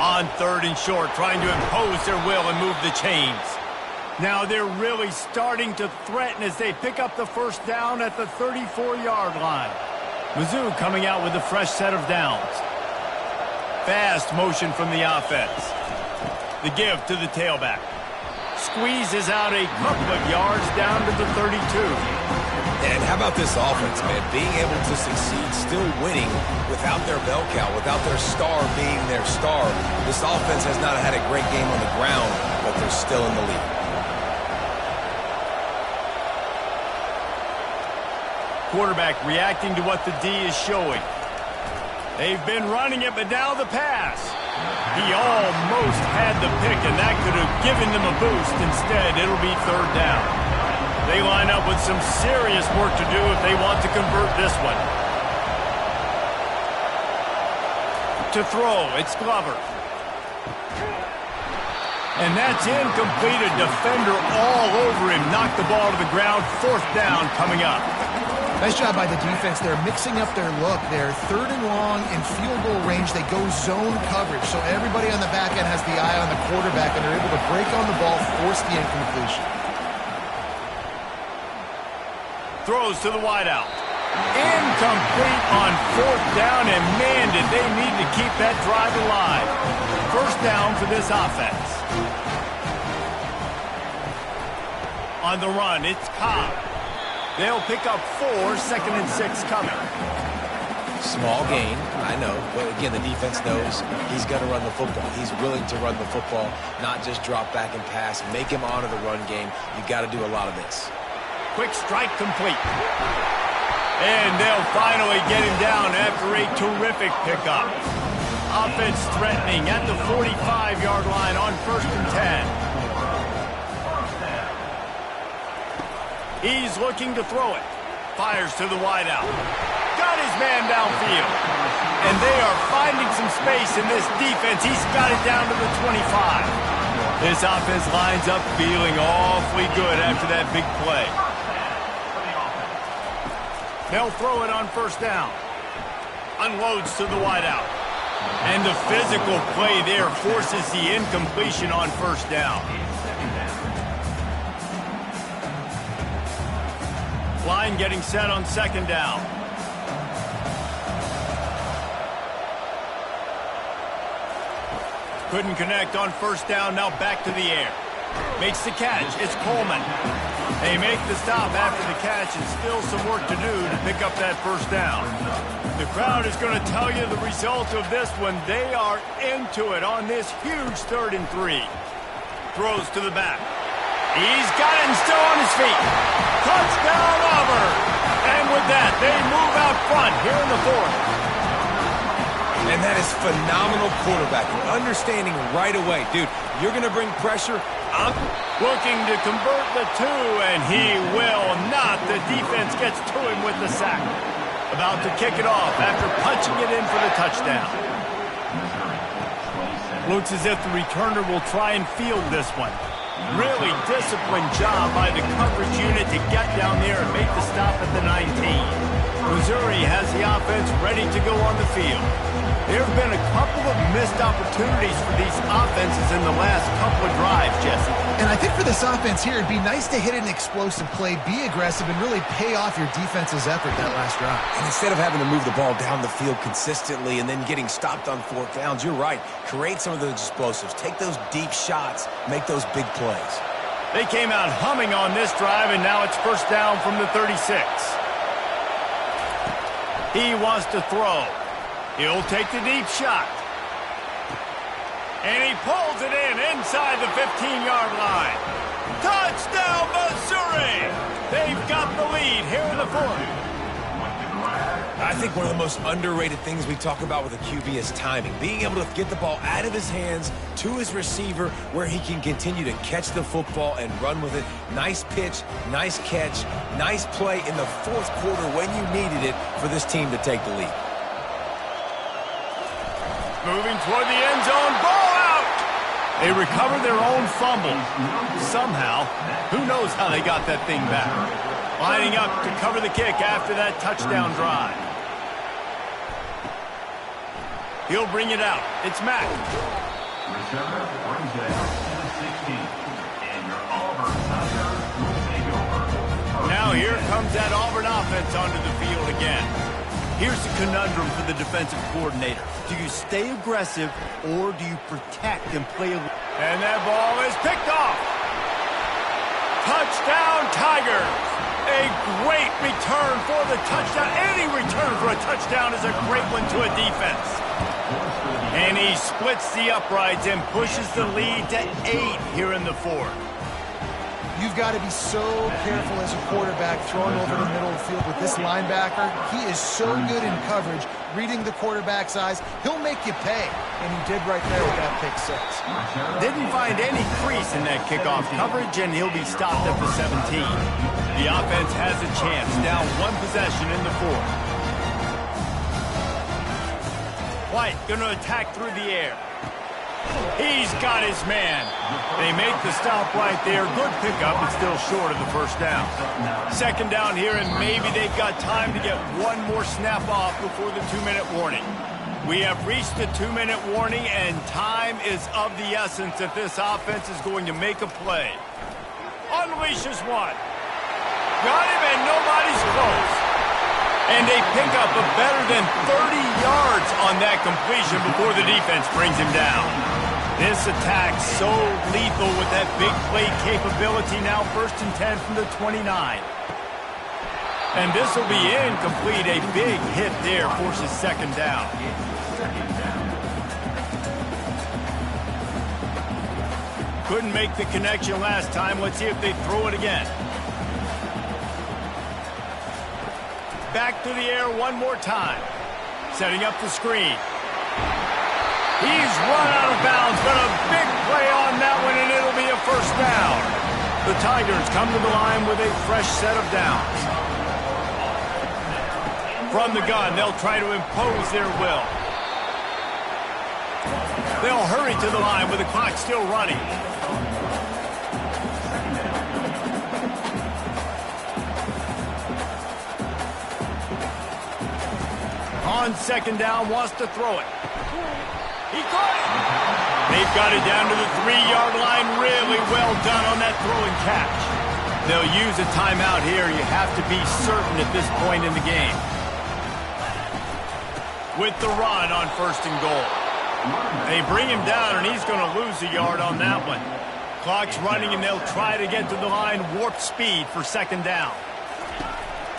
On 3rd and short, trying to impose their will and move the chains. Now they're really starting to threaten as they pick up the first down at the 34-yard line. Mizzou coming out with a fresh set of downs. Fast motion from the offense. The give to the tailback. Squeezes out a couple of yards down to the 32. And how about this offense, man? Being able to succeed, still winning without their bell cow, without their star being their star. This offense has not had a great game on the ground, but they're still in the lead. Quarterback reacting to what the D is showing. They've been running it, but now the pass. He almost had the pick, and that could have given them a boost. Instead, it'll be third down. They line up with some serious work to do if they want to convert this one. To throw, it's Glover. And that's incomplete. A defender all over him. Knocked the ball to the ground. Fourth down coming up. Nice job by the defense. They're mixing up their look. They're third and long in field goal range. They go zone coverage. So everybody on the back end has the eye on the quarterback, and they're able to break on the ball, force the incompletion. Throws to the wideout. Incomplete on fourth down, and man, did they need to keep that drive alive. First down for this offense. On the run, it's Cobb. They'll pick up 4, 2nd and 6 coming. Small gain, I know, but again, the defense knows he's going to run the football. He's willing to run the football, not just drop back and pass, make him honor the run game. You got to do a lot of this. Quick strike complete. And they'll finally get him down after a terrific pickup. Offense threatening at the 45-yard line on 1st and 10. He's looking to throw it. Fires to the wideout. Got his man downfield. And they are finding some space in this defense. He's got it down to the 25. This offense lines up feeling awfully good after that big play. They'll throw it on 1st down. Unloads to the wideout. And the physical play there forces the incompletion on 1st down. Line getting set on 2nd down. Couldn't connect on 1st down, now back to the air. Makes the catch, it's Coleman. They make the stop after the catch and still some work to do to pick up that 1st down. The crowd is going to tell you the result of this one. They are into it on this huge 3rd and 3. Throws to the back. He's got it and still on his feet. Touchdown, Auburn! And with that, they move out front here in the 4th. And that is phenomenal quarterbacking. Understanding right away. Dude, you're going to bring pressure. I'm looking to convert the 2, and he will not. The defense gets to him with the sack. About to kick it off after punching it in for the touchdown. Looks as if the returner will try and field this one. Really disciplined job by the coverage unit to get down there and make the stop at the 19. Missouri has the offense ready to go on the field. There have been a couple of missed opportunities for these offenses in the last couple of drives, Jesse. And I think for this offense here, it'd be nice to hit an explosive play, be aggressive, and really pay off your defense's effort that last drive. And instead of having to move the ball down the field consistently and then getting stopped on 4th downs, you're right. Create some of those explosives. Take those deep shots. Make those big plays. They came out humming on this drive, and now it's 1st down from the 36. He wants to throw. He'll take the deep shot. And he pulls it in inside the 15-yard line. Touchdown, Missouri! They've got the lead here in the 4th. I think one of the most underrated things we talk about with a QB is timing. Being able to get the ball out of his hands to his receiver where he can continue to catch the football and run with it. Nice pitch, nice catch, nice play in the 4th quarter when you needed it for this team to take the lead. Moving toward the end zone, ball out! They recover their own fumble. Somehow, who knows how they got that thing back. Lining up to cover the kick after that touchdown drive. He'll bring it out. It's Mack. Receiver brings it out to the 16. And your Auburn Tigers will take over. Now here comes that Auburn offense onto the field again. Here's the conundrum for the defensive coordinator. Do you stay aggressive or do you protect and play a... And that ball is picked off. Touchdown, Tigers. A great return for the touchdown. Any return for a touchdown is a great one to a defense. And he splits the uprights and pushes the lead to 8 here in the 4th. You've got to be so careful as a quarterback throwing over the middle of the field with this linebacker. He is so good in coverage, reading the quarterback's eyes. He'll make you pay, and he did right there with that pick six. Didn't find any crease in that kickoff coverage, and he'll be stopped at the 17. The offense has a chance, down one possession in the fourth. White going to attack through the air. He's got his man. They make the stop right there. Good pickup, but still short of the first down. Second down here, and maybe they've got time to get one more snap off before the 2-minute warning. We have reached the 2-minute warning, and time is of the essence if this offense is going to make a play. Unleashes one. Got him, and nobody's close. And they pick up a better than 30 yards on that completion before the defense brings him down. This attack so lethal with that big play capability. Now 1st and 10 from the 29. And this will be incomplete. A big hit there forces second down. Couldn't make the connection last time. Let's see if they throw it again. Back to the air one more time. Setting up the screen. He's run out of bounds, but a big play on that one, and it'll be a first down. The Tigers come to the line with a fresh set of downs. From the gun, they'll try to impose their will. They'll hurry to the line with the clock still running. On second down, wants to throw it. He caught it. They've got it down to the 3-yard line. Really well done on that throw and catch. They'll use a timeout here. You have to be certain at this point in the game. With the run on 1st and goal. They bring him down, and he's going to lose a yard on that one. Clock's running, and they'll try to get to the line warp speed for second down.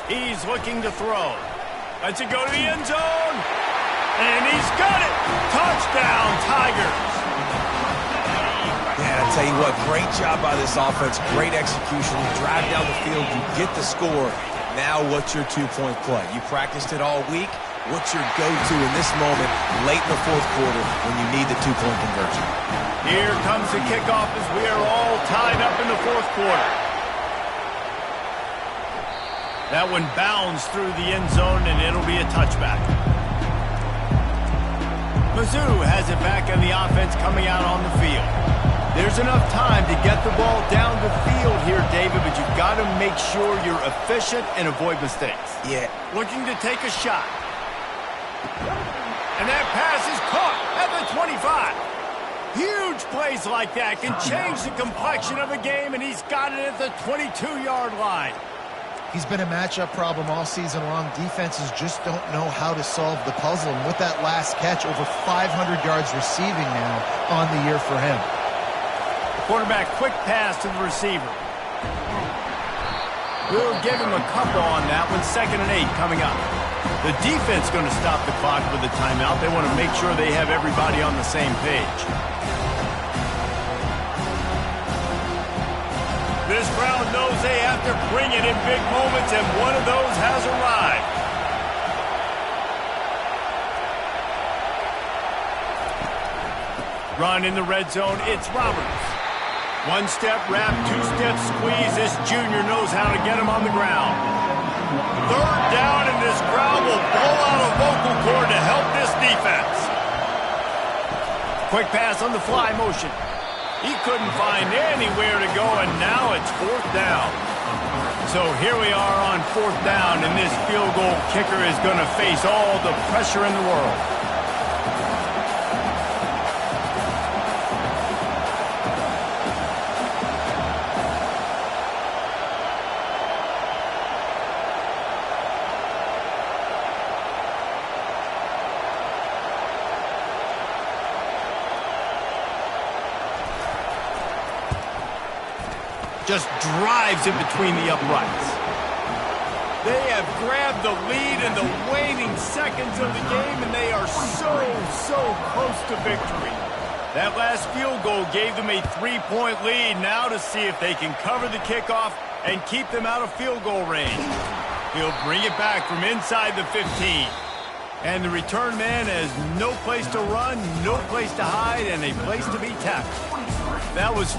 He's looking to throw. Lets it go to the end zone. And he's got it. Touchdown, Tigers. Yeah, I'll tell you what, great job by this offense. Great execution. You drive down the field, you get the score. Now what's your 2-point play? You practiced it all week. What's your go-to in this moment late in the fourth quarter when you need the 2-point conversion? Here comes the kickoff as we are all tied up in the fourth quarter. That one bounds through the end zone, and it'll be a touchback. Mizzou has it back, and the offense coming out on the field. There's enough time to get the ball down the field here, David, but you've got to make sure you're efficient and avoid mistakes. Yeah. Looking to take a shot. And that pass is caught at the 25. Huge plays like that can change the complexion of a game, and he's got it at the 22-yard line. He's been a matchup problem all season long. Defenses just don't know how to solve the puzzle. And with that last catch, over 500 yards receiving now on the year for him. Quarterback quick pass to the receiver. We'll give him a couple on that one. 2nd and 8 coming up. The defense going to stop the clock with a timeout. They want to make sure they have everybody on the same page. This crowd knows they have to bring it in big moments, and one of those has arrived. Run in the red zone, it's Roberts. 1-step wrap, 2-step squeeze. This junior knows how to get him on the ground. 3rd down, and this crowd will blow out a vocal cord to help this defense. Quick pass on the fly motion. He couldn't find anywhere to go, and now it's 4th down. So here we are on 4th down, and this field goal kicker is going to face all the pressure in the world. Just drives in between the uprights. They have grabbed the lead in the waning seconds of the game, and they are so close to victory. That last field goal gave them a 3-point lead. Now to see if they can cover the kickoff and keep them out of field goal range. He'll bring it back from inside the 15. And the return man has no place to run, no place to hide, and a place to be tackled. That was...